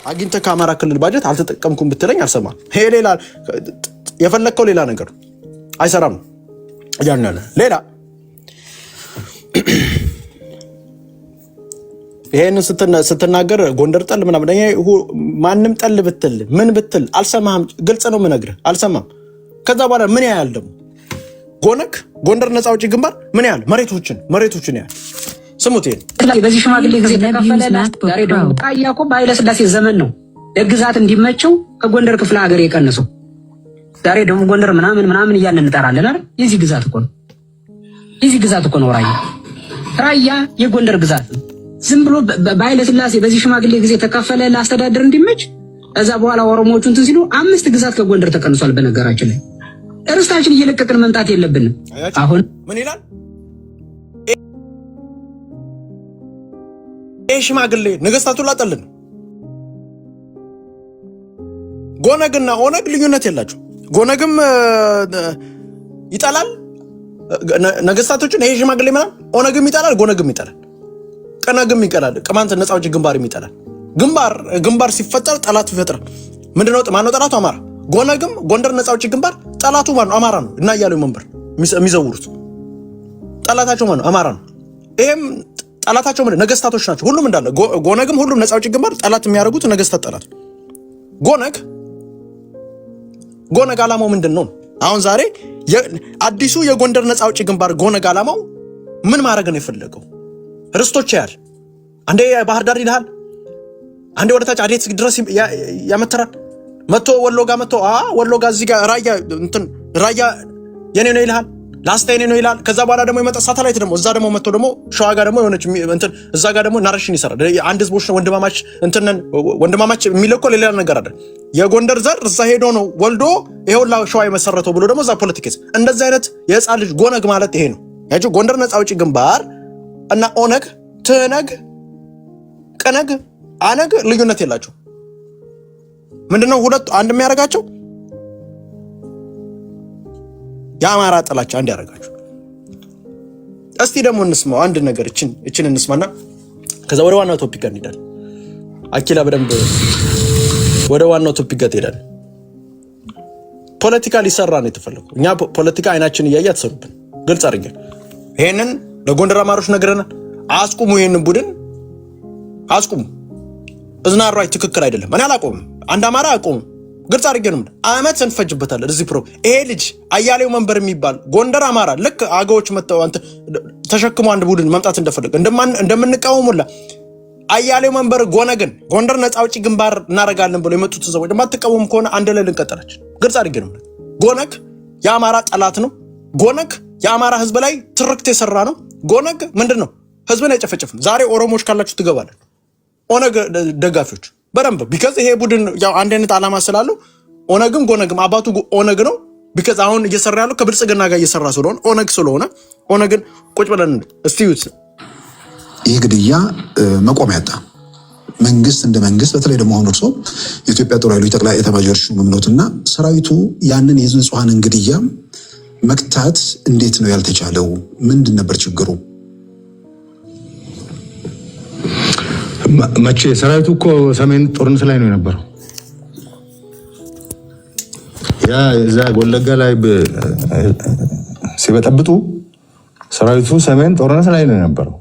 አግኝተ ከአማራ ክልል ባጀት አልተጠቀምኩም ብትለኝ አልሰማም። ይሄ ሌላ የፈለከው ሌላ ነገር አይሰራም ያናለ ሌላ ይሄን ስትናገር ጎንደር ጠል ምናምን ማንም ጠል ብትል ምን ብትል አልሰማም። ግልጽ ነው የምነግርህ አልሰማም። ከዛ በኋላ ምን ያህል ደግሞ ጎንደር ነፃ አውጪ ግንባር ምን ያህል መሬቶችን ያህል ስሙት። ይሄን በዚህ ሽማግሌ ጊዜ ተከፈለና ዛሬ ደግሞ ጣያ እኮ በኃይለ ሥላሴ ዘመን ነው ለግዛት እንዲመቸው ከጎንደር ክፍለ ሀገር የቀነሰው። ዛሬ ደግሞ ጎንደር ምናምን እያልን እንጠራለን አይደል? የዚህ ግዛት እኮ ነው ራያ የጎንደር ግዛት ነው። ዝም ብሎ በኃይለ ሥላሴ በዚህ ሽማግሌ ጊዜ ተከፈለ ለአስተዳደር እንዲመች። ከዛ በኋላ ኦሮሞዎቹ እንትን ሲሉ 5 ግዛት ከጎንደር ተቀንሷል። በነገራችን ላይ እርስታችን እየለቀቅን መምጣት የለብንም። አሁን ምን ይላል ሽማግሌ? ነገስታቱ ላጠልን ጎነግና ኦነግ ልዩነት የላቸው። ጎነግም ይጣላል ነገስታቶችን፣ ይሄ ሽማግሌ ማለት ኦነግም ይጣላል፣ ጎነግም ይጣላል፣ ቀነግም ይቀላል፣ ቅማንት ነፃ አውጪ ግንባርም ይጣላል። ግንባር ሲፈጠር ጠላት ይፈጥራል። ምንድነው ማነው ጠላቱ? አማራ። ጎነግም ጎንደር ነፃ አውጪ ግንባር ጠላቱ ማነው? አማራ ነው። እና እያሉ መንበር የሚዘውሩት ጠላታቸው ማነው? አማራ ነው። ይሄም ጠላታቸው ምን ነገስታቶች ናቸው። ሁሉም እንዳለ ጎነግም ሁሉም ነፃ አውጪ ግንባር ጠላት የሚያደርጉት ነገስታት ጠላት። ጎነግ ዓላማው ምንድነው? አሁን ዛሬ አዲሱ የጎንደር ነፃ አውጪ ግንባር ጎነግ ዓላማው ምን ማድረግ ነው የፈለገው? ርስቶች ያያል። አንዴ ባህር ዳር ይልሃል፣ አንዴ ወደታች አዴት ድረስ ያመተራል። መቶ ወሎ ጋር ወሎ ጋር እዚህ ጋር ራያ የኔ ነው ይልሃል፣ ላስታ የኔ ነው ይልሃል። ከዛ በኋላ ደግሞ የመጣ ሳተላይት ደግሞ እዛ ደግሞ መጥቶ ደግሞ ሸዋ ጋር ደግሞ የሆነች እዛ ጋር ደግሞ ናሬሽን ይሰራል። አንድ ህዝቦች ነው ወንድማማች የሚለው እኮ ሌላ ነገር አይደል። የጎንደር ዘር እዛ ሄዶ ነው ወልዶ ይሄውላ ሸዋ የመሰረተው ብሎ ደግሞ እዛ ፖለቲክስ እንደዛ አይነት የህፃን ልጅ ጎነግ ማለት ይሄ ነው ያቺ ጎንደር ነፃ አውጪ ግንባር እና ኦነግ ትነግ ቀነግ አነግ ልዩነት የላቸው። ምንድነው ሁለቱ አንድ የሚያደርጋቸው? የአማራ ጥላቻ አንድ ያደርጋቸው። እስቲ ደግሞ እንስማው አንድ ነገር እችን እንስማና ከዛ ወደ ዋናው ቶፒክ ጋር እንሄዳለን። አኪላ በደንብ ወደ ዋናው ቶፒክ ጋር ትሄዳለህ። ፖለቲካ ሊሰራ ነው የተፈለገው። እኛ ፖለቲካ አይናችን እያየ አትሰሩብን። ግልጽ አድርገን ይሄንን ለጎንደር አማሮች ነግረናል። አስቁሙ፣ ይሄንን ቡድን አስቁሙ። እዝናራይ ትክክል አይደለም። እኔ አላቆምም። አንድ አማራ አቆም። ግልጽ አድርገን አመት እንፈጅበታለን እዚህ ፕሮ ይሄ ልጅ አያሌው መንበር የሚባል ጎንደር አማራ ልክ አገዎች መጣው አንተ ተሸክሞ አንድ ቡድን መምጣት እንደፈለገ እንደምንቃወሙላ አያሌው መንበር ጎንደር ነፃ አውጪ ግንባር እናረጋለን ብሎ የመጡት ሰዎች ማትቃወም ከሆነ አንድ ላይ ልንቀጥላች። ግልጽ አድርገን ጎነግ የአማራ ጠላት ነው። ጎነግ የአማራ ህዝብ ላይ ትርክት የሰራ ነው። ጎነግ ምንድነው? ህዝብን ያጨፈጨፍ ነው። ዛሬ ኦሮሞዎች ካላችሁ ትገባለን። ኦነግ ደጋፊዎች በደንብ ቢካዝ ይሄ ቡድን ያው አንድ አይነት ዓላማ ስላለው ኦነግም ጎነግም አባቱ ኦነግ ነው። ቢካዝ አሁን እየሰራ ያለው ከብልጽግና ጋር እየሰራ ስለሆነ ኦነግ ስለሆነ ኦነግን ቁጭ ብለን እስቲዩት ይህ ግድያ መቆም ያጣ መንግስት እንደ መንግስት በተለይ ደግሞ አሁን እርሶ የኢትዮጵያ ጦር ኃይሎች ጠቅላይ ኤታማዦር ሹም ነውና ሰራዊቱ ያንን የንጹሃንን ግድያ መክታት እንዴት ነው ያልተቻለው? ምንድን ነበር ችግሩ? መቼ ሰራዊቱ እኮ ሰሜን ጦርነት ላይ ነው የነበረው። ያ እዛ ወለጋ ላይ ሲበጠብጡ ሰራዊቱ ሰሜን ጦርነት ላይ ነው የነበረው።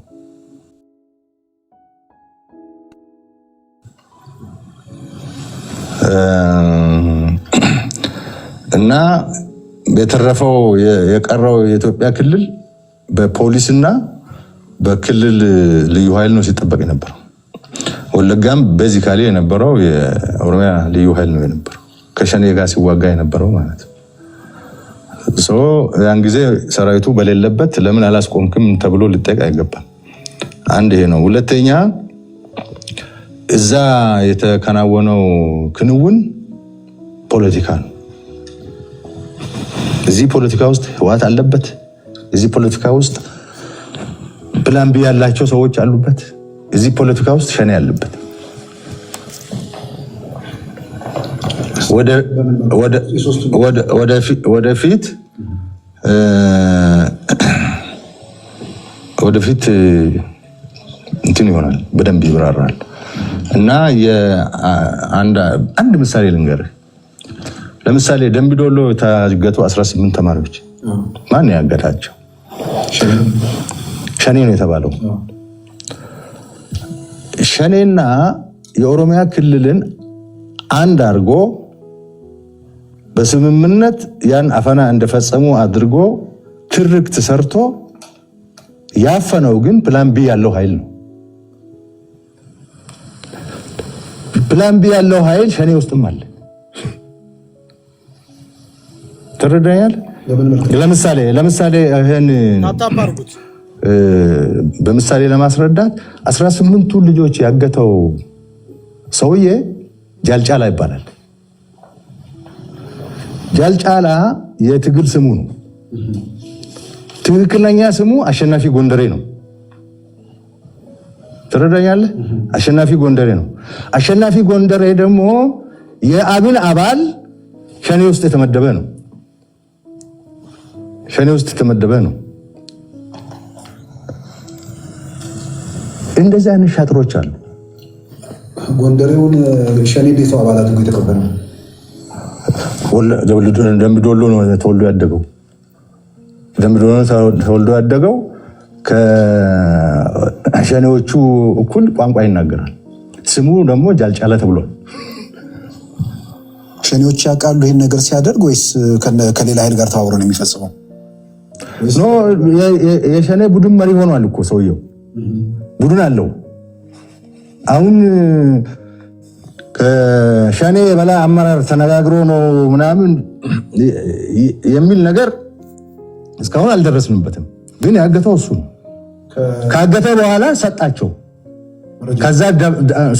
እና የተረፈው የቀረው የኢትዮጵያ ክልል በፖሊስና በክልል ልዩ ኃይል ነው ሲጠበቅ የነበረው። ወለጋም ቤዚካሊ የነበረው የኦሮሚያ ልዩ ኃይል ነው የነበረው ከሸኔ ጋር ሲዋጋ የነበረው ማለት ነው። ያን ጊዜ ሰራዊቱ በሌለበት ለምን አላስቆምክም ተብሎ ሊጠየቅ አይገባም። አንድ ይሄ ነው። ሁለተኛ እዛ የተከናወነው ክንውን ፖለቲካ ነው። እዚህ ፖለቲካ ውስጥ ህወሓት አለበት። እዚህ ፖለቲካ ውስጥ ፕላን ቢ ያላቸው ሰዎች አሉበት። እዚህ ፖለቲካ ውስጥ ሸኔ ያለበት። ወደፊት እንትን ይሆናል፣ በደንብ ይብራራል። እና አንድ ምሳሌ ልንገርህ። ለምሳሌ ደምቢዶሎ የታገቱ 18 ተማሪዎች ማን ያገታቸው? ሸኔ ነው የተባለው። ሸኔና የኦሮሚያ ክልልን አንድ አድርጎ በስምምነት ያን አፈና እንደፈጸሙ አድርጎ ትርክት ሰርቶ ያፈነው ግን ፕላን ቢ ያለው ኃይል ነው። ፕላን ቢ ያለው ኃይል ሸኔ ውስጥም አለ። ተረዳኛል? ለምሳሌ ይሄን በምሳሌ ለማስረዳት 18ቱ ልጆች ያገተው ሰውዬ ጃልጫላ ይባላል። ጃልጫላ የትግል ስሙ ነው። ትክክለኛ ስሙ አሸናፊ ጎንደሬ ነው። ትረዳኛለህ? አሸናፊ ጎንደሬ ነው። አሸናፊ ጎንደሬ ደግሞ የአብን አባል ሸኔ ውስጥ የተመደበ ነው። እንደዚህ አይነት ሻጥሮች አሉ። ጎንደሬውን ሸኔ ቤቱ አባላት ነው የተቀበለው። ደምቢዶሎ ነው ተወልዶ ያደገው። ከሸኔዎቹ እኩል ቋንቋ ይናገራል። ስሙ ደግሞ ጃልጫላ ተብሏል። ሸኔዎች ያውቃሉ ይህን ነገር ሲያደርግ ወይስ ከሌላ ኃይል ጋር ተባብሮ ነው የሚፈጽመው? የሸኔ ቡድን መሪ ሆኗል እኮ ሰውየው። ቡድን አለው። አሁን ከሸኔ በላይ አመራር ተነጋግሮ ነው ምናምን የሚል ነገር እስካሁን አልደረስንበትም። ግን ያገተው እሱ ነው። ካገተ በኋላ ሰጣቸው። ከዛ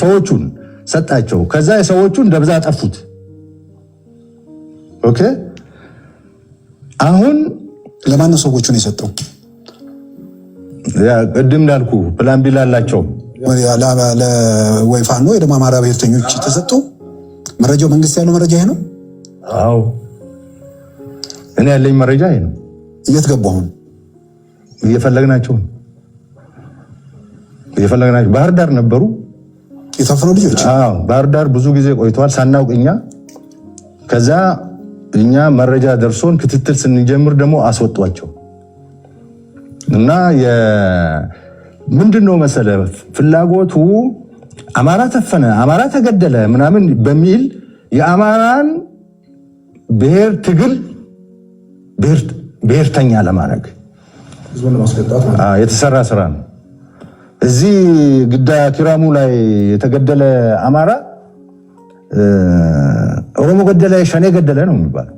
ሰዎቹን ሰጣቸው። ከዛ የሰዎቹን ደብዛ አጠፉት። ኦኬ። አሁን ለማን ነው ሰዎቹን የሰጠው? ቅድም እንዳልኩ ፕላን ቢ ላላቸው ለወይፋኖ ወይ ደግሞ አማራ ብሔርተኞች ተሰጡ። መረጃው መንግስት ያለው መረጃ ይሄ ነው። አዎ እኔ ያለኝ መረጃ ይሄ ነው። የት ገቡ? አሁን እየፈለግናቸው ባህር ዳር ነበሩ የታፈኑ ልጆች። አዎ ባህር ዳር ብዙ ጊዜ ቆይተዋል ሳናውቅ እኛ። ከዛ እኛ መረጃ ደርሶን ክትትል ስንጀምር ደግሞ አስወጧቸው። እና ምንድነው መሰለ ፍላጎቱ አማራ ተፈነ፣ አማራ ተገደለ ምናምን በሚል የአማራን ብሔር ትግል ብሔርተኛ ለማድረግ የተሰራ ስራ ነው። እዚህ ግዳ ኪራሙ ላይ የተገደለ አማራ ኦሮሞ ገደለ፣ ሸኔ ገደለ ነው የሚባለው።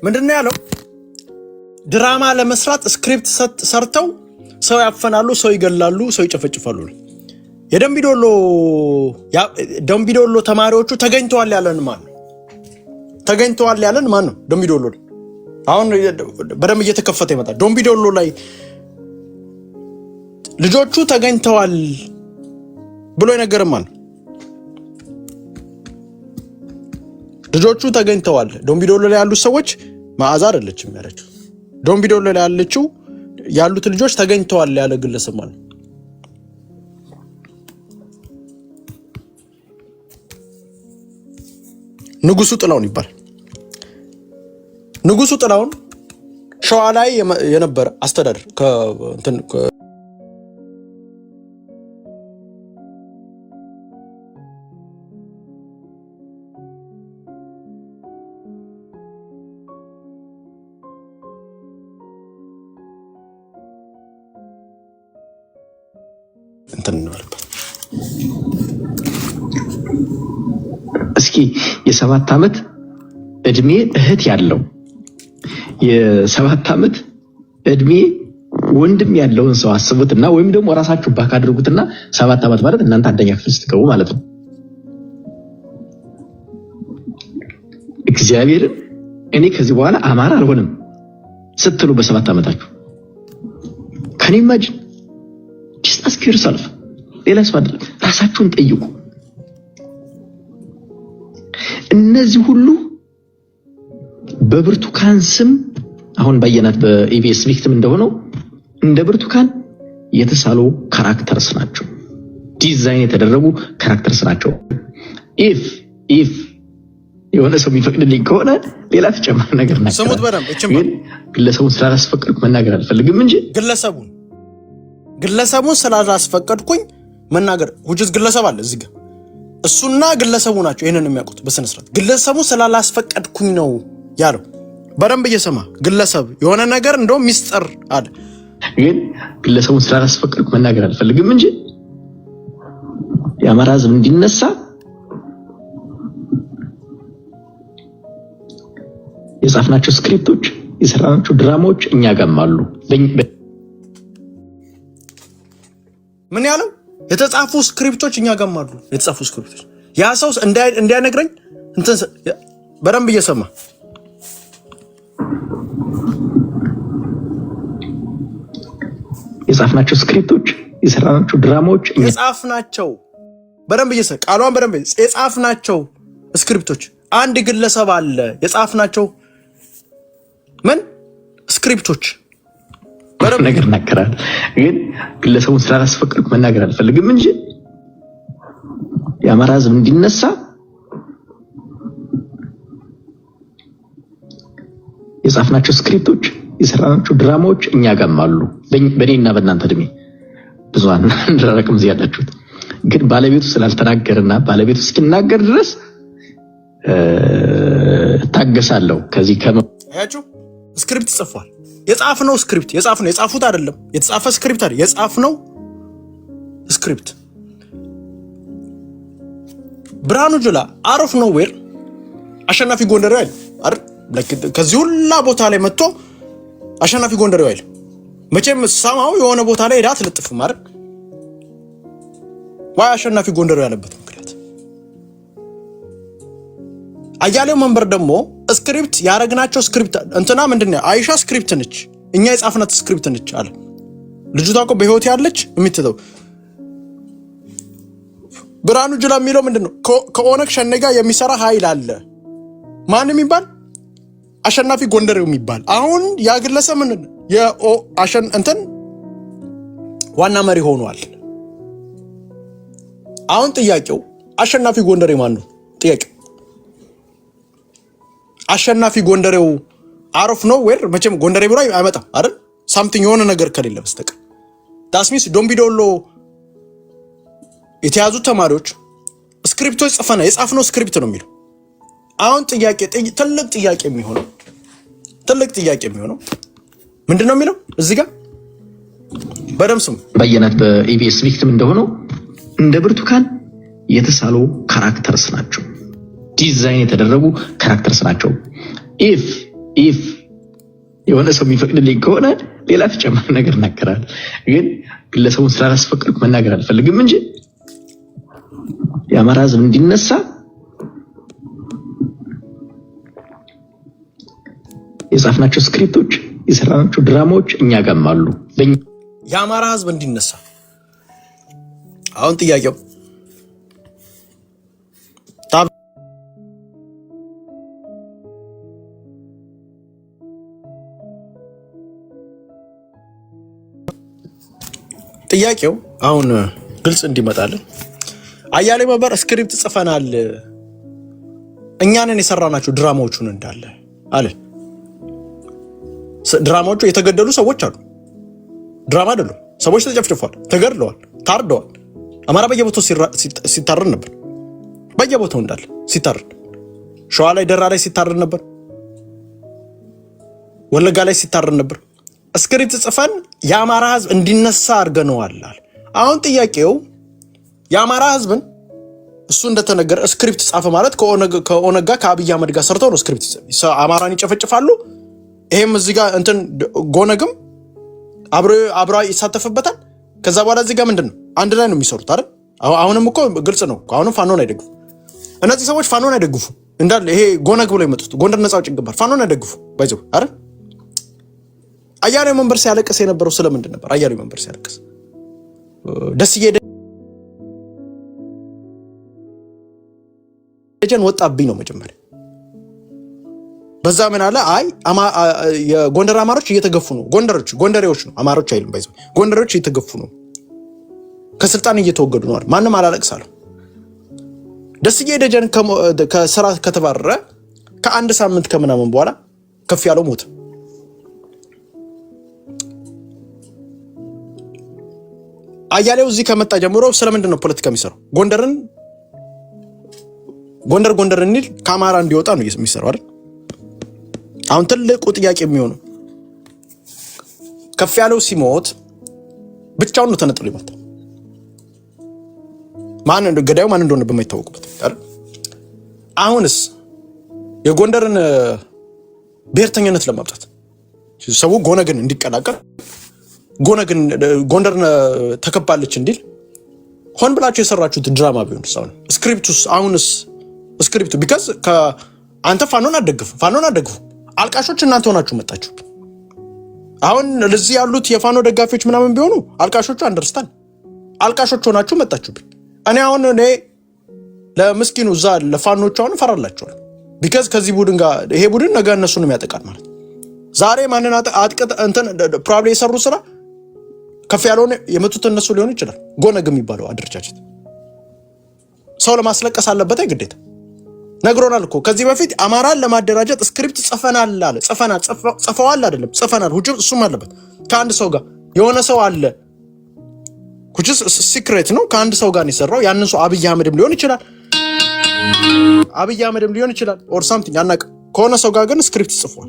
ምንድነው ያለው? ድራማ ለመስራት ስክሪፕት ሰርተው ሰው ያፈናሉ፣ ሰው ይገላሉ፣ ሰው ይጨፈጭፋሉ። ደምቢዶሎ ተማሪዎቹ ተገኝተዋል ያለን ማን ነው? ደምቢዶሎ አሁን በደንብ እየተከፈተ ይመጣል። ደምቢዶሎ ላይ ልጆቹ ተገኝተዋል ብሎ የነገረን ማን ነው? ልጆቹ ተገኝተዋል። ደምቢዶሎ ላይ ያሉት ሰዎች መዓዛ አይደለችም ያለችው። ደምቢዶሎ ላይ ያሉት ልጆች ተገኝተዋል ያለ ግለሰብ ማለት ነው። ንጉሱ ጥላውን ይባላል። ንጉሱ ጥላውን ሸዋ ላይ የነበረ አስተዳደር እስኪ የ7 ዓመት እድሜ እህት ያለው የ7 ዓመት እድሜ ወንድም ያለውን ሰው አስቡትና፣ ወይም ደግሞ ራሳችሁ ባክ አድርጉትና 7 ዓመት ማለት እናንተ አንደኛ ክፍል ስትገቡ ማለት ነው። እግዚአብሔር እኔ ከዚህ በኋላ አማራ አልሆንም ስትሉ በ7 ዓመታችሁ ከኔ ማጅ just ask yourself ሌላ ሰው አይደለም፣ ራሳችሁን ጠይቁ። እነዚህ ሁሉ በብርቱካን ስም አሁን ባየናት በኢቢኤስ ቪክቲም እንደሆነው እንደ ብርቱካን የተሳሉ ካራክተርስ ናቸው። ዲዛይን የተደረጉ ካራክተርስ ናቸው። ኢፍ የሆነ ሰው የሚፈቅድልኝ ከሆነ ሌላ ተጨማሪ ነገር ናቸው። ሰሙት በደንብ ግን ግለሰቡን ስላላስፈቀድኩ መናገር አልፈልግም እንጂ ግለሰቡን ስላላስፈቀድኩኝ መናገር ሁጅስ ግለሰብ አለ እዚህ ጋር እሱና ግለሰቡ ናቸው ይሄንን የሚያውቁት በስነ ስርዓት። ግለሰቡን ስላላስፈቀድኩኝ ነው ያለው። በደንብ እየሰማ ግለሰብ የሆነ ነገር እንደው ሚስጥር አለ። ግን ግለሰቡን ስላላስፈቀድኩ መናገር አልፈልግም እንጂ የአማራ ሕዝብ እንዲነሳ የጻፍናቸው ስክሪፕቶች የሰራናቸው ድራማዎች እኛ ጋርም አሉ። ምን ያለው የተጻፉ ስክሪፕቶች እኛ ጋርም አሉ። የተጻፉ ስክሪፕቶች ያ ሰው እንዲያነግረኝ እንትን በደንብ እየሰማ የጻፍናቸው ስክሪፕቶች የሰራናቸው ድራማዎች የጻፍናቸው በደንብ እየሰማ ቃሏን በደንብ የጻፍናቸው ስክሪፕቶች አንድ ግለሰብ አለ የጻፍናቸው ምን ስክሪፕቶች በደንብ ነገር እናከራል። ግን ግለሰቡን ስላላስፈቀድኩ መናገር አልፈልግም እንጂ የአማራ ሕዝብ እንዲነሳ የጻፍናቸው ስክሪፕቶች የሰራናቸው ድራማዎች እኛ ጋርም አሉ። በእኔና በእናንተ እድሜ ብዙሃን እንደራረቅም እዚህ ያላችሁት ግን ባለቤቱ ስላልተናገርና ባለቤቱ እስኪናገር ድረስ ታገሳለሁ። ከዚህ ያችሁ ስክሪፕት ጽፏል። የጻፍነው ስክሪፕት የጻፉት አይደለም የተጻፈ ስክሪፕት አይደል የጻፍነው ስክሪፕት ብርሃኑ ጁላ አሮፍ ኖዌር አሸናፊ ጎንደሬው አይደል ከዚህ ሁላ ቦታ ላይ መጥቶ አሸናፊ ጎንደሬው አይደል መቼም ሰማው የሆነ ቦታ ላይ ሄዳ ትልጥፍ ማለት ዋይ አሸናፊ ጎንደሬው ያለበት ምክንያት አያሌው መንበር ደግሞ ስክሪፕት ያረግናቸው ስክሪፕት እንትና ምንድነው አይሻ ስክሪፕት ነች እኛ የጻፍናት ስክሪፕት ነች አለ። ልጅቷ እኮ በህይወት ያለች የምትተው ብርሃኑ ጁላ የሚለው ምንድነው ከኦነግ ሸኔ ጋር የሚሰራ ኃይል አለ ማን የሚባል አሸናፊ ጎንደሬው የሚባል አሁን ያ ግለሰብ ምን እንትን ዋና መሪ ሆኗል። አሁን ጥያቄው አሸናፊ ጎንደሬ ማን ነው? ጥያቄው አሸናፊ ጎንደሬው አሮፍ ነው ወይ መቼም ጎንደሬ ብሎ አይመጣም አይደል? ሳምቲንግ የሆነ ነገር ከሌለ በስተቀር ዳስሚስ ዶምቢዶሎ የተያዙ ተማሪዎች ስክሪፕቶች ጽፈና የጻፍነው ስክሪፕት ነው የሚለው። አሁን ጥያቄ ትልቅ ጥያቄ የሚሆነው ምንድነው የሚለው እዚህ ጋር በደም ስሙ ባየናት በኢቢኤስ ቪክቲም እንደሆነው እንደ ብርቱካን የተሳሉ ካራክተርስ ናቸው። ዲዛይን የተደረጉ ካራክተርስ ናቸው። ኢፍ የሆነ ሰው የሚፈቅድልኝ ከሆነ ሌላ ተጨማሪ ነገር እናከራል። ግን ግለሰቡን ስላላስፈቀድኩ መናገር አልፈልግም እንጂ የአማራ ሕዝብ እንዲነሳ የጻፍናቸው ስክሪፕቶች የሰራናቸው ድራማዎች እኛ ጋርም አሉ። የአማራ ሕዝብ እንዲነሳ አሁን ጥያቄው አሁን ግልጽ እንዲመጣልን አያሌው መንበር ስክሪፕት ጽፈናል እኛንን የሰራናቸው ድራማዎቹን እንዳለ አለ። ድራማዎቹ የተገደሉ ሰዎች አሉ። ድራማ አይደሉም። ሰዎች ተጨፍጭፈዋል፣ ተገድለዋል፣ ታርደዋል። አማራ በየቦታው ሲታረድ ነበር። በየቦታው እንዳለ ሲታረድ፣ ሸዋ ላይ ደራ ላይ ሲታረድ ነበር። ወለጋ ላይ ሲታረድ ነበር። ስክሪፕት ጽፈን የአማራ ሕዝብ እንዲነሳ አድርገነዋል። አሁን ጥያቄው የአማራ ሕዝብን እሱ እንደተነገረ ስክሪፕት ጻፈ ማለት ከኦነግ ጋር ከአብይ አህመድ ጋር ሰርተው ነው ስክሪፕት አማራን ይጨፈጭፋሉ። ይሄም እዚህ ጋር እንትን ጎነግም አብሮ ይሳተፍበታል። ከዛ በኋላ እዚህ ጋር ምንድነው አንድ ላይ ነው የሚሰሩት አይደል? አሁንም እኮ ግልጽ ነው። አሁንም ፋኖን አይደግፉ እነዚህ ሰዎች ፋኖን አይደግፉ እንዳለ ይሄ ጎነግ ብሎ የመጡት ጎንደር ነፃ አውጪ ግንባር ፋኖን አይደግፉ ባይዘው አይደል? አያሌው መንበር ሲያለቅስ የነበረው ስለምንድን ነበር? አያሌው መንበር ሲያለቅስ ደስዬ ደጀን ወጣብኝ ነው መጀመሪያ በዛ ምን አለ? አይ የጎንደር አማሮች እየተገፉ ነው። ጎንደሬዎች ነው አማሮች አይልም። ባይዘው ጎንደሬዎች እየተገፉ ነው፣ ከስልጣን እየተወገዱ ነው። ማንም አላለቅሳለሁ። ደስዬ ደጀን ከስራ ከተባረረ ከአንድ ሳምንት ከምናምን በኋላ ከፍያለው ሞተ። አያሌው እዚህ ከመጣ ጀምሮ ስለምንድን ነው ፖለቲካ የሚሰራው? ጎንደር እንዲል ከአማራ እንዲወጣ ነው የሚሰራው አይደል? አሁን ትልቁ ጥያቄ የሚሆነው ከፍያለው ሲሞት ብቻውን ነው ተነጥሎ ይሞት። ገዳዩ ማን እንደሆነ በማይታወቅበት አይደል? አሁንስ የጎንደርን ብሔርተኝነት ለማምጣት ሰው ጎነግን እንዲቀላቀል ጎንደር ተከባለች እንዲል ሆን ብላችሁ የሰራችሁት ድራማ ቢሆንስ? አሁንስ ስክሪፕቱ ቢካዝ አንተ ፋኖን አደግፉ አልቃሾች እናንተ ሆናችሁ መጣችሁ። አሁን ለዚህ ያሉት የፋኖ ደጋፊዎች ምናምን ቢሆኑ አልቃሾቹ አንደርስታንድ አልቃሾች ሆናችሁ መጣችሁብኝ። እኔ ለምስኪኑ እዛ ለፋኖቹ አሁን እፈራላችኋለሁ። ቢካዝ ከዚህ ቡድን ጋር ይሄ ቡድን ነገ እነሱንም ያጠቃል ማለት ዛሬ ማንን አጥቅጥ እንትን ፕሮባብሊ የሰሩ ስራ ከፍ ያለውን የመቱት እነሱ ሊሆን ይችላል። ጎነግ የሚባለው አደረጃጀት ሰው ለማስለቀስ አለበት ግዴታ ነግሮናል እኮ ከዚህ በፊት አማራን ለማደራጀት ስክሪፕት ጽፈዋል አይደለም ጽፈናል። ሁጁም እሱም አለበት ከአንድ ሰው ጋር የሆነ ሰው አለ ኩችስ ሲክሬት ነው ከአንድ ሰው ጋር ነው የሰራው። ያንን ሰው አብይ አህመድም ሊሆን ይችላል ኦር ሳምቲንግ ያናቀ ከሆነ ሰው ጋር ግን ስክሪፕት ጽፏል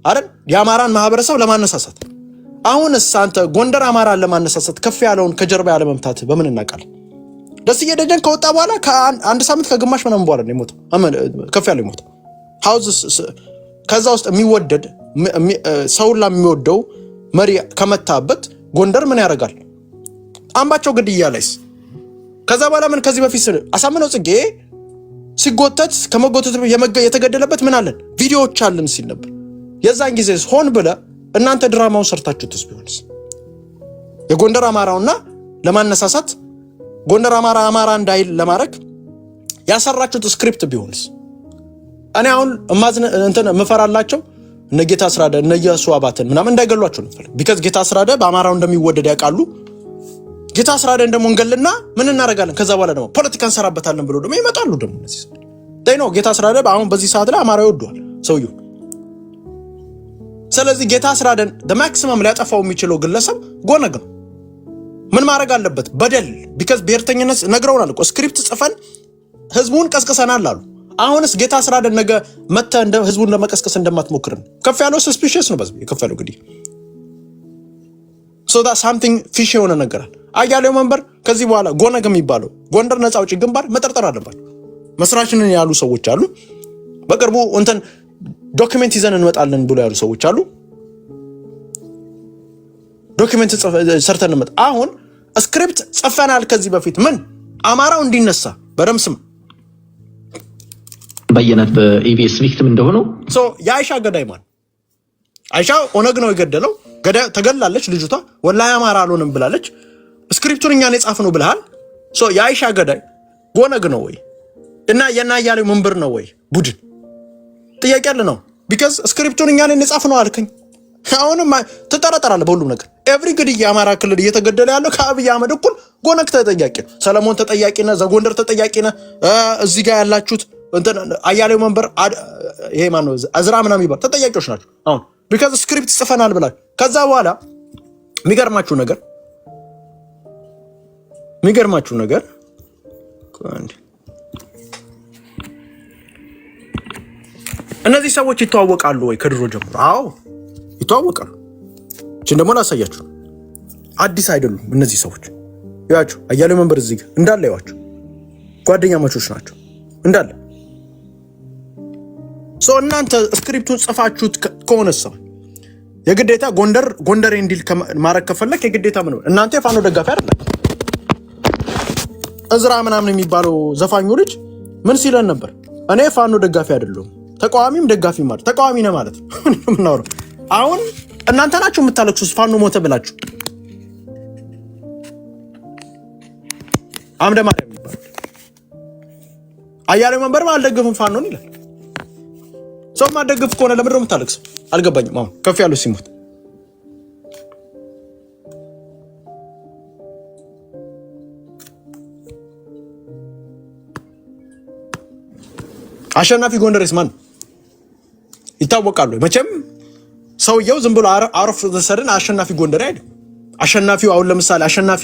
አይደል? የአማራን ማህበረሰብ ለማነሳሳት። አሁንስ አንተ ጎንደር አማራን ለማነሳሳት ከፍ ያለውን ከጀርባ ያለ መምታት በምን እናውቃለን? ደስዬ ደጀን ከወጣ በኋላ ከአንድ ሳምንት ከግማሽ ምናምን በኋላ ነው የሞተው። ከፍ ያለው የሞተው ሃውስ ከዛ ውስጥ የሚወደድ ሰውላ የሚወደው መሪ ከመታበት ጎንደር ምን ያደርጋል? አምባቸው ግድያ ላይስ ከዛ በኋላ ምን ከዚህ በፊት አሳምነው ጽጌ ሲጎተት ከመጎተት የተገደለበት ምን አለን ቪዲዮዎች አለን ሲል ነበር። የዛን ጊዜ ሆን ብለ እናንተ ድራማውን ሰርታችሁትስ ቢሆንስ የጎንደር አማራውና ለማነሳሳት ጎንደር አማራ እንዳይል ለማድረግ ያሰራችሁት ስክሪፕት ቢሆንስ? እኔ አሁን እንትን መፈራላቸው እነ ጌታ አስራደ እነ ኢያሱ አባተን ምናምን እንዳይገሏቸው ነው ቢካዝ ጌታ አስራደ በአማራው እንደሚወደድ ያውቃሉ። ጌታ አስራደን ደግሞ እንገልና ምን እናደርጋለን? ከዛ በኋላ ደግሞ ፖለቲካ እንሰራበታለን ብሎ ደግሞ ይመጣሉ። ደግሞ እነዚህ ነው ጌታ አስራደ አሁን በዚህ ሰዓት ላይ አማራው ይወደዋል ሰውየው። ስለዚህ ጌታ አስራደን ማክሲመም ሊያጠፋው የሚችለው ግለሰብ ጎነግ ነው። ምን ማድረግ አለበት? በደል ቢካዝ ብሔርተኝነት ነግረውናል እኮ ስክሪፕት ጽፈን ህዝቡን ቀስቅሰናል አሉ። አሁንስ ጌታ አስራደን ነገ መተ እንደ ህዝቡን ለመቀስቀስ እንደማትሞክርን ከፍ ያለው ሰስፒሺየስ ነው። በዚህ ከፍ ያለው ግዲ so that something fish የሆነ ነገር አለ። አያሌው መንበር ከዚህ በኋላ ጎነግ የሚባለው ጎንደር ነፃ አውጪ ግንባር መጠርጠር አለባቸው። መስራችንን ያሉ ሰዎች አሉ። በቅርቡ እንትን ዶክመንት ይዘን እንመጣለን ብሎ ያሉ ሰዎች አሉ። ዶክመንት ሰርተን እንመጣ። አሁን ስክሪፕት ጽፈናል ከዚህ በፊት ምን አማራው እንዲነሳ በደምስም በየነት በኢቢኤስ ቪክቲም እንደሆነው የአይሻ ገዳይ ማን? አይሻ ኦነግ ነው የገደለው። ገዳይ ተገላለች ልጅቷ ወላሂ አማራ አልሆንም ብላለች። ስክሪፕቱን እኛን የጻፍነው ብለሃል። የአይሻ ገዳይ ጎነግ ነው ወይ እና የናያሌው መንበር ነው ወይ ቡድን? ጥያቄ ያለ ነው። ቢካዝ ስክሪፕቱን እኛን የጻፍነው አልከኝ። አሁንም ትጠራጠራለህ በሁሉም ነገር። ኤቭሪ ግድያ የአማራ ክልል እየተገደለ ያለው ከአብይ አህመድ እኩል ጎነግ ተጠያቂ ነው። ሰለሞን ተጠያቂ ነህ፣ ዘጎንደር ተጠያቂ ነህ። እዚህ ጋር ያላችሁት እንትን አያሌው መንበር ይሄ ማን ነው አዝራ ምናምን ይባል ተጠያቂዎች ናቸው። አሁን ቢካዝ ስክሪፕት ጽፈናል ብላችሁ ከዛ በኋላ የሚገርማችሁ ነገር እነዚህ ሰዎች ይተዋወቃሉ ወይ? ከድሮ ጀምሮ አዎ ይተዋወቃሉ። እቺን ደግሞ ላሳያችሁ። አዲስ አይደሉም እነዚህ ሰዎች። ያችሁ አያሌው መንበር እዚህ ጋር እንዳለ ያዋችሁ ጓደኛ ማቾች ናቸው እንዳለ። እናንተ ስክሪፕቱን ጽፋችሁት ከሆነ ሰው የግዴታ ጎንደሬ እንዲል ማድረግ ከፈለክ የግዴታ ምን እናንተ የፋኖ ደጋፊ አይደላችሁ። እዝራ ምናምን የሚባለው ዘፋኙ ልጅ ምን ሲለን ነበር? እኔ ፋኖ ደጋፊ አይደለሁም ተቃዋሚም ደጋፊ ማለት ተቃዋሚ ነህ ማለት ነው። ምናወራው አሁን እናንተ ናችሁ የምታለቅሱት ፋኖ ሞተ ብላችሁ። አምደ ማርያም ይባላል አያሌው መንበር አልደግፍም ፋኖን ይላል። ሰው ማደግፍ ከሆነ ለምንድን ነው የምታለቅሰው? አልገባኝም። አሁን ከፍ ያለው ሲሞት አሸናፊ ጎንደሬስ ማን ይታወቃሉ? መቼም ሰውየው ዝም ብሎ አረፍ ተሰደን አሸናፊ ጎንደሬ አይደል? አሸናፊው አሁን ለምሳሌ አሸናፊ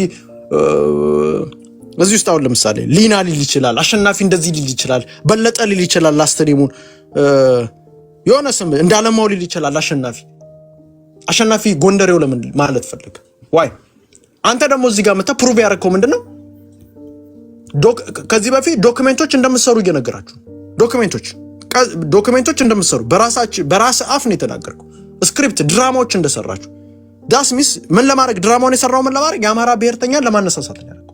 እዚህ ውስጥ አሁን ለምሳሌ ሊና ሊል ይችላል፣ አሸናፊ እንደዚህ ሊል ይችላል፣ በለጠ ሊል ይችላል፣ ላስተሪሙን የሆነ ስም እንዳለማው ሊል ይችላል። አሸናፊ ጎንደሬው ለምን ማለት ፈልግ? ዋይ አንተ ደግሞ እዚህ ጋር መጣ ፕሩቭ ያደረከው ምንድነው? ከዚህ በፊት ዶክመንቶች እንደምትሰሩ እየነገራችሁ ዶክመንቶች እንደምትሰሩ በራስ አፍ ነው የተናገርከው። ስክሪፕት ድራማዎች እንደሰራችሁ ዳስሚስ ምን ለማድረግ ድራማውን የሰራው ምን ለማድረግ የአማራ ብሔርተኛን ለማነሳሳት ነው ያደረገው።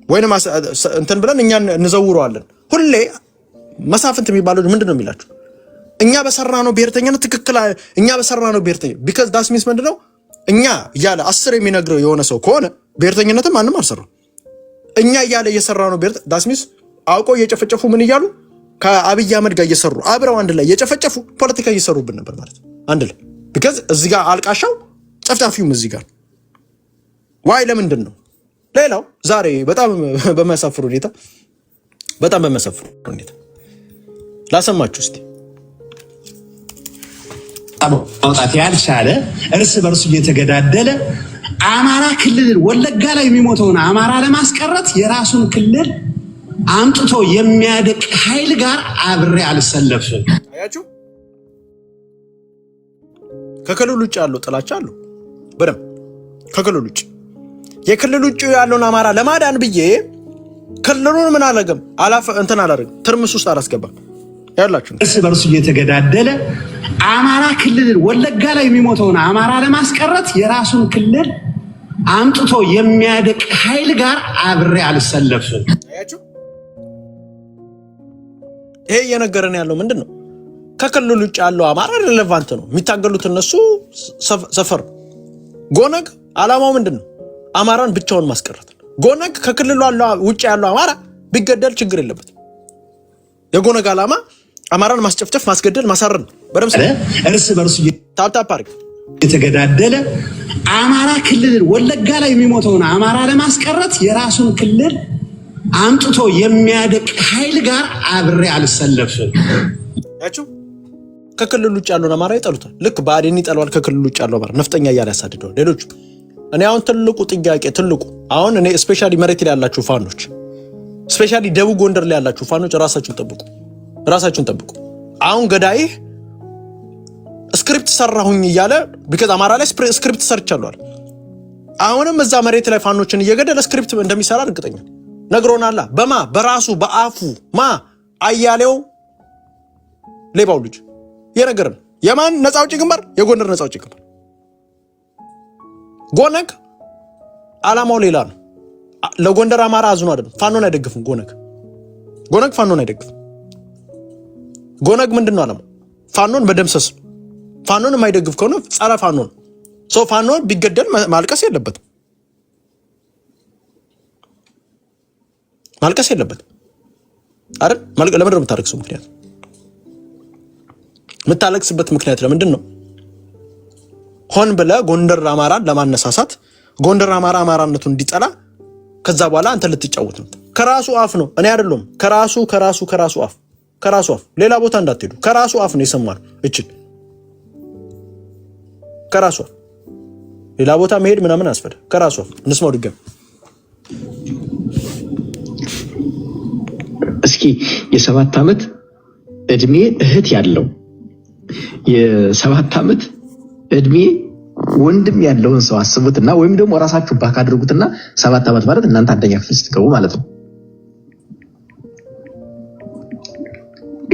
ወይንም እንትን ብለን እኛ እንዘውረዋለን። ሁሌ መሳፍንት የሚባለው ምንድነው የሚላችሁ? እኛ በሰራነው ብሔርተኛነት ትክክል እኛ በሰራነው ብሔርተኛ ቢካዝ ዳስሚስ ምንድነው እኛ እያለ 10 የሚነግረው የሆነ ሰው ከሆነ ብሔርተኝነትን ማንም አልሰራው። እኛ እያለ እየሰራነው ዳስሚስ አውቀው እየጨፈጨፉ ምን እያሉ ከአብይ አህመድ ጋር እየሰሩ አብረው አንድ ላይ እየጨፈጨፉ ፖለቲካ እየሰሩብን ነበር ማለት አንድ ላይ ቢካዝ እዚህ ጋር አልቃሻው ጨፍጫፊውም እዚህ ጋር ዋይ ለምንድን ነው? ሌላው ዛሬ በጣም በሚያሳፍር ሁኔታ ላሰማችሁ እስቲ። ማውጣት ያልቻለ እርስ በርሱ እየተገዳደለ አማራ ክልል ወለጋ ላይ የሚሞተውን አማራ ለማስቀረት የራሱን ክልል አምጥቶ የሚያደቅ ኃይል ጋር አብሬ አልሰለፍም። አያችሁ፣ ከክልል ውጭ ያለው ጥላቻ አለው በደም ከክልል ውጭ የክልል ውጭ ያለውን አማራ ለማዳን ብዬ ክልሉን ምን አላገም እንትን አላደርግም፣ ትርምስ ውስጥ አላስገባም። ያላችሁ እርስ በርሱ እየተገዳደለ አማራ ክልል ወለጋ ላይ የሚሞተውን አማራ ለማስቀረት የራሱን ክልል አምጥቶ የሚያደቅ ኃይል ጋር አብሬ አልሰለፍም። አያችሁ፣ ይሄ እየነገረን ያለው ምንድነው? ከክልል ውጭ ያለው አማራ ሪሌቫንት ነው። የሚታገሉት እነሱ ሰፈር ጎነግ አላማው ምንድነው? አማራን ብቻውን ማስቀረት። ጎነግ ከክልሉ ውጭ ያለው አማራ ቢገደል ችግር የለበትም። የጎነግ አላማ አማራን ማስጨፍጨፍ፣ ማስገደል፣ ማሳረን። በደምስ እርስ በርሱ ታፕታፕ የተገዳደለ አማራ ክልል ወለጋ ላይ የሚሞተውን አማራ ለማስቀረት የራሱን ክልል አምጥቶ የሚያደቅ ኃይል ጋር አብሬ አልሰለፍም። ያችሁ ከክልል ውጭ ያለውን አማራ ይጠሉታል። ልክ ብአዴን ይጠላዋል ከክልል ውጭ ያለው አማራ ነፍጠኛ እያለ ያሳድደዋል። ሌሎቹ እኔ አሁን ትልቁ ጥያቄ አሁን እኔ ስፔሻሊ መሬት ላይ ያላችሁ ፋኖች፣ ስፔሻሊ ደቡብ ጎንደር ላይ ያላችሁ ፋኖች ራሳችሁን ጠብቁ። አሁን ገዳይህ ስክሪፕት ሰራሁኝ እያለ ቢካዝ አማራ ላይ ስክሪፕት ሰርቻለሁ። አሁንም እዛ መሬት ላይ ፋኖችን እየገደለ ስክሪፕት እንደሚሰራ እርግጠኛ ነግሮናል። በራሱ በአፉ አያሌው ሌባው ልጅ የነገርን የማን ነፃ አውጪ ግንባር? የጎንደር ነፃ አውጪ ግንባር። ጎነግ አላማው ሌላ ነው። ለጎንደር አማራ አዝኖ አይደለም። ፋኖን አይደግፍም። ጎነግ ፋኖን አይደግፍም። ጎነግ ምንድነው አላማው? ፋኖን መደምሰስ። ፋኖን የማይደግፍ ከሆነ ጸረ ፋኖ ነው። ሰው ፋኖን ቢገደል ማልቀስ የለበትም። አይደል? ለምንድን ነው የምታለቅሰው? ምክንያት የምታለቅስበት ምክንያት ለምንድን ነው? ሆን ብለህ ጎንደር አማራን ለማነሳሳት ጎንደር አማራነቱን እንዲጠላ ከዛ በኋላ አንተ ልትጫወት ነው። ከራሱ አፍ ነው። እኔ አይደለም። ከራሱ አፍ ሌላ ቦታ እንዳትሄዱ። ከራሱ አፍ ነው የሰማነው። እቺን ከራሱ አፍ ሌላ ቦታ መሄድ ምናምን አስፈደ። ከራሱ አፍ እንስማው ድገም። እስኪ የ7 ዓመት እድሜ እህት ያለው የ7 ዓመት እድሜ ወንድም ያለውን ሰው አስቡትና፣ ወይም ደግሞ ራሳችሁ ባክ አድርጉትና 7 ዓመት ማለት እናንተ አንደኛ ክፍል ስትገቡ ማለት ነው።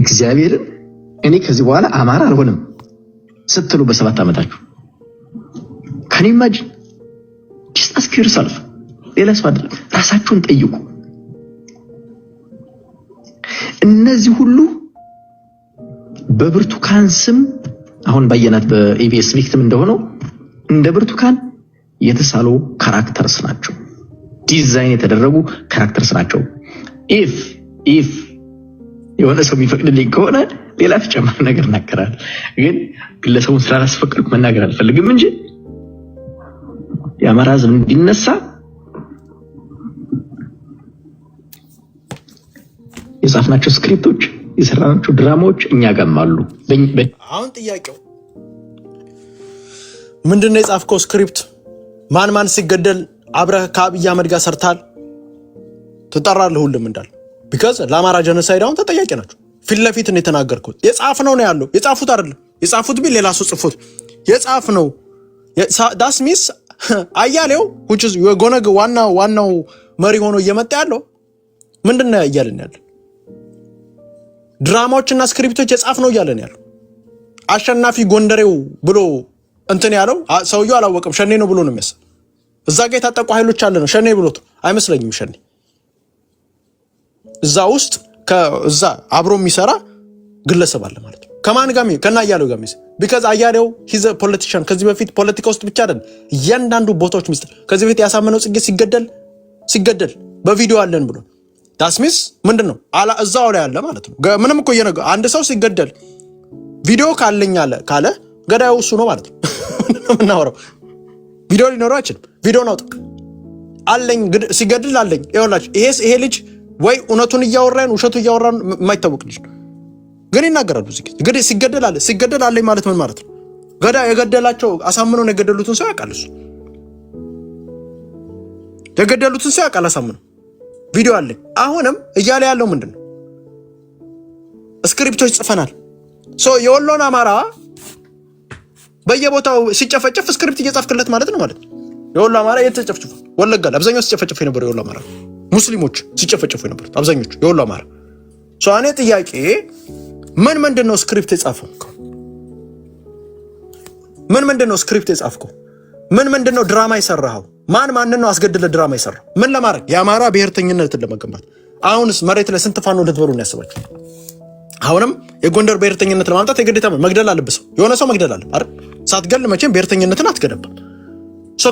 እግዚአብሔርን እኔ ከዚህ በኋላ አማራ አልሆንም ስትሉ በ7 ዓመታችሁ can you imagine? just ask yourself። ሌላ ሰው አይደለም፣ ራሳችሁን ጠይቁ። እነዚህ ሁሉ በብርቱካን ስም አሁን ባየናት በኢቢኤስ ቪክቲም እንደሆነው እንደ ብርቱካን የተሳሉ ካራክተርስ ናቸው። ዲዛይን የተደረጉ ካራክተርስ ናቸው። ኢፍ የሆነ ሰው የሚፈቅድልኝ ከሆነ ሌላ ተጨማሪ ነገር እናገራለሁ። ግን ግለሰቡን ስላላስፈቀድኩ መናገር አልፈልግም እንጂ የአማራ ህዝብ እንዲነሳ የጻፍናቸው ስክሪፕቶች የሰራናቸው ድራማዎች እኛ ጋርም አሉ። አሁን ጥያቄው ምንድነው? የጻፍከው ስክሪፕት ማን ማን ሲገደል አብረህ ከአብይ አህመድ ጋር ሰርታል ትጠራለህ ሁሉም እንዳለ ቢካዝ ለአማራ ጀኖሳይድ አሁን ተጠያቂ ናቸው። ፊት ለፊት ነው የተናገርኩት። የጻፍነው ነው ያለው። የጻፉት አይደለም። የጻፉት ቢል ሌላ ሰው ጽፎት የጻፍነው ዳስ ሚስ አያሌው which is የጎነግ ዋናው መሪ ሆኖ እየመጣ ያለው ምንድነው እያለን ያለው? ድራማዎችና ስክሪፕቶች የጻፍነው እያለን ያለው። አሸናፊ ጎንደሬው ብሎ እንትን ያለው ሰውየው አላወቀም። ሸኔ ነው ብሎ ነው የሚያስብ። እዛ ጋር የታጠቁ ኃይሎች አለ ነው ሸኔ ብሎት አይመስለኝም። ሸኔ እዛ ውስጥ ከዛ አብሮ የሚሰራ ግለሰብ አለ ማለት ነው። ከማን ጋር ከና አያሌው ጋር የሚሰራ ቢካዝ አያሌው ሂዝ ፖለቲሽን ከዚህ በፊት ፖለቲካ ውስጥ ብቻ አይደል እያንዳንዱ ቦታዎች ሚስጥር ከዚህ በፊት ያሳመነው ጽጌ ሲገደል በቪዲዮ አለን ብሎ ዳስሚስ ምንድነው አላ እዛው ላይ አለ ማለት ነው። ምንም እኮ የነገ አንድ ሰው ሲገደል ቪዲዮ ካለኝ አለ ካለ ገዳዩ እሱ ነው ማለት ነው። ምንም እናወራው ቪዲዮ ሊኖረው አይችልም። ቪዲዮን አውጥ አለኝ ሲገድል አለኝ ይኸውላችሁ ይሄ ልጅ ወይ እውነቱን እያወራን ውሸቱ እያወራን የማይታወቅ ልጅ ግን ይናገራሉ። እንግዲህ ሲገደል አለኝ ማለት ምን ማለት ነው? ገዳ የገደላቸው አሳምነው ነው የገደሉትን ሰው ያውቃል። እሱ የገደሉትን ሰው ያውቃል አሳምነው። ቪዲዮ አለኝ። አሁንም እያለ ያለው ምንድነው? ስክሪፕቶች ጽፈናል። የወሎን አማራ በየቦታው ሲጨፈጨፍ ስክሪፕት እየጻፍክለት ማለት ነው ማለት ነው። የወሎ አማራ የተጨፈጨፈ ወለጋ አብዛኛው ሲጨፈጨፍ የነበረው የወሎ አማራ ሙስሊሞች ሲጨፈጨፉ የነበሩት አብዛኞቹ የወሎ አማራ። እኔ ጥያቄ ምንድነው ስክሪፕት የጻፈው? ምንድነው ስክሪፕት የጻፍከው? ምንድነው ድራማ የሰራኸው? ማን ነው አስገድለ ድራማ የሰራው? ምን ለማድረግ? የአማራ ብሔርተኝነትን ለመገንባት። አሁንስ መሬት ላይ ስንት ፋኖ ልትበሉ ነው ያስባችሁ? አሁንም የጎንደር ብሔርተኝነት ለማምጣት የግዴታ መግደል አለብህ። የሆነ ሰው መግደል አለብህ አይደል? ሳትገል መቼም ብሔርተኝነትን አትገነባም።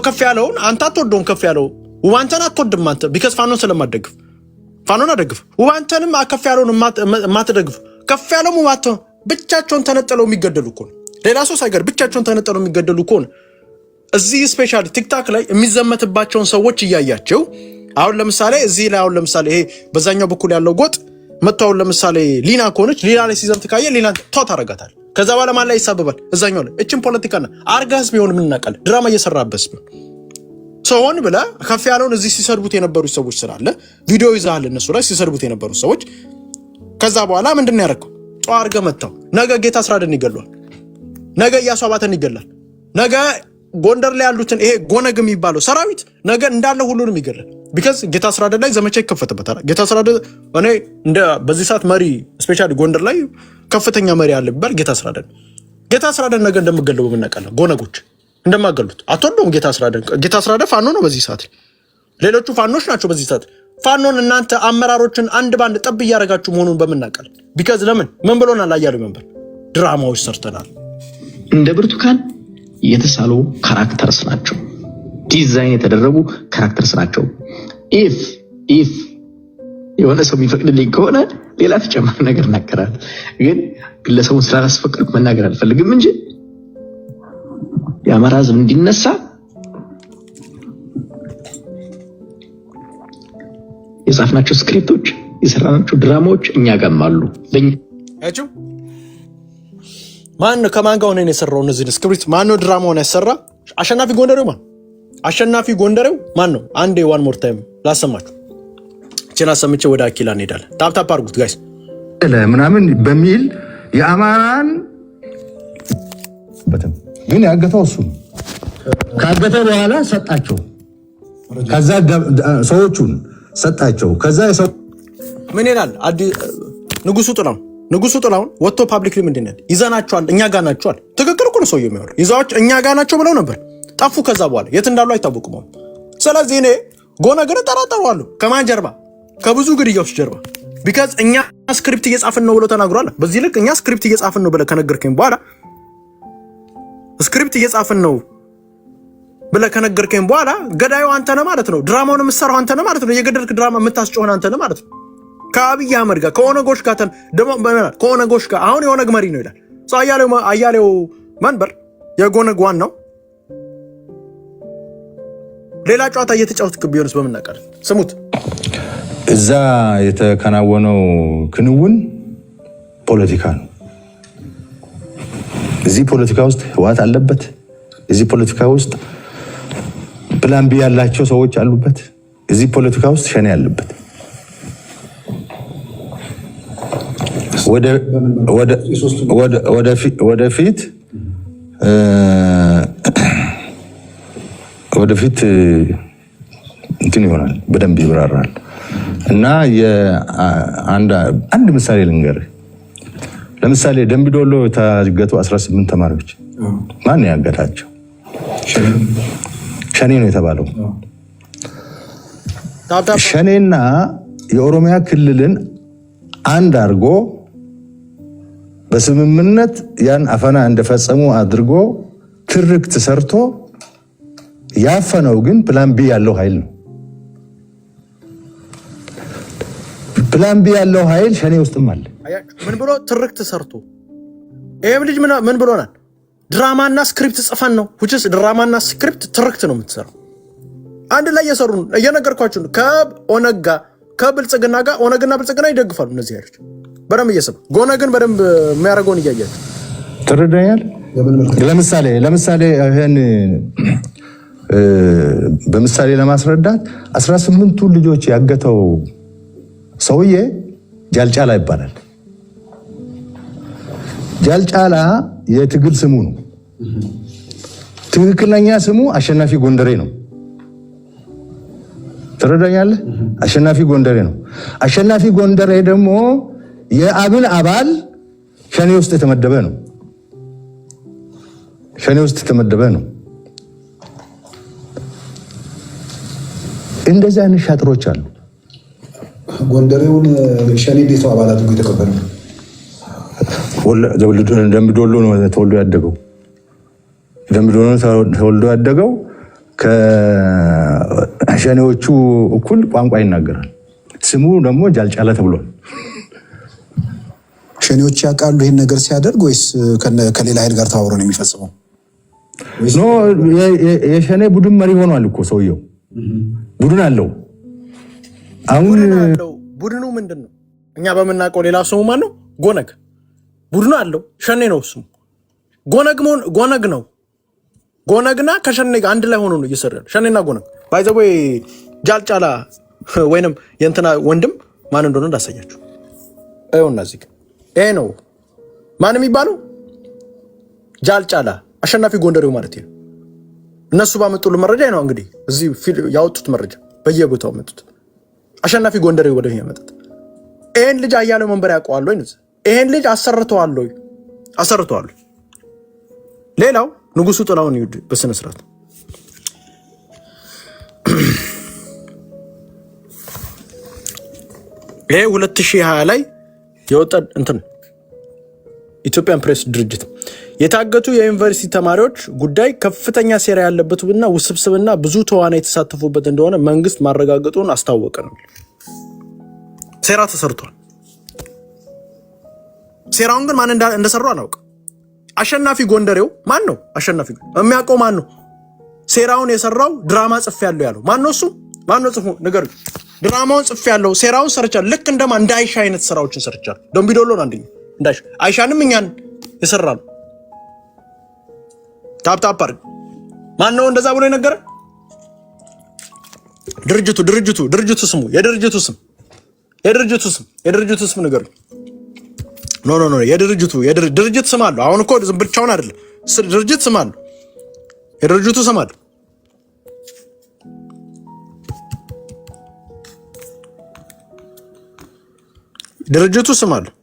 ከፍ ያለውን አንተ አትወደውም። ከፍ ያለው ውባንተን አትወድም አንተ ቢካዝ ፋኖን ስለማትደግፍ ፋኖን አደግፍ። ውባንተንም ከፍ ያለውን ማትደግፍ ከፍ ያለውም ውባንተ ብቻቸውን ተነጠለው የሚገደሉ እኮ ነው። ሌላ ሰው ሳይገር ብቻቸውን ተነጠለው የሚገደሉ እኮ ነው። እዚህ ስፔሻሊ ቲክታክ ላይ የሚዘመትባቸውን ሰዎች እያያቸው አሁን ለምሳሌ እዚህ ላይ አሁን ለምሳሌ ይሄ በዛኛው በኩል ያለው ጎጥ መጣው ለምሳሌ ሊና ከሆነች ሊና ላይ ሲዘምት ካየ ሊና ቷት አረጋታል። ከዛ በኋላ ማን ላይ ይሳበባል? እዛኛው ላይ እቺን ፖለቲካና አርጋስ ቢሆን ምን እናቀለ ድራማ እየሰራበስ ቢሆን ሰውን ብለ ከፍ ያለውን እዚህ ሲሰርቡት የነበሩ ሰዎች ስላለ ቪዲዮ ይዛል እነሱ ላይ ሲሰርቡት የነበሩ ሰዎች ከዛ በኋላ ምንድነው ያደረገው? ጧ አርገ መጣው ነገ ጌታ አስራደን ይገላል። ነገ ያሷባተን ይገላል። ነገ ጎንደር ላይ ያሉትን ይሄ ጎነግ የሚባለው ሰራዊት ነገ እንዳለ ሁሉንም ይገላል። ቢካዝ ጌታ አስራደን ላይ ዘመቻ ይከፈትበታል። ጌታ አስራደን እኔ እንደ በዚህ ሰዓት መሪ ስፔሻሊ ጎንደር ላይ ከፍተኛ መሪ አለ ቢባል ጌታ አስራደን ነገ እንደምገለው በመናቀለ ጎነጎች እንደማገሉት አትወደውም። ጌታ አስራደን ፋኖ ነው በዚህ ሰዓት። ሌሎቹ ፋኖች ናቸው በዚህ ሰዓት። ፋኖን እናንተ አመራሮችን አንድ ባንድ ጠብ እያደረጋችሁ መሆኑን በመናቀል ቢካዝ ለምን ምን ብሎናል? አያሌው መንበር ድራማዎች ሰርተናል። እንደ ብርቱካን የተሳሉ ካራክተርስ ናቸው። ዲዛይን የተደረጉ ካራክተርስ ናቸው። ኢፍ የሆነ ሰው የሚፈቅድልኝ ከሆነ ሌላ ተጨማሪ ነገር እናገራለሁ። ግን ግለሰቡን ስላላስፈቀድኩ መናገር አልፈልግም እንጂ የአማራ ህዝብ እንዲነሳ የጻፍናቸው ስክሪፕቶች የሰራናቸው ድራማዎች እኛ ጋርም አሉ። አጭው ማን ከማን ጋር ሆነን የሰራው እነዚህ ስክሪፕት? ማን ነው ድራማውን ያሰራ? አሸናፊ ጎንደሬው ማን ነው? አንዴ ዋን ሞር ታይም ላሰማችሁ። እቺን አሰምቼ ወደ አኪላ እንሄዳለን። ታፕ አድርጉት ጋይስ። ምናምን በሚል የአማራን ግን ያገተው እሱ ካገተ በኋላ ሰጣቸው። ከዛ ሰዎቹን ሰጣቸው። ከዛ ሰው ምን ይላል? ንጉሱ ጥላውን ወጥቶ ፓብሊክሊ ምንድን ነው ይዘናቸዋል፣ እኛ ጋር ናቸዋል። ትክክል እኮ ነው ሰውየው የሚያወራው። ይዘዋቸው እኛ ጋር ናቸው ብለው ነበር፣ ጠፉ። ከዛ በኋላ የት እንዳሉ አይታወቁም። ስለዚህ እኔ ጎነግን እጠራጠረዋለሁ። ከማን ጀርባ? ከብዙ ግድያዎች ጀርባ። ቢካዝ እኛ ስክሪፕት እየጻፍን ነው ብሎ ተናግሯል። በዚህ ልክ እኛ ስክሪፕት እየጻፍን ነው ብለህ ከነገርከኝ በኋላ ስክሪፕት እየጻፍን ነው ብለህ ከነገርከኝ በኋላ ገዳዩ አንተ ነህ ማለት ነው። ድራማውን የምትሰራው አንተ ነህ ማለት ነው። የገደልክ ድራማ የምታስጮህን አንተ ነህ ማለት ነው። ከአብይ አህመድ ጋር ከኦነጎች ጋር ደሞ ከኦነጎች ጋር አሁን የኦነግ መሪ ነው ይላል። አያሌው መንበር የኦነግ ዋናው ሌላ ጨዋታ እየተጫወትክ ቢሆንስ በምናቀር ስሙት። እዛ የተከናወነው ክንውን ፖለቲካ ነው። እዚህ ፖለቲካ ውስጥ ህወሓት አለበት። እዚህ ፖለቲካ ውስጥ ፕላን ቢ ያላቸው ሰዎች አሉበት። እዚህ ፖለቲካ ውስጥ ሸኔ ያለበት። ወደፊት እንትን ይሆናል፣ በደንብ ይብራራል። እና አንድ ምሳሌ ልንገርህ። ለምሳሌ ደምቢዶሎ የታገቱ 18 ተማሪዎች ማን ያገታቸው? ሸኔ ነው የተባለው። ሸኔና የኦሮሚያ ክልልን አንድ አድርጎ በስምምነት ያን አፈና እንደፈጸሙ አድርጎ ትርክት ሰርቶ ያፈነው ግን ፕላን ቢ ያለው ኃይል ነው። ፕላን ቢ ያለው ኃይል ሸኔ ውስጥም አለ። ምን ብሎ ትርክት ሰርቶ ይሄም ልጅ ምን ብሎናል? ድራማና ስክሪፕት ጽፈን ነው ውጭስ ድራማና ስክሪፕት ትርክት ነው የምትሰራው። አንድ ላይ እየሰሩ ነው። እየነገርኳችሁ ነው። ከኦነግ ጋር ከብልጽግና ጋር ኦነግና ብልጽግና ይደግፋሉ። እነዚህ ኃይሎች በደንብ እየሰሩ ጎነግን በደንብ የሚያደርገውን እያያችሁ ትረዳኛል። ለምሳሌ ይሄን በምሳሌ ለማስረዳት 18ቱ ልጆች ያገተው ሰውዬ ጃልጫላ ይባላል። ጃልጫላ የትግል ስሙ ነው። ትክክለኛ ስሙ አሸናፊ ጎንደሬ ነው። ትረዳኛለህ? አሸናፊ ጎንደሬ ነው። አሸናፊ ጎንደሬ ደግሞ የአብን አባል ሸኔ ውስጥ የተመደበ ነው። እንደዚህ አይነት ሻጥሮች አሉ። ጎንደሬውን ሸኔ እንዴት ነው አባላት ነው የተቀበለው? ደምቢዶሎ ነው ተወልዶ ያደገው። ደምቢዶሎ ተወልዶ ያደገው ከሸኔዎቹ እኩል ቋንቋ ይናገራል። ስሙ ደግሞ ጃልጫላ ተብሏል። ሸኔዎች ያውቃሉ ይህን ነገር ሲያደርግ ወይስ ከሌላ ኃይል ጋር ተባብሮ ነው የሚፈጽመው? ኖ የሸኔ ቡድን መሪ ሆኗል እኮ ሰውየው። ቡድን አለው። አሁን ቡድኑ ምንድን ነው? እኛ በምናውቀው ሌላ ስሙ ማን ነው? ጎነግ ቡድኑ አለው። ሸኔ ነው እሱ። ጎነግ ነው። ጎነግና ከሸኔ ጋር አንድ ላይ ሆኖ ነው እየሰራ ያለው። ሸኔና ጎነግ ባይዘው ጃልጫላ ወይንም የእንትና ወንድም ማን እንደሆነ እንዳሳያችሁ አይውና እዚህ ይሄ ነው ማን የሚባለው ጃልጫላ አሸናፊ ጎንደሬው ማለት ነው። እነሱ ባመጡልን መረጃ ነው እንግዲህ እዚህ ያወጡት መረጃ በየቦታው መጡት። አሸናፊ ጎንደሬው ወደ ይሄ መጣት ይሄን ልጅ አያሌው መንበር ያውቀዋል ወይ? ይሄን ልጅ አሰርተዋል። ሌላው ንጉሱ ጥላውን ይውድ በስነ ስርዓት ይሄ 2020 ላይ የወጣ እንትን ኢትዮጵያን ፕሬስ ድርጅት የታገቱ የዩኒቨርሲቲ ተማሪዎች ጉዳይ ከፍተኛ ሴራ ያለበትና ውስብስብና ብዙ ተዋናይ የተሳተፉበት እንደሆነ መንግስት ማረጋገጡን አስታወቀ ነው። ሴራ ተሰርቷል። ሴራውን ግን ማን እንደሰራው አላውቅም። አሸናፊ ጎንደሬው ማን ነው? አሸናፊ የሚያውቀው ማን ነው? ሴራውን የሰራው ድራማ ጽፍ ያለው ማን ነው? እሱ ማን ነው? ጽፎ ነገር ድራማውን ጽፍ ያለው ሴራውን ሰርቻለሁ። ልክ እንደማ እንደ አይሻ አይነት ስራዎችን ሰርቻለሁ። ደምቢዶሎ ነው አንደኛ እንዳይሻ አይሻንም እኛን የሰራሉ። ታፕ አድርግ። ማን ነው እንደዛ ብሎ የነገረ? ድርጅቱ ስሙ የድርጅቱ ስም ነገር ኖ የድርጅት ስም አለው። አሁን እኮ ዝም ብቻውን አይደለም። ድርጅት ስም አለው። የድርጅቱ ስም አለው። ድርጅቱ ስም አለው።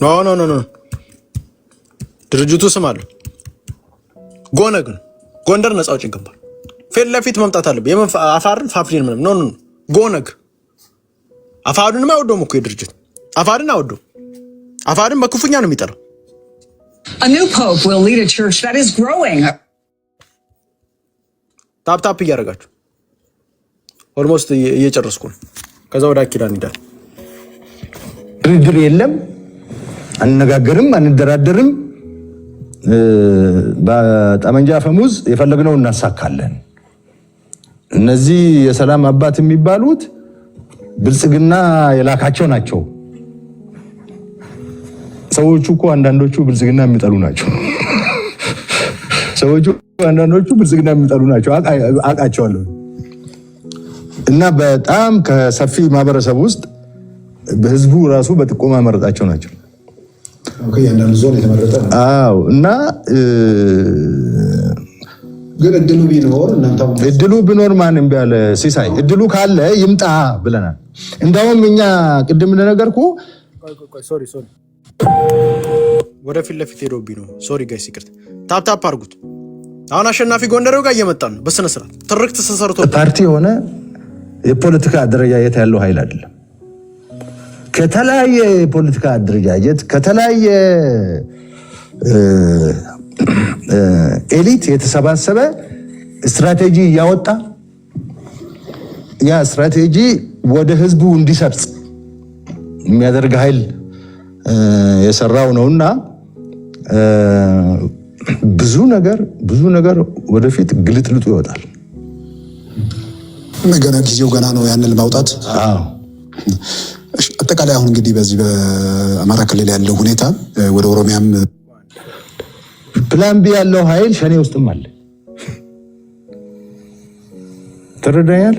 ኖ ድርጅቱ ስም አለው። ጎነግ ነው። ጎንደር ነፃ አውጪ ግንባር ፊት ለፊት መምጣት አለበት። የምን አፋርን ፋፍሪን ምንም ኖ ጎነግ አፋሩንም አይወደውም እኮ የድርጅት አፋርን አይወደውም። አፋርን በክፉኛ ነው የሚጠራው። A new pope will lead a church that is growing. ታፕ እያደረጋችሁ ኦልሞስት እየጨረስኩ ነው። ከዛ ወደ አኪዳ እንሂዳለን። ድርድር የለም፣ አንነጋገርም፣ አንደራደርም። በጠመንጃ ፈሙዝ የፈለግነው እናሳካለን። እነዚህ የሰላም አባት የሚባሉት ብልጽግና የላካቸው ናቸው። ሰዎቹ እኮ አንዳንዶቹ ብልጽግና የሚጠሉ ናቸው። ሰዎቹ አንዳንዶቹ ብልጽግና የሚጠሉ ናቸው፣ አውቃቸዋለሁ። እና በጣም ከሰፊ ማህበረሰብ ውስጥ በህዝቡ ራሱ በጥቆማ መረጣቸው ናቸው። ያንዳንዱ ዞን የተመረጠ ነው። አዎ። እና ግን እድሉ ቢኖር ማን እምቢ አለ? ሲሳይ እድሉ ካለ ይምጣ ብለናል። እንደውም እኛ ቅድም እንደነገርኩ ሶሪ ወደፊት ለፊት ሄዶብኝ ነው። ሶሪ ጋይስ ይቅርታ። ታፕ አድርጉት። አሁን አሸናፊ ጎንደሬው ጋር እየመጣ ነው። በስነ ስርዓት ትርክት ተሰርቶ ፓርቲ የሆነ የፖለቲካ አደረጃጀት ያለው ኃይል አይደለም። ከተለያየ የፖለቲካ አደረጃጀት ከተለያየ ኤሊት የተሰባሰበ ስትራቴጂ እያወጣ ያ ስትራቴጂ ወደ ህዝቡ እንዲሰርጽ የሚያደርግ ኃይል የሰራው ነውና ብዙ ነገር ወደፊት ግልጥልጡ ይወጣል። ገና ጊዜው ገና ነው ያንን ለማውጣት። አጠቃላይ አሁን እንግዲህ በዚህ በአማራ ክልል ያለው ሁኔታ ወደ ኦሮሚያም ፕላን ቢ ያለው ኃይል ሸኔ ውስጥም አለ። ተረዳኛል።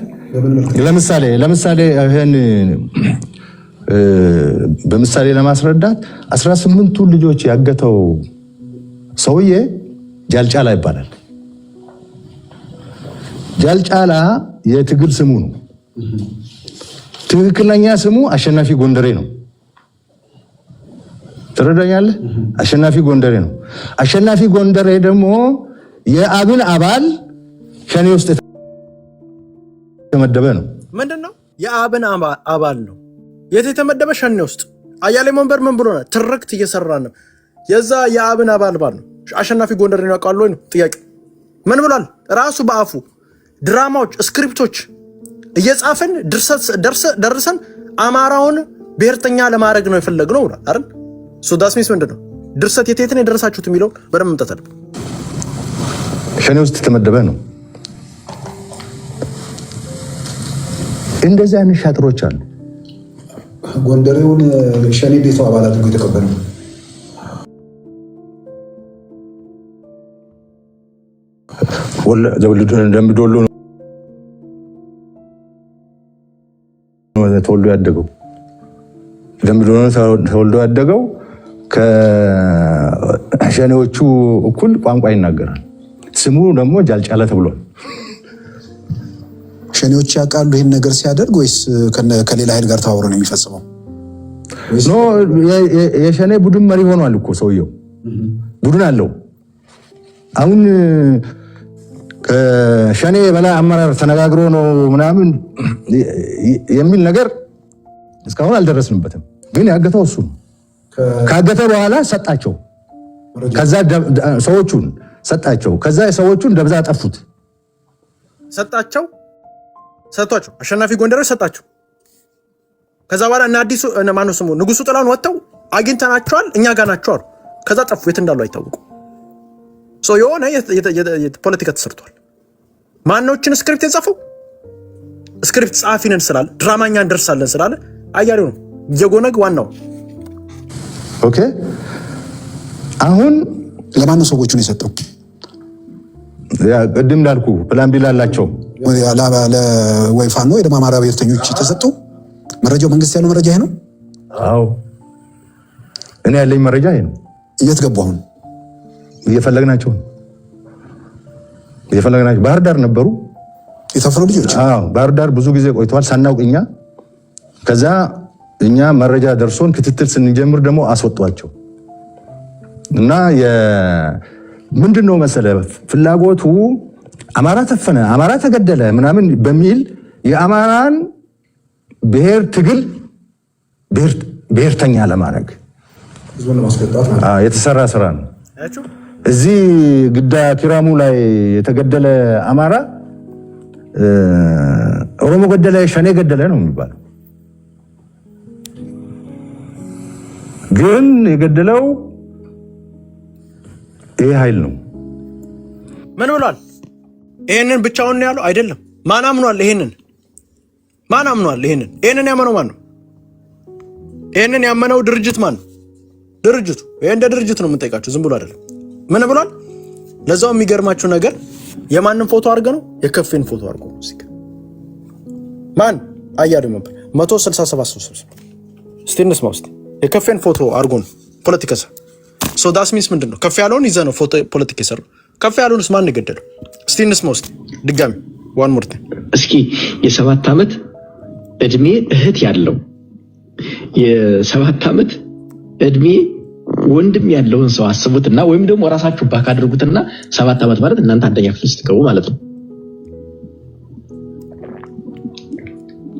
ለምሳሌ ይሄን በምሳሌ ለማስረዳት 18ቱ ልጆች ያገተው ሰውዬ ጃልጫላ ይባላል። ጃልጫላ የትግል ስሙ ነው። ትክክለኛ ስሙ አሸናፊ ጎንደሬ ነው። ትረዳኛለህ? አሸናፊ ጎንደሬ ነው። አሸናፊ ጎንደሬ ደግሞ የአብን አባል ሸኔ ውስጥ የተመደበ ነው። ምንድነው? የአብን አባል ነው። የት የተመደበ? ሸኔ ውስጥ። አያሌ መንበር ምን ብሎናል? ትርክት እየሰራ ነው። የዛ የአብን አባል ነው። አሸናፊ ጎንደሬ ነው ያውቃሉ ወይ ነው ጥያቄ። ምን ብሏል? ራሱ በአፉ ድራማዎች፣ ስክሪፕቶች እየጻፈን ደርሰን አማራውን ብሔርተኛ ለማድረግ ነው የፈለግነው ብሏል አይደል? ዳስሚስ ምንድነው ድርሰት የት ነው የደረሳችሁት የሚለውን በደንብ መምጣት አለብን። ሸኔ ውስጥ የተመደበ ነው። እንደዚህ አይነት ሻጥሮች አሉ። ጎንደሬውን ሸኔ ቤቱ አባል አድርጎ የተቀበለው ደምቢዶሎ ነው ተወልዶ ያደገው። ደምቢዶሎ ተወልዶ ያደገው ከሸኔዎቹ እኩል ቋንቋ ይናገራል። ስሙ ደግሞ ጃልጫላ ተብሏል። ሸኔዎች ያውቃሉ ይህን ነገር ሲያደርግ ወይስ ከሌላ ኃይል ጋር ተባብሮ ነው የሚፈጽመው? ኖ የሸኔ ቡድን መሪ ሆኗል እኮ ሰውየው። ቡድን አለው። አሁን ከሸኔ በላይ አመራር ተነጋግሮ ነው ምናምን የሚል ነገር እስካሁን አልደረስንበትም። ግን ያገተው እሱ ነው። ካገተ በኋላ ሰጣቸው። ከዛ ሰዎቹን ሰጣቸው። ከዛ ሰዎቹን ደብዛ ጠፉት። ሰጣቸው አሸናፊ ጎንደሬዎች ሰጣቸው። ከዛ በኋላ እና አዲሱ ማነው ስሙ ንጉሱ ጥላውን ወጥተው አግኝተናቸዋል እኛ ጋር ናቸው አሉ። ከዛ ጠፉ። የት እንዳሉ አይታወቁም። የሆነ ፖለቲካ ተሰርቷል። ማኖችን ስክሪፕት የጻፈው ስክሪፕት ጸሐፊ ነን ስላለ ድራማኛ እንደርሳለን ስላለ አያሌው ነው የጎነግ ዋናው። ኦኬ አሁን ለማን ነው ሰዎቹን የሰጠው? ቅድም እንዳልኩ ፕላን ቢ ላላቸው ወይ ፋኖ ወይ ደግሞ አማራ ብሔርተኞች ተሰጡ። መረጃው መንግስት ያለው መረጃ ይሄ ነው። አዎ እኔ ያለኝ መረጃ ይሄ ነው። የት ገቡ? አሁን እየፈለግናቸው ባህር ዳር ነበሩ የታፈኑ ልጆች። አዎ ባህር ዳር ብዙ ጊዜ ቆይተዋል ሳናውቅ እኛ። ከዛ እኛ መረጃ ደርሶን ክትትል ስንጀምር ደግሞ አስወጧቸው እና ምንድነው መሰለ ፍላጎቱ አማራ ተፈነ፣ አማራ ተገደለ ምናምን በሚል የአማራን ብሔር ትግል ብሔርተኛ ለማድረግ የተሰራ ስራ ነው። እዚህ ግዳ ኪራሙ ላይ የተገደለ አማራ ኦሮሞ ገደለ ሸኔ ገደለ ነው የሚባለው። ግን የገደለው ይሄ ኃይል ነው። ምን ብሏል? ይሄንን ብቻውን ያለው አይደለም። ማን አምኗል? ይሄንን ማን አምኗል? ይሄንን ያመነው ማን ነው? ይሄንን ያመነው ድርጅት ማን ነው? ድርጅቱ። ይሄ እንደ ድርጅት ነው የምንጠይቃችሁ፣ ዝም ብሎ አይደለም። ምን ብሏል? ለዛው የሚገርማችሁ ነገር የማንን ፎቶ አድርገ ነው? የከፌን ፎቶ አድርጎ ነው። ሲከ ማን አያሌው መንበር 167 ሰው እስቲ እንስማ ውስጥ የከፌን ፎቶ አድርጎ ነው ፖለቲካ ሰው ሶ ዳስ ሚንስ ምንድን ነው? ከፍ ያለውን ይዘህ ነው ፎቶ ፖለቲካ ሰው። ከፍ ያለውንስ ማን ገደለው? እስቲ እንስማ ውስጥ ድጋሚ ዋን ሞር ታይም። እስኪ የ7 ዓመት እድሜ እህት ያለው የ7 ዓመት እድሜ ወንድም ያለውን ሰው አስቡትና፣ ወይም ደግሞ ራሳችሁ ባክ አድርጉትና 7 ዓመት ማለት እናንተ አንደኛ ክፍል ስትገቡ ማለት ነው።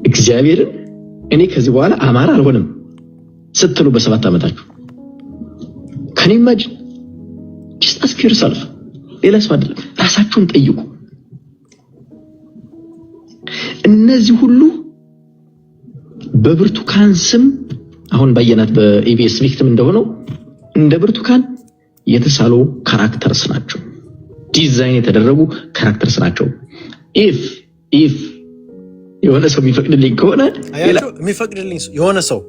እግዚአብሔርን እኔ ከዚህ በኋላ አማራ አልሆንም ስትሉ በ7 ዓመታችሁ ከኔ ኢማጂን just ask yourself። ሌላ ሰው አይደለም፣ ራሳችሁን ጠይቁ። እነዚህ ሁሉ በብርቱካን ስም አሁን ባየናት በኢቢኤስ ቪክቲም እንደሆነው እንደ ብርቱካን የተሳሉ ካራክተርስ ናቸው፣ ዲዛይን የተደረጉ ካራክተርስ ናቸው። ኢፍ የሆነ ሰው የሚፈቅድልኝ ከሆነ የሚፈቅድልኝ የሆነ ሰው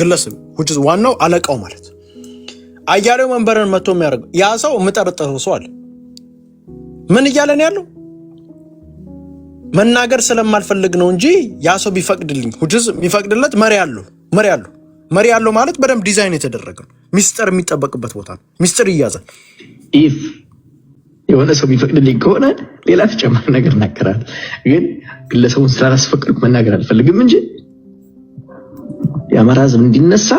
ግለሰብ ዋናው አለቃው ማለት አያሌው መንበርን መጥቶ የሚያደርገው ያ ሰው የምጠረጠረው ሰው አለ። ምን እያለ ነው ያለው? መናገር ስለማልፈልግ ነው እንጂ ያ ሰው ቢፈቅድልኝ የሚፈቅድለት መሪ ያለው ማለት በደንብ ዲዛይን የተደረገ ነው። ሚስጥር የሚጠበቅበት ቦታ ነው። ሚስጥር ይያዛል። ኢፍ የሆነ ሰው የሚፈቅድልኝ ከሆነ ሌላ ተጨማሪ ነገር እናገራለሁ። ግን ግለሰቡን ስላላስፈቅድኩ መናገር አልፈልግም እንጂ የአማራ ሕዝብ እንዲነሳ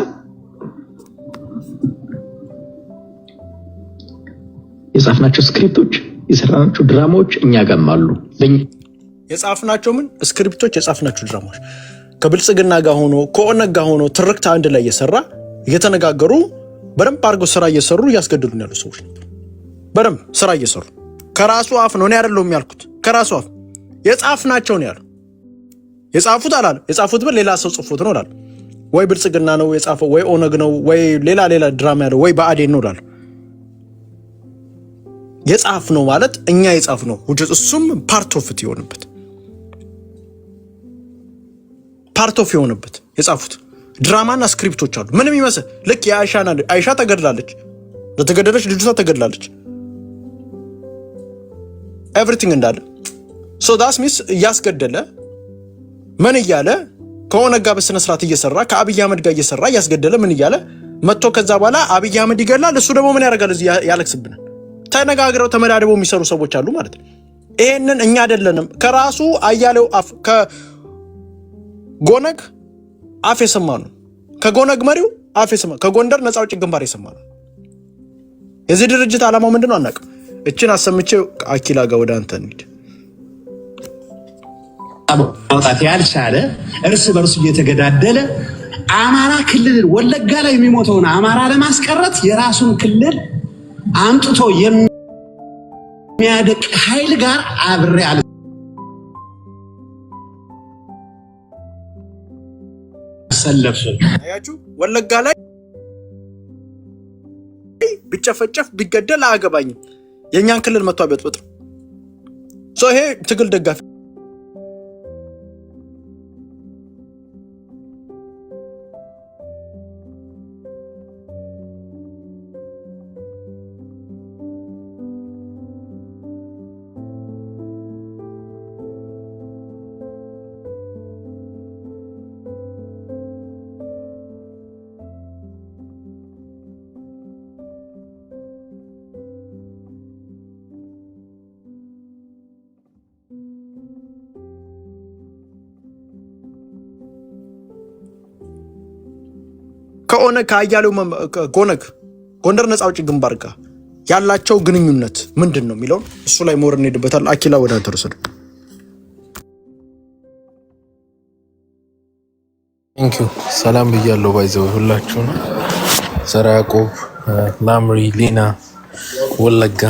የጻፍናቸው ስክሪፕቶች፣ የሰራናቸው ድራማዎች እኛ ጋርም አሉ። የጻፍናቸው ስክሪፕቶች፣ የጻፍናቸው ድራማዎች ከብልጽግና ጋር ሆኖ ከኦነግ ጋር ሆኖ ትርክት አንድ ላይ እየተነጋገሩ በደንብ አድርገው ስራ እየሰሩ እያስገድሉን ያሉ ሰዎች ነበር። በደንብ ስራ እየሰሩ ከራሱ አፍ ነው። እኔ አይደለሁም ያልኩት፣ ከራሱ አፍ የጻፍናቸው ነው ያለው። የጻፉት አላለ። የጻፉት ሌላ ሰው ጽፎት ነው አላለ። ወይ ብልጽግና ነው የጻፈው፣ ወይ ኦነግ ነው፣ ወይ ሌላ ድራማ ያለው፣ ወይ ብአዴን ነው አላለ። የጻፍ ነው ማለት እኛ የጻፍ ነው። እሱም ፓርት ኦፍ የሆነበት የጻፉት ድራማና ስክሪፕቶች አሉ። ምንም ይመስል ልክ አይሻ ተገድላለች፣ ለተገደለች ልጅቷ ተገድላለች። ኤቭሪቲንግ እንዳለ ሶ ዳስ ሚስ እያስገደለ ምን እያለ ከኦነግ ጋር በስነ ስርዓት እየሰራ ከአብይ አህመድ ጋር እየሰራ እያስገደለ ምን እያለ መጥቶ ከዛ በኋላ አብይ አህመድ ይገላል። እሱ ደግሞ ምን ያደርጋል? እዚህ ያለቅስብናል። ተነጋግረው ተመዳድበው የሚሰሩ ሰዎች አሉ ማለት ነው። ይሄንን እኛ አይደለንም ከራሱ አያሌው አፍ ከጎነግ አፍ የሰማነው ከጎነግ መሪው አፍ የሰማነው ከጎንደር ነፃ አውጪ ግንባር የሰማነው። የዚህ ድርጅት ዓላማው ምንድነው አናውቅም። እችን አሰምቼው አኪላ ጋር ወደ አንተ እንሂድ። ማውጣት ያልቻለ እርስ በርሱ እየተገዳደለ አማራ ክልል ወለጋ ላይ የሚሞተውን አማራ ለማስቀረት የራሱን ክልል አምጥቶ የሚያደቅ ኃይል ጋር አብሬ አልሰለፍም። አያችሁ፣ ወለጋ ላይ ቢጨፈጨፍ ቢገደል አያገባኝም። የእኛን ክልል መጥቶ አበጥብጥ ነው። ይሄ ትግል ደጋፊ ከኦነግ ከአያሌው ጎንደር ነፃ አውጪ ግንባር ጋር ያላቸው ግንኙነት ምንድን ነው የሚለውን እሱ ላይ ሞር እንሄድበታል። አኪላ ወደ አንተ ወሰደ። ቴንክ ዩ ሰላም ብያለሁ። ባይዘው ሁላችሁ ነው። ዘራ ያዕቆብ፣ ላምሪ፣ ሊና፣ ወለጋ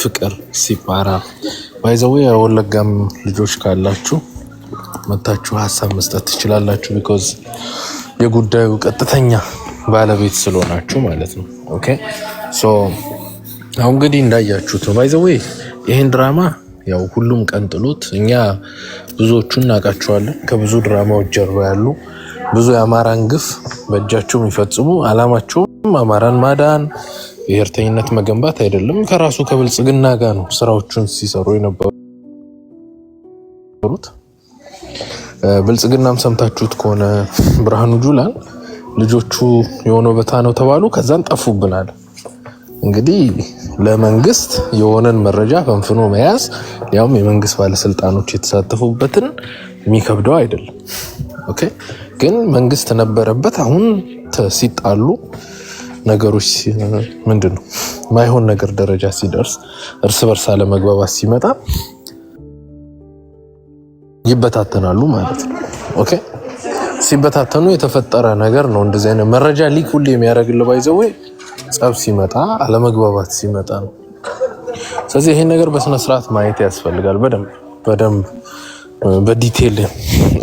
ፍቅር ሲፓራ ባይዘው የወለጋም ልጆች ካላችሁ መታችሁ ሀሳብ መስጠት ትችላላችሁ። ቢኮዝ የጉዳዩ ቀጥተኛ ባለቤት ስለሆናችሁ ማለት ነው። ኦኬ ሶ አሁን እንግዲህ እንዳያችሁት ነው። ባይዘው ይሄን ድራማ ያው ሁሉም ቀንጥሎት እኛ ብዙዎቹን እናውቃቸዋለን። ከብዙ ድራማዎች ጀርባ ያሉ ብዙ የአማራን ግፍ በእጃቸው የሚፈጽሙ አላማቸውም አማራን ማዳን ብሔርተኝነት መገንባት አይደለም። ከራሱ ከብልጽግና ጋር ነው ስራዎቹን ሲሰሩ የነበሩት። ብልጽግናም ሰምታችሁት ከሆነ ብርሃኑ ጁላን ልጆቹ የሆነው በታ ነው ተባሉ፣ ከዛን ጠፉብናል። እንግዲህ ለመንግስት የሆነን መረጃ ፈንፍኖ መያዝ ያውም የመንግስት ባለስልጣኖች የተሳተፉበትን የሚከብደው አይደለም። ኦኬ ግን መንግስት ነበረበት። አሁን ሲጣሉ ነገሮች ምንድነው ማይሆን ነገር ደረጃ ሲደርስ እርስ በርስ አለመግባባት ሲመጣ ይበታተናሉ ማለት ነው። ኦኬ ሲበታተኑ የተፈጠረ ነገር ነው። እንደዚህ አይነት መረጃ ሊክ ሁሉ የሚያደርግልህ ባይዘው ጸብ ሲመጣ አለመግባባት ሲመጣ ነው። ስለዚህ ይሄን ነገር በስነ ስርዓት ማየት ያስፈልጋል። በደንብ በዲቴል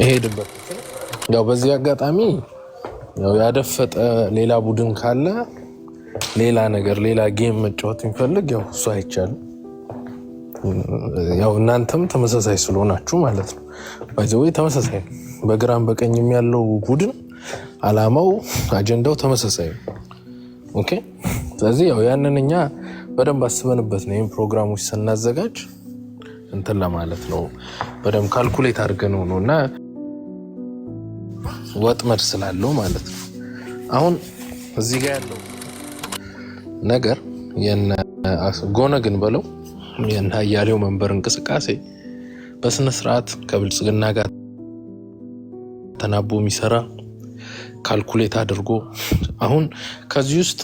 እሄድበት። ያው በዚህ አጋጣሚ ያው ያደፈጠ ሌላ ቡድን ካለ ሌላ ነገር ሌላ ጌም መጫወት የሚፈልግ ያው እሱ አይቻልም። ያው እናንተም ተመሳሳይ ስለሆናችሁ ማለት ነው። ባይዘው ተመሳሳይ በግራም በቀኝም ያለው ቡድን አላማው አጀንዳው ተመሳሳይ ነው። ኦኬ ስለዚህ ያው ያንን እኛ በደንብ አስበንበት ነው ይሄን ፕሮግራሞች ስናዘጋጅ እንትን ለማለት ነው። በደንብ ካልኩሌት አድርገነው ነውና ወጥመድ ስላለው ማለት ነው። አሁን እዚህ ጋር ያለው ነገር የነ ጎነ ግን በለው የነ አያሌው መንበር እንቅስቃሴ በስነ ስርዓት ከብልጽግና ጋር ተናቦ የሚሰራ ካልኩሌት አድርጎ አሁን ከዚህ ውስጥ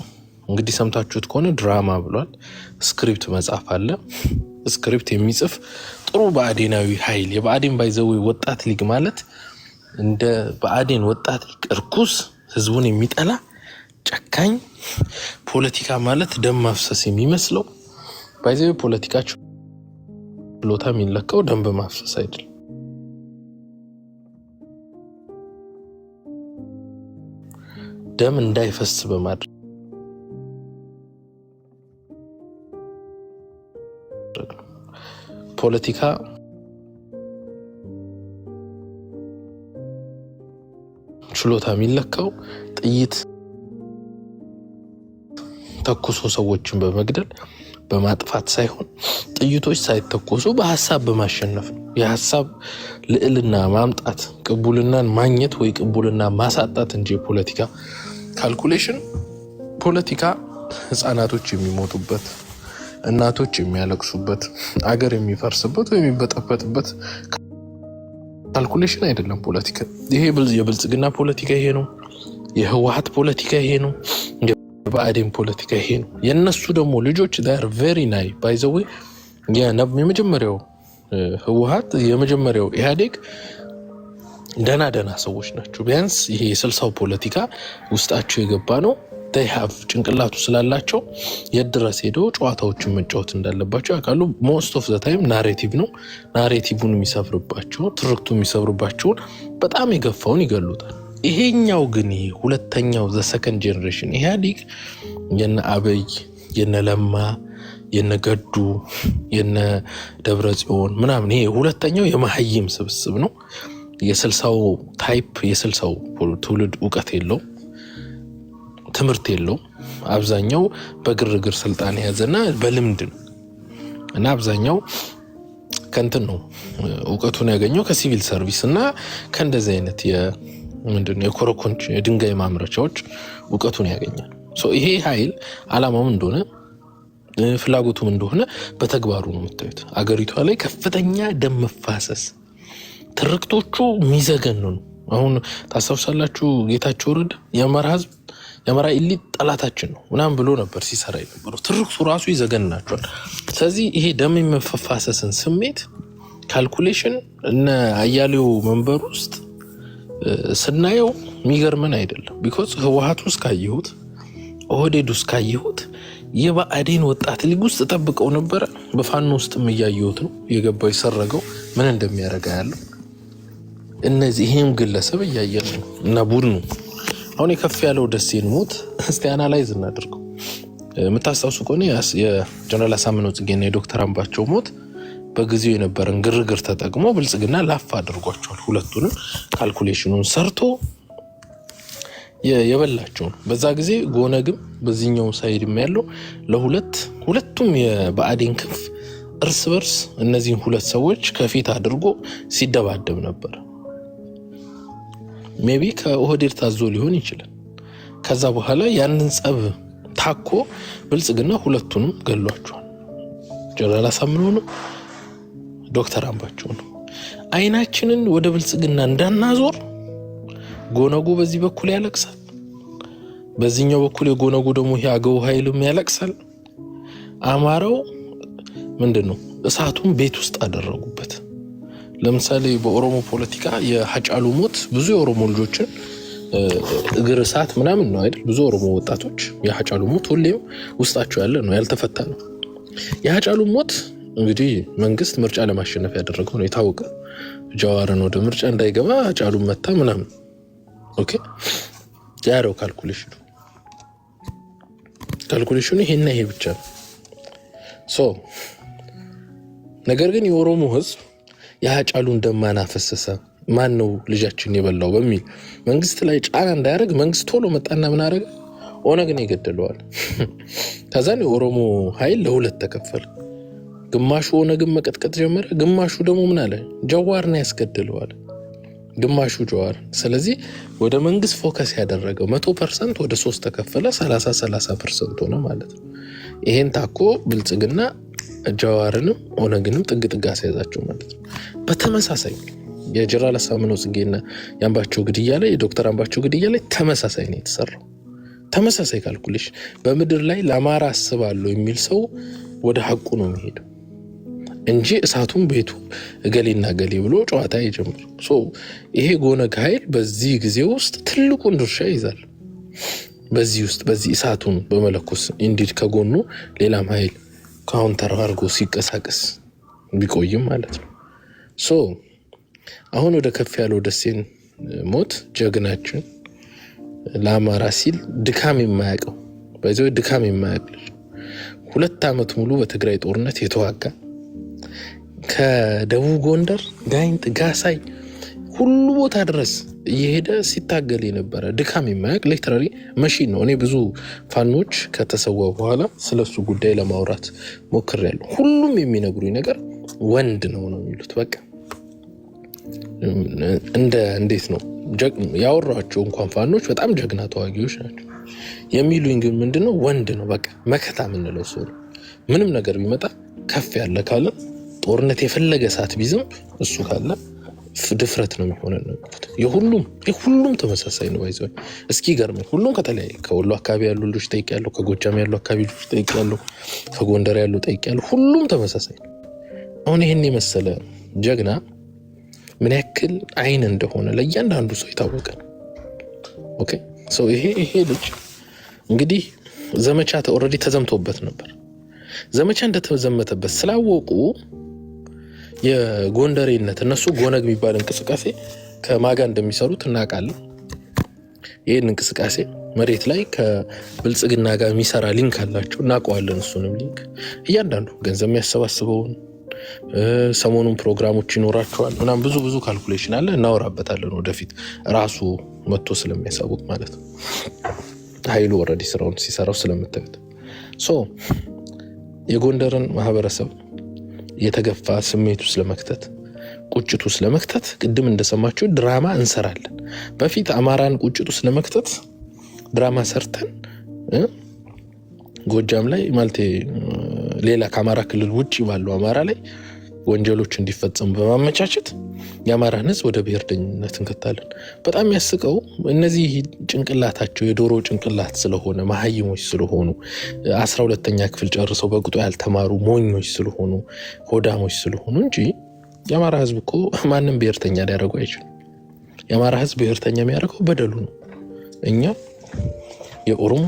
እንግዲህ ሰምታችሁት ከሆነ ድራማ ብሏል። ስክሪፕት መጻፍ አለ። ስክሪፕት የሚጽፍ ጥሩ ብአዴናዊ ኃይል የብአዴን ባይዘው ወጣት ሊግ ማለት እንደ ብአዴን ወጣት ሊግ እርኩስ ህዝቡን የሚጠላ ጨካኝ ፖለቲካ ማለት ደም ማፍሰስ የሚመስለው ባይዘው ፖለቲካ ችሎታ የሚለካው ደም በማፍሰስ አይደለም። ደም እንዳይፈስ በማድረግ ፖለቲካ ችሎታ የሚለካው ጥይት ተኩሶ ሰዎችን በመግደል በማጥፋት ሳይሆን ጥይቶች ሳይተኮሱ በሐሳብ በማሸነፍ ነው። የሐሳብ ልዕልና ማምጣት ቅቡልናን ማግኘት ወይ ቅቡልና ማሳጣት እንጂ ፖለቲካ ካልኩሌሽን ፖለቲካ ህፃናቶች የሚሞቱበት እናቶች የሚያለቅሱበት አገር የሚፈርስበት ወይ የሚበጠበጥበት ካልኩሌሽን አይደለም ፖለቲካ። ይሄ የብልጽግና ፖለቲካ ይሄ ነው። የህወሓት ፖለቲካ ይሄ ነው። የብአዴን ፖለቲካ ይሄ ነው። የነሱ ደግሞ ልጆች ዳር ቬሪ ናይ ባይ ዘ ዌይ የመጀመሪያው ህወሓት የመጀመሪያው ኢህአዴግ ደና ሰዎች ናቸው። ቢያንስ ይሄ የስልሳው ፖለቲካ ውስጣቸው የገባ ነው። they have ጭንቅላቱ ስላላቸው የድረስ ሄደው ጨዋታዎችን መጫወት እንዳለባቸው ያውቃሉ። most of the time ናሬቲቭ ነው። ናሬቲቭን የሚሰፍርባቸው ትርክቱ የሚሰፍርባቸው በጣም የገፋውን ይገሉታል። ይሄኛው ግን ሁለተኛው the second generation ኢህአዴግ የነ አበይ የነ ለማ የነ ገዱ የነ ደብረጽዮን ምናምን ይሄ ሁለተኛው የማህይም ስብስብ ነው። የስልሳው ታይፕ የስልሳው ትውልድ ዕውቀት የለው ትምህርት የለው። አብዛኛው በግርግር ስልጣን ያዘና በልምድ ነው እና አብዛኛው ከንትን ነው ዕውቀቱን ያገኘው ከሲቪል ሰርቪስ እና ከእንደዚህ አይነት ምንድነው የኮረኮንች የድንጋይ ማምረቻዎች ዕውቀቱን ያገኛል። ይሄ ኃይል አላማው እንደሆነ ፍላጎቱም እንደሆነ በተግባሩ ነው የምታዩት። አገሪቷ ላይ ከፍተኛ ደም መፋሰስ ትርክቶቹ የሚዘገን ነው። አሁን ታስታውሳላችሁ ጌታቸው ረዳ የአማራ ህዝብ የአማራ ኢሊት ጠላታችን ነው ምናምን ብሎ ነበር ሲሰራ የነበረው። ትርክቱ ራሱ ይዘገንናቸዋል። ስለዚህ ይሄ ደም የመፋሰስን ስሜት ካልኩሌሽን እነ አያሌው መንበር ውስጥ ስናየው የሚገርመን አይደለም። ቢኮዝ ህወሓት ውስጥ ካየሁት ኦህዴድ ውስጥ ካየሁት የብአዴን ወጣት ሊግ ውስጥ ተጠብቀው ነበር። በፋኖ ውስጥም እያየሁት ነው የገባው የሰረገው ምን እንደሚያደርጋ ያለው እነዚህ ይሄም ግለሰብ እያየን ነው እና ቡድኑ አሁን የከፍ ያለው ደሴን ሞት እስቲ አናላይዝ እናድርገው። የምታስታውሱ ከሆነ የጀነራል አሳምነው ጽጌና የዶክተር አምባቸው ሞት በጊዜው የነበረን ግርግር ተጠቅሞ ብልጽግና ላፍ አድርጓቸዋል። ሁለቱንም ካልኩሌሽኑን ሰርቶ የበላቸው ነው። በዛ ጊዜ ጎነግም በዚህኛው ሳይድም ያለው ሁለቱም የብአዴን ክንፍ እርስ በርስ እነዚህን ሁለት ሰዎች ከፊት አድርጎ ሲደባደብ ነበር። ሜቢ ከኦህዴድ ታዞ ሊሆን ይችላል። ከዛ በኋላ ያንን ጸብ ታኮ ብልጽግና ሁለቱንም ገሏቸዋል። ጀነራል አሳምነው ነው ዶክተር አምባቸው ነው። አይናችንን ወደ ብልጽግና እንዳናዞር ጎነጉ በዚህ በኩል ያለቅሳል፣ በዚህኛው በኩል የጎነጉ ደግሞ ያገው ኃይልም ያለቅሳል። አማራው ምንድነው እሳቱን ቤት ውስጥ አደረጉበት። ለምሳሌ በኦሮሞ ፖለቲካ የሐጫሉ ሞት ብዙ የኦሮሞ ልጆችን እግር እሳት ምናምን ነው አይደል? ብዙ ኦሮሞ ወጣቶች የሐጫሉ ሞት ሁሌም ውስጣቸው ያለ ነው፣ ያልተፈታ ነው። የሐጫሉ ሞት እንግዲህ መንግስት ምርጫ ለማሸነፍ ያደረገው ነው የታወቀ። ጃዋርን ወደ ምርጫ እንዳይገባ ሐጫሉ መታ ምናምን ኦኬ ያረው ካልኩሌሽኑ ይሄና ይሄ ብቻ ነው። ነገር ግን የኦሮሞ ህዝብ የሐጫሉን ደማና ፈሰሰ ማን ነው ልጃችን የበላው በሚል መንግስት ላይ ጫና እንዳያደርግ መንግስት ቶሎ መጣና ምን አደረገ? ኦነግን ይገደለዋል። ከዛን የኦሮሞ ኃይል ለሁለት ተከፈለ። ግማሹ ኦነግን መቀጥቀጥ ጀመረ፣ ግማሹ ደግሞ ምን አለ? ጀዋርን ያስገድለዋል፣ ግማሹ ጀዋር። ስለዚህ ወደ መንግስት ፎከስ ያደረገው 100% ወደ 3 ተከፈለ፣ 30% ሆነ ማለት ነው። ይሄን ታኮ ብልጽግና ጀዋርንም ኦነግንም ጥግ አስያዛቸው ማለት ነው። በተመሳሳይ የጀነራል አሳምነው ጽጌና የአምባቸው ግድያ ላይ የዶክተር አምባቸው ግድያ ላይ ተመሳሳይ ነው የተሰራው። ተመሳሳይ ካልኩሌሽን በምድር ላይ ለአማራ አስባለሁ የሚል ሰው ወደ ሐቁ ነው የሚሄደው እንጂ እሳቱን ቤቱ እገሌና እገሌ ብሎ ጨዋታ አይጀምርም። ይሄ ጎነግ ኃይል በዚህ ጊዜ ውስጥ ትልቁን ድርሻ ይዛል። በዚህ ውስጥ በዚህ እሳቱን በመለኮስ እንዲድ ከጎኑ ሌላም ኃይል ካውንተር አድርጎ ሲቀሳቀስ ቢቆይም ማለት ነው። አሁን ወደ ከፍ ያለው ደሴን ሞት ጀግናችን ለአማራ ሲል ድካም የማያውቀው በዚህ ድካም የማያውቅ 2 ዓመት ሙሉ በትግራይ ጦርነት የተዋጋ ከደቡብ ጎንደር ጋይንት ጋሳይ ሁሉ ቦታ ድረስ እየሄደ ሲታገል የነበረ ድካም የማያውቅ ሌተራሊ መሺን ነው። እኔ ብዙ ፋኖች ከተሰዋ በኋላ ስለሱ ጉዳይ ለማውራት ሞክሬያለሁ። ሁሉም የሚነግሩኝ ነገር ወንድ ነው የሚሉት። በቃ እንዴት ነው ያወራቸው እንኳን ፋኖች በጣም ጀግና ተዋጊዎች ናቸው የሚሉኝ። ግን ምንድነው ወንድ ነው በቃ መከታ የምንለው ሰው ነው። ምንም ነገር ቢመጣ ከፍ ያለ ካለ ጦርነት የፈለገ ሰዓት ቢዝም እሱ ካለ ድፍረት ነው የሚሆነው ነው። የሁሉም ተመሳሳይ ነው። ባይዘው እስኪ ገርመኝ ሁሉም ከተለያየ ከወሎ አካባቢ ያሉ ልጆች ጠይቄያለሁ፣ ከጎጃም ያሉ አካባቢ ልጆች ጠይቄያለሁ፣ ከጎንደር ያሉ ጠይቄያለሁ። ሁሉም ተመሳሳይ ነው። አሁን ይሄን የመሰለ ጀግና ምን ያክል አይን እንደሆነ ለእያንዳንዱ ሰው የታወቀ ነው። ኦኬ ይሄ ልጅ እንግዲህ ዘመቻ ኦልሬዲ ተዘምቶበት ነበር። ዘመቻ እንደተዘመተበት ስላወቁ የጎንደሬነት እነሱ ጎነግ የሚባል እንቅስቃሴ ከማጋ እንደሚሰሩት እናውቃለን። ይህን እንቅስቃሴ መሬት ላይ ከብልጽግና ጋር የሚሰራ ሊንክ አላቸው፣ እናውቀዋለን። እሱንም ሊንክ እያንዳንዱ ገንዘብ የሚያሰባስበውን ሰሞኑን ፕሮግራሞች ይኖራቸዋል ምናም ብዙ ካልኩሌሽን አለ፣ እናወራበታለን ወደፊት ራሱ መጥቶ ስለሚያሳውቅ ማለት ነው። ኃይሉ ኦልሬዲ ስራውን ሲሰራው ስለምታዩት የጎንደርን ማህበረሰብ የተገፋ ስሜቱ ስለመክተት ቁጭቱ ስለመክተት ቅድም እንደሰማችሁ ድራማ እንሰራለን። በፊት አማራን ቁጭቱ ስለመክተት ድራማ ሰርተን ጎጃም ላይ ማለት ሌላ ከአማራ ክልል ውጪ ባለው አማራ ላይ ወንጀሎች እንዲፈጸሙ በማመቻቸት የአማራን ህዝብ ወደ ብሔርተኝነት እንከታለን። በጣም ያስቀው እነዚህ ጭንቅላታቸው የዶሮ ጭንቅላት ስለሆነ መሀይሞች ስለሆኑ 12ኛ ክፍል ጨርሰው በቁጡ ያልተማሩ ሞኞች ስለሆኑ ሆዳሞች ስለሆኑ እንጂ የአማራ ህዝብ እኮ ማንም ብሔርተኛ ሊያደርገው አይችልም። የአማራ ህዝብ ብሔርተኛ የሚያደርገው በደሉ ነው። እኛ የኦሮሞ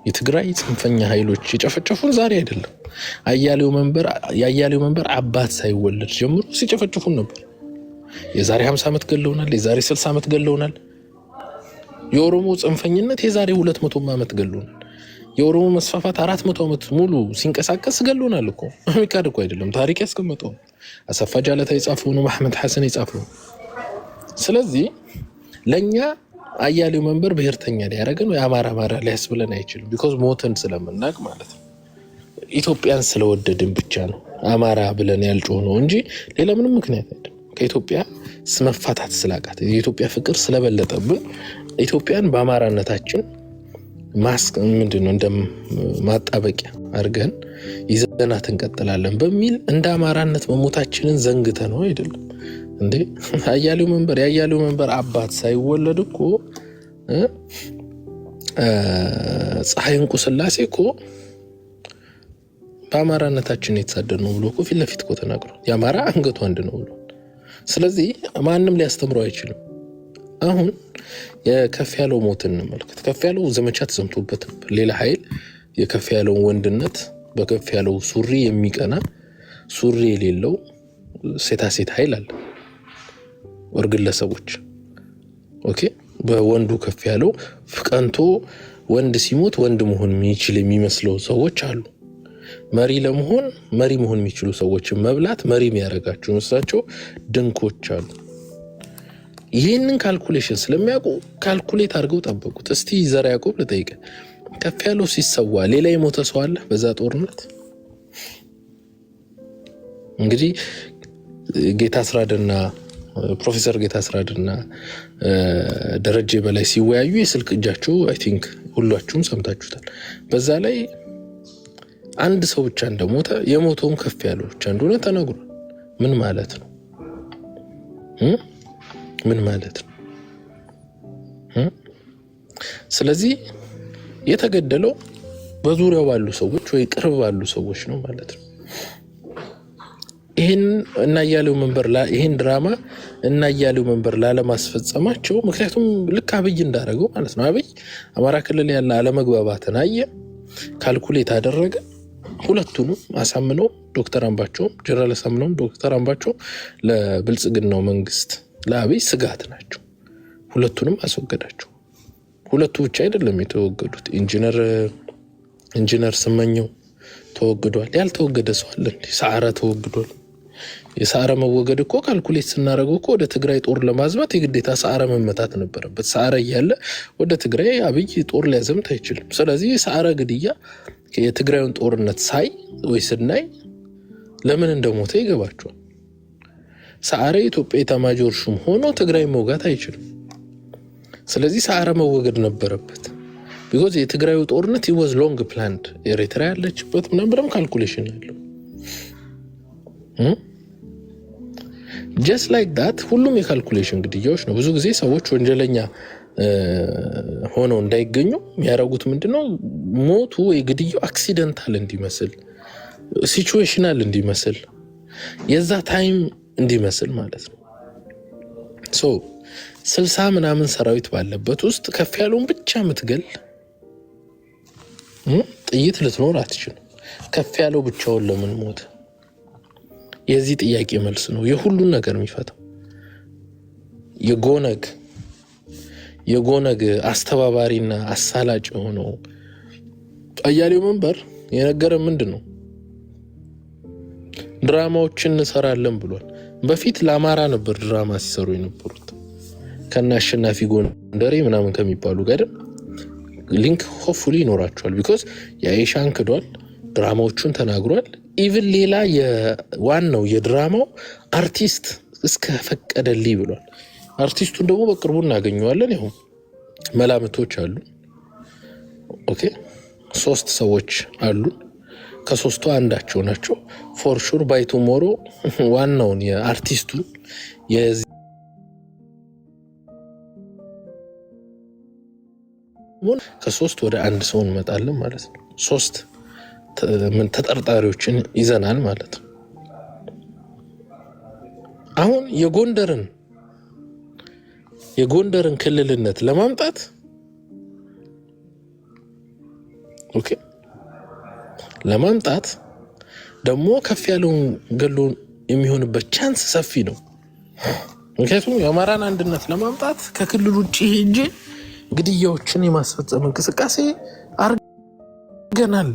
የትግራይ ጽንፈኛ ኃይሎች የጨፈጨፉን ዛሬ አይደለም። ያያሌው መንበር አባት ሳይወለድ ጀምሮ ሲጨፈጭፉን ነበር። የዛሬ 50 ዓመት ገለውናል። የዛሬ 60 ዓመት ገለውናል። የኦሮሞ ጽንፈኝነት የዛሬ 200 ዓመት ገለውናል። የኦሮሞ መስፋፋት 400 ዓመት ሙሉ ሲንቀሳቀስ ገለውናል እኮ። የሚካድ እኮ አይደለም። ታሪክ ያስቀመጠው አሰፋ ጃለታ የጻፈው ነው፣ መሐመድ ሐሰን የጻፈው። ስለዚህ ለኛ አያሌው መንበር ብሔርተኛ ሊያደርገን ወይ አማራ ሊያስብለን አይችልም። ቢኮዝ ሞተን ስለምናቅ ማለት ነው። ኢትዮጵያን ስለወደድን ብቻ ነው አማራ ብለን ያልጮህ ነው እንጂ ሌላ ምንም ምክንያት አይደለም። ከኢትዮጵያ መፋታት ስላቃተ የኢትዮጵያ ፍቅር ስለበለጠብን ኢትዮጵያን በአማራነታችን ምንድነው እንደ ማጣበቂያ አድርገን ይዘናት እንቀጥላለን በሚል እንደ አማራነት መሞታችንን ዘንግተ ነው አይደለም እንዴ? ያያሌው መንበር አባት ሳይወለድ እኮ ፀሐይ እንቁ ስላሴ እኮ በአማራነታችን የተሳደድ ነው ብሎ እኮ ፊት ለፊት እኮ ተናግሯል። የአማራ አንገቱ አንድ ነው ብሎ። ስለዚህ ማንም ሊያስተምረው አይችልም። አሁን የከፍ ያለው ሞትን እንመልከት። ከፍ ያለው ዘመቻ ተሰምቶበት ነበር። ሌላ ኃይል የከፍ ያለው ወንድነት በከፍ ያለው ሱሪ የሚቀና ሱሪ የሌለው ሴት ኃይል አለ። ግለሰቦች ኦኬ፣ በወንዱ ከፍ ያለው ፍቀንቶ ወንድ ሲሞት ወንድ መሆን የሚመስለው ሰዎች አሉ። መሪ መሆን የሚችሉ ሰዎችን መብላት መሪ የሚያደርጋቸው መስላቸው ድንኮች አሉ። ይህንን ካልኩሌሽን ስለሚያውቁ ካልኩሌት አድርገው ጠበቁት። እስቲ ዘራ ያዕቆብ ልጠይቀ፣ ከፍ ያለው ሲሰዋ ሌላ የሞተ ሰው አለ በዛ ጦርነት? እንግዲህ ጌታ አስራድና ፕሮፌሰር ጌታ አስራድና ደረጀ በላይ ሲወያዩ የስልክ እጃቸው አይ ቲንክ ሁላችሁም ሰምታችሁታል። በዛ ላይ አንድ ሰው ብቻ እንደሞተ የሞተውም ከፍ ያለው ብቻ እንደሆነ ተነግሯል። ምን ማለት ነው? ምን ማለት ነው? ስለዚህ የተገደለው በዙሪያው ባሉ ሰዎች ወይ ቅርብ ባሉ ሰዎች ነው ማለት ነው። ይሄን እና ያያሌው መንበር ይሄን ድራማ እና ያያሌው መንበር ላለማስፈጸማቸው ምክንያቱም ልክ አብይ እንዳደረገው ማለት ነው። አብይ አማራ ክልል ያለ አለመግባባትን አየ፣ ካልኩሌት አደረገ። ሁለቱንም አሳምነው ዶክተር አምባቸው ጀነራል አሳምነው ዶክተር አምባቸው ለብልጽግናው መንግስት ለአብይ ስጋት ናቸው። ሁለቱንም አስወገዳቸው። ሁለቱ ብቻ አይደለም የተወገዱት። ኢንጂነር ስመኘው ተወግዷል። ያልተወገደ ሰው አለ እንዴ? ሰዓረ ተወግዷል። የሰዓረ መወገድ እኮ ካልኩሌት ስናደርገው እኮ ወደ ትግራይ ጦር ለማዝመት የግዴታ ሰዓረ መመታት ነበረበት። ሰዓረ እያለ ወደ ትግራይ አብይ ጦር ሊያዘምት አይችልም። ስለዚህ የሰዓረ ግድያ የትግራዩን ጦርነት ስናይ ለምን እንደሞተ ይገባቸዋል። ሰዓረ የኢትዮጵያ ኤታማዦር ሹም ሆኖ ትግራይ መውጋት አይችልም። ስለዚህ ሰዓረ መወገድ ነበረበት። ቢኮዝ የትግራዩ ጦርነት was long planned ኤርትራ ያለችበት ምናምን ካልኩሌሽን ያለው just like that ሁሉም የካልኩሌሽን ግድያዎች ነው። ብዙ ጊዜ ሰዎች ወንጀለኛ ሆነው እንዳይገኙ የሚያደርጉት ምንድነው? ሞቱ ወይ ግድያው አክሲደንታል እንዲመስል፣ ሲቹዌሽናል እንዲመስል፣ የዛ ታይም እንዲመስል ማለት ነው። 60 ምናምን ሰራዊት ባለበት ውስጥ ከፍ ያለውን ብቻ ምትገል ጥይት ልትኖር አትችልም። ከፍ ያለው ብቻውን ለምን ሞተ? የዚህ ጥያቄ መልስ ነው የሁሉን ነገር የሚፈታው። የጎነግ አስተባባሪና አሳላጭ የሆነው አያሌው መንበር የነገረን ምንድነው? ድራማዎችን እንሰራለን ብሏል። በፊት ለአማራ ነበር ድራማ ሲሰሩ የነበሩት ከና አሸናፊ ጎንደሬ ምናምን ከሚባሉ ጋር ሊንክ ሆፕፉሊ ይኖራቸዋል። ቢኮዝ የአይሻን ክዷል፣ ድራማዎቹን ተናግሯል። ኢቭን ሌላ የዋናው የድራማው አርቲስት እስከ ፈቀደልኝ ብሏል። አርቲስቱን ደግሞ በቅርቡ እናገኘዋለን። ይሁን መላምቶች አሉ። ኦኬ 3 ሰዎች አሉ። ከ3ቱ አንዳቸው ናቸው። ፎር ሹር ባይ ቱሞሮ ዋናውን የአርቲስቱን ከ3 ወደ 1 ሰው እንመጣለን ማለት ነው። 3 ተጠርጣሪዎችን ይዘናል ማለት ነው። አሁን የጎንደርን ክልልነት ለማምጣት ኦኬ ለማምጣት ደግሞ ከፍ ያለውን ገሎ የሚሆንበት ቻንስ ሰፊ ነው። ምክንያቱም የአማራን አንድነት ለማምጣት ከክልል ውጭ ሄጄ ግድያዎችን የማስፈጸም እንቅስቃሴ አርገናል።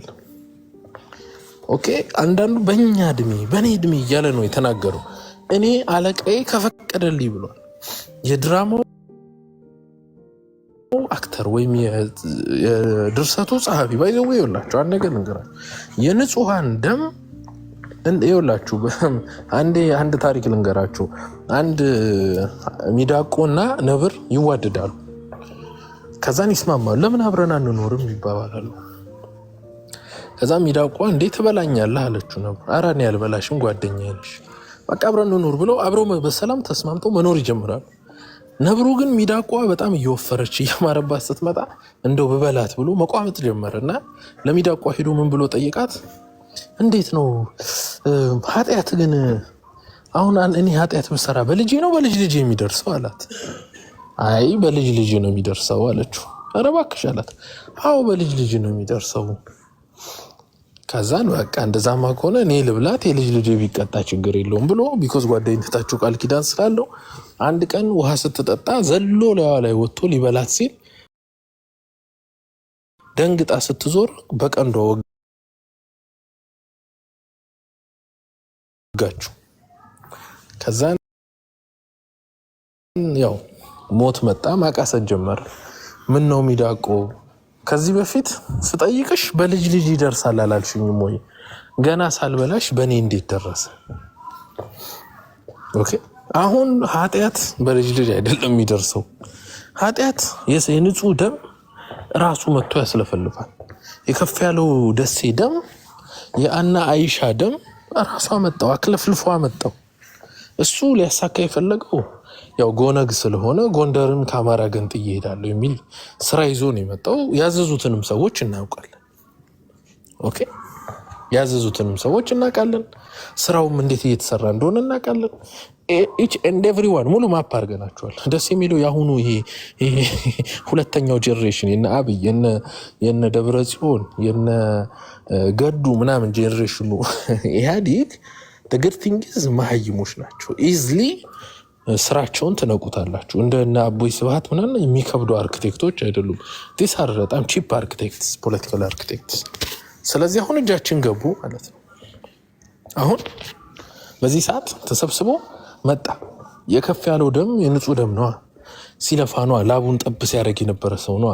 ኦኬ አንዳንዱ በእኛ በእኔ እድሜ እያለ ነው የተናገረው። እኔ አለቃዬ ከፈቀደልኝ ብሏል። የድራማው አክተር ወይም የድርሰቱ ጸሐፊ ባይዘው ይኸውላችሁ አንድ ነገር ልንገራችሁ። የንጹሃን ደም ይኸውላችሁ አንድ ታሪክ ልንገራችሁ። አንድ ሚዳቆና ነብር ይዋደዳሉ። ከዛን ይስማማሉ። ለምን አብረን አንኖርም ይባባላሉ። ከዛ ሚዳቋ እንዴት ትበላኛለህ አለችው ነብር። ኧረ እኔ አልበላሽም ጓደኛዬ ነሽ፣ በቃ አብረን እንኖር ብለው አብረው በሰላም ተስማምተው መኖር ይጀምራሉ። ነብሩ ግን ሚዳቋ በጣም እየወፈረች እያማረባት ስትመጣ እንደው በበላት ብሎ መቋመጥ ጀመረና ለሚዳቋ ሄዶ ምን ብሎ ጠይቃት፣ እንዴት ነው ኃጢአት ግን አሁን እኔ ኃጢአት ብሰራ በልጄ ነው በልጅ ልጅ የሚደርሰው አላት። አይ በልጅ ልጅ ነው የሚደርሰው አለችው። ኧረ እባክሽ አላት። አዎ በልጅ ልጅ ነው የሚደርሰው። ከዛን በቃ እንደዛማ ከሆነ እኔ ልብላት የልጅ ልጅ ቢቀጣ ችግር የለውም ብሎ ቢኮዝ ጓደኝነታቸው ቃል ኪዳን ስላለው አንድ ቀን ውሃ ስትጠጣ ዘሎ ላይዋ ላይ ወጥቶ ሊበላት ሲል ደንግጣ ስትዞር በቀንዷ ወጋችሁ። ከዛን ያው ሞት መጣ። ማቃሰት ጀመረ። ምን ነው ሚዳቆ ከዚህ በፊት ስጠይቅሽ በልጅ ልጅ ይደርሳል አላልሽኝም ወይ? ገና ሳልበላሽ በእኔ እንዴት ደረሰ? ኦኬ አሁን ኃጢአት በልጅ ልጅ አይደለም የሚደርሰው። ኃጢአት የንጹህ ደም ራሱ መጥቶ ያስለፈልፋል። የከፍ ያለው ደሴ ደም የአና አይሻ ደም ራሷ መጣው አክለፍልፏ መጣው። እሱ ሊያሳካ የፈለገው ያው ጎነግ ስለሆነ ጎንደርን ከአማራ ገንጥዬ እሄዳለሁ የሚል ስራ ይዞ ነው የመጣው። ያዘዙትንም ሰዎች እናውቃለን። ኦኬ ያዘዙትንም ሰዎች እናውቃለን። ስራውም እንዴት እየተሰራ እንደሆነ እናውቃለን። each and everyone ሙሉ ማፕ አድርገናቸዋል። ደስ የሚለው ያሁኑ ይሄ ሁለተኛው ጄኔሬሽን የነ አብይ የነ ደብረ ጽዮን የነ ገዱ ምናምን ጄኔሬሽኑ ኢህአዴግ the good thing is መሀይሞች ናቸው። ኢዝሊ ስራቸውን ትነቁታላችሁ። እንደና አቦይ ስብሃት ምናምን የሚከብዱ አርኪቴክቶች አይደሉም። ዲስ አር በጣም ቺፕ አርኪቴክትስ ፖለቲካል አርኪቴክትስ። ስለዚህ አሁን እጃችን ገቡ ማለት ነው። አሁን በዚህ ሰዓት ተሰብስቦ መጣ። የከፍ ያለው ደም የንጹህ ደም ነው። ሲለፋ ነው ላቡን ጠብ ሲያደርግ የነበረ ሰው ነው።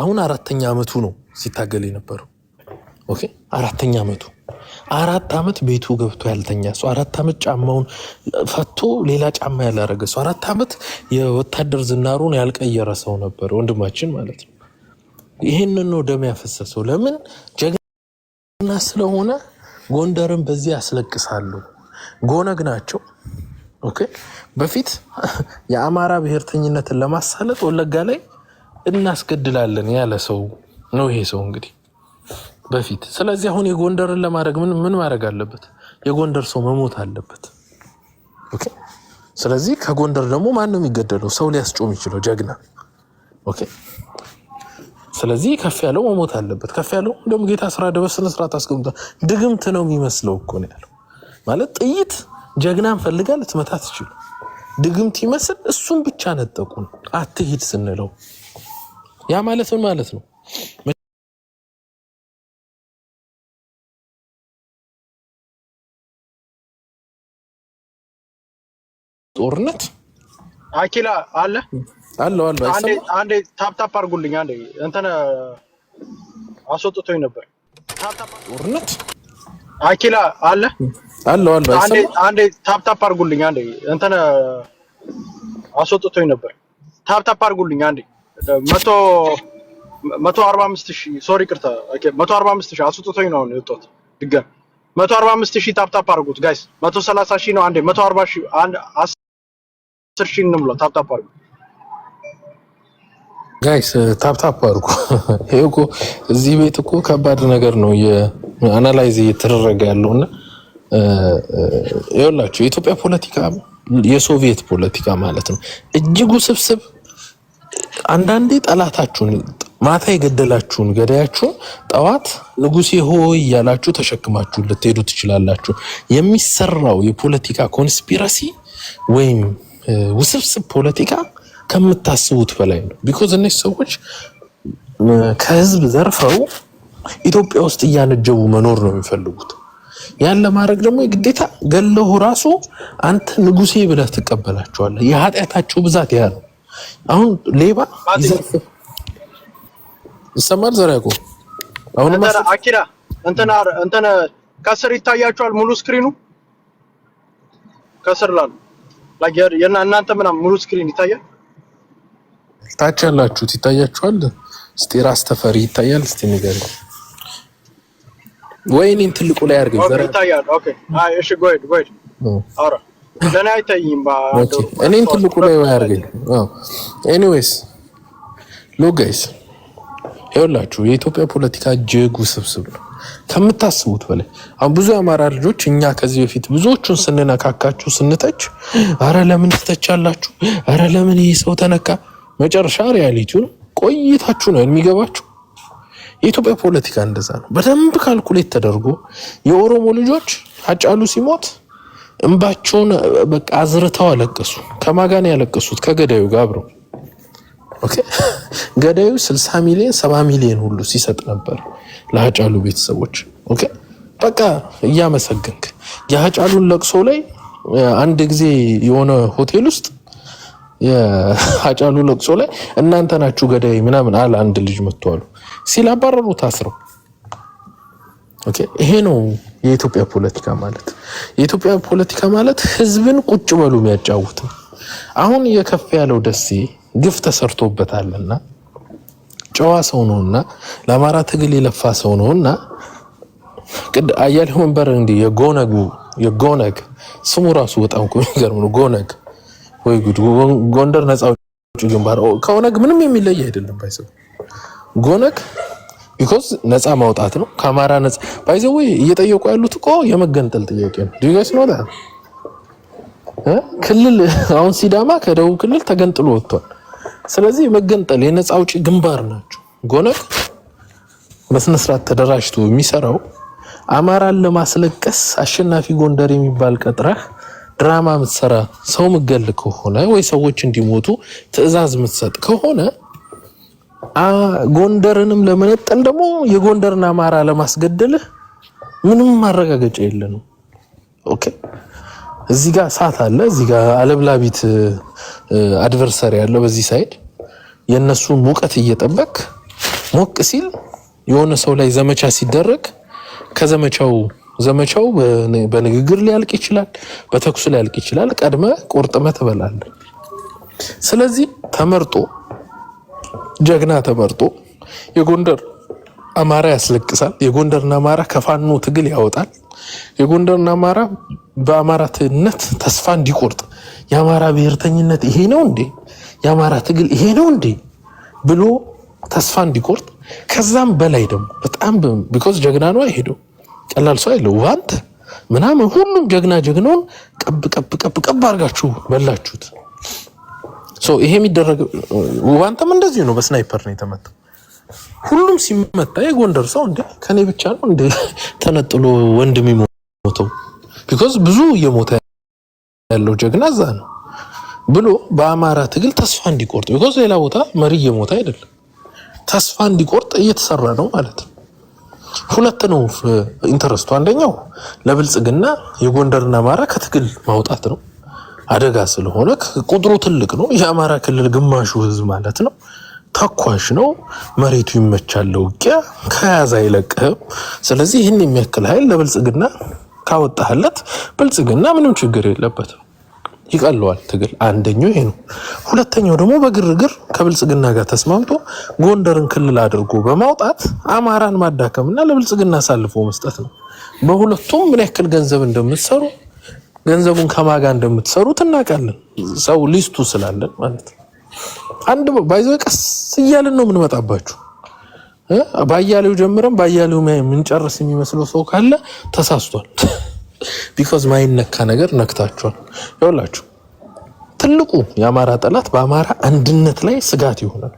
አሁን 4ኛ አመቱ ነው ሲታገል የነበረው። ኦኬ 4ኛ አመቱ 4 አመት ቤቱ ገብቶ ያልተኛ ሰው 4 አመት ጫማውን ፈቶ ሌላ ጫማ ያላረገ ሰው 4 አመት የወታደር ዝናሩን ያልቀየረ ሰው ነበር ወንድማችን ማለት ነው። ይሄንን ነው ደም ያፈሰሰው። ለምን ጀግና ስለሆነ ጎንደርን በዚህ ያስለቅሳሉ። ጎነግ ናቸው። ኦኬ በፊት የአማራ ብሔርተኝነትን ለማሳለጥ ወለጋ ላይ እናስገድላለን ያለ ሰው ነው ይሄ ሰው እንግዲህ በፊት። ስለዚህ አሁን የጎንደርን ለማድረግ ምን ማድረግ አለበት? የጎንደር ሰው መሞት አለበት። ኦኬ ስለዚህ ከጎንደር ደግሞ ማን ነው የሚገደለው? ሰው ሊያስጮም ይችላል ጀግና። ኦኬ ስለዚህ ከፍ ያለው መሞት አለበት። ከፍ ያለው እንደውም ጌታ ስራ ደበስነ ስራ ታስቀምጣ ድግምት ነው የሚመስለው እኮ ነው ያለው። ማለት ጥይት ጀግናን ፈልጋ ልትመታ ትችል ድግምት ይመስል እሱን ብቻ ነጠቁን አትሂድ ስንለው ያ ማለት ምን ማለት ነው? ጦርነት አኪላ አለ አንዴ ታፕ አድርጉልኝ። አንዴ እንተነ አስወጥቶኝ ነበር። ጦርነት አኪላ አለ አንዴ ታፕ አድርጉልኝ። አንዴ እንተነ አስወጥቶኝ ነበር። ታፕ አድርጉልኝ። አንዴ 145,000 ሶሪ ቅርታ 145,000 አስወጥቶኝ ነው የወጣሁት። ድጋሚ 145,000 ታፕ አድርጉት ጋይስ። 130,000 ነው። አንዴ 140,000 አንድ 10,000 ነው ብሎ ታፕ አድርጉ ጋይስ። ታፕ አድርጉ። ይሄኮ እዚህ ቤት እኮ ከባድ ነገር ነው የአናላይዝ እየተደረገ ያለውና ይኸውላችሁ የኢትዮጵያ ፖለቲካ የሶቪየት ፖለቲካ ማለት ነው። እጅግ ውስብስብ። አንዳንዴ ጠላታችሁን ማታ የገደላችሁን ገዳያችሁን ጠዋት ንጉሴ ሆይ ያላችሁ ተሸክማችሁ ልትሄዱ ትችላላችሁ። የሚሰራው የፖለቲካ ኮንስፒረሲ ወይም ውስብስብ ፖለቲካ ከምታስቡት በላይ ነው። ቢኮዝ እነዚህ ሰዎች ከህዝብ ዘርፈው ኢትዮጵያ ውስጥ እያነጀቡ መኖር ነው የሚፈልጉት። ያን ለማድረግ ደግሞ የግዴታ ገለሁ ራሱ አንተ ንጉሴ ብለህ ትቀበላቸዋለህ። የኃጢአታቸው ብዛት ያ ነው። አሁን ሌባ ይዘርፍ ይሰማል። ዘራቆ አሁን አኪራ እንተና ከስር ይታያቸዋል። ሙሉ ስክሪኑ ከስር ላሉ ላገር እናንተ ምናምን ሙሉ ስክሪን ይታያል። ታች ያላችሁት ይታያችኋል። እስቲ ራስ ተፈሪ ይታያል። እስቲ ንገር ወይኔን ትልቁ ላይ አድርገኝ። ዘራ ይታያል። ኦኬ አይ እሺ ጎይድ አውራ ለኔ አይታይም። ኦኬ እኔን ትልቁ ላይ አድርገኝ። ኤኒዌይስ ሎክ ጋይስ ይኸውላችሁ የኢትዮጵያ ፖለቲካ እጅግ ውስብስብ ነው ከምታስቡት በላይ። አሁን ብዙ የአማራ ልጆች እኛ ከዚህ በፊት ብዙዎቹን ስንነካካችሁ ስንተች፣ አረ ለምን ትተቻላችሁ፣ አረ ለምን ይሄ ሰው ተነካ፣ መጨረሻ ሪያሊቲውን ቆይታችሁ ነው የሚገባችሁ። የኢትዮጵያ ፖለቲካ እንደዛ ነው። በደንብ ካልኩሌት ተደርጎ የኦሮሞ ልጆች ሃጫሉ ሲሞት እንባቸውን በቃ አዝርተው አለቀሱ። ከማጋን ያለቀሱት ከገዳዩ ጋር አብረው። ኦኬ ገዳዩ 60 ሚሊዮን 70 ሚሊዮን ሁሉ ሲሰጥ ነበር ለሃጫሉ ቤተሰቦች። ኦኬ በቃ እያመሰገንክ የሃጫሉን ለቅሶ ላይ አንድ ጊዜ የሆነ ሆቴል ውስጥ የሃጫሉ ለቅሶ ላይ እናንተ ናችሁ ገዳይ ምናምን አለ አንድ ልጅ መጥቷል ሲል አባረሩ ታስረው። ኦኬ ይሄ ነው የኢትዮጵያ ፖለቲካ ማለት። የኢትዮጵያ ፖለቲካ ማለት ህዝብን ቁጭ በሉ የሚያጫውት። አሁን የከፍ ያለው ደሴ ግፍ ተሰርቶበታልና ጨዋ ሰው ነውና ለአማራ ትግል የለፋ ሰው ነውና አያሌው መንበር እንዲህ የጎነግ ስሙ ራሱ በጣም የሚገርም ነው። ጎነግ ወይ ጉድ! ጎንደር ነፃ አውጪ ግንባር ከኦነግ ምንም የሚለይ አይደለም። ባይዘው ጎነግ ቢኮዝ ነፃ ማውጣት ነው ከአማራ ነፃ ባይዘው እየጠየቁ ያሉት እኮ የመገንጠል ጥያቄ ነው። ዲጋስ ነው ዳ ክልል አሁን ሲዳማ ከደቡብ ክልል ተገንጥሎ ወጥቷል። ስለዚህ መገንጠል የነፃ አውጪ ግንባር ናቸው። ጎነግ በስነ ስርዓት ተደራጅቶ የሚሰራው አማራን ለማስለቀስ አሸናፊ ጎንደር የሚባል ቀጥረህ ድራማ ምትሰራ ሰው ምገል ከሆነ ወይ ሰዎች እንዲሞቱ ትዕዛዝ ምትሰጥ ከሆነ ጎንደርንም ለመነጠል ደግሞ የጎንደርና አማራ ለማስገደልህ ምንም ማረጋገጫ የለንም። ኦኬ እዚህ ጋር ሳት አለ፣ እዚህ ጋር አለብላቢት አድቨርሰሪ ያለው በዚህ ሳይድ የነሱን ሙቀት እየጠበቅ ሞቅ ሲል የሆነ ሰው ላይ ዘመቻ ሲደረግ ዘመቻው በንግግር ሊያልቅ ይችላል፣ በተኩስ ሊያልቅ ይችላል። ቀድመ ቆርጥመ ትበላለህ። ስለዚህ ጀግና ተመርጦ የጎንደር አማራ ያስለቅሳል። የጎንደርና አማራ ከፋኖ ትግል ያወጣል። የጎንደርና አማራ በአማራትነት ተስፋ እንዲቆርጥ የአማራ ብሔርተኝነት ይሄ ነው እንዴ፣ የአማራ ትግል ይሄ ነው እንዴ ብሎ ተስፋ እንዲቆርጥ ከዛም በላይ ደግሞ በጣም ቢኮዝ ጀግና ነው አይሄደው ቀላል ሰው አይደለም። ዋንተ ምናምን ሁሉም ጀግናውን ቀብ አድርጋችሁ በላችሁት። ይሄ የሚደረግ ዋንተም እንደዚህ ነው። በስናይፐር ነው የተመታው። ሁሉም ሲመታ የጎንደር ሰው እንደ ከኔ ብቻ ነው እንደ ተነጥሎ ወንድም ይሞተው ቢኮዝ ብዙ እየሞተ ያለው ጀግና እዛ ነው ብሎ በአማራ ትግል ተስፋ እንዲቆርጥ ቢኮዝ ሌላ ቦታ መሪ እየሞተ አይደለም ተስፋ እንዲቆርጥ እየተሰራ ነው ማለት ነው። ሁለት ነው ኢንተረስቱ። አንደኛው ለብልጽግና የጎንደርና አማራ ከትግል ማውጣት ነው። አደጋ ስለሆነ ቁጥሩ ትልቅ ነው። የአማራ ክልል ግማሹ ህዝብ ማለት ነው። ተኳሽ ነው። መሬቱ ይመቻል ለውጊያ ከያዛ አይለቅህም። ስለዚህ ይህን የሚያክል ኃይል ለብልጽግና ካወጣህለት ብልጽግና ምንም ችግር የለበትም፣ ይቀለዋል ትግል። አንደኛው ይሄ ነው። ሁለተኛው ደግሞ በግርግር ከብልጽግና ጋር ተስማምቶ ጎንደርን ክልል አድርጎ በማውጣት አማራን ማዳከምና ለብልጽግና አሳልፎ መስጠት ነው። በሁለቱም ምን ያክል ገንዘብ እንደምትሰሩ ገንዘቡን ከማጋ እንደምትሰሩት እናውቃለን። ሰው ሊስቱ ስላለን ማለት ነው። አንድ ባይዘው ቀስ እያልን ነው የምንመጣባችሁ። ባያሌው ጀምረን ባያሌው ምንጨርስ የሚመስለው ሰው ካለ ተሳስቷል። ቢኮዝ ማይነካ ነገር ነክታችኋል። ይኸውላችሁ ትልቁ የአማራ ጠላት በአማራ አንድነት ላይ ስጋት ይሆናል።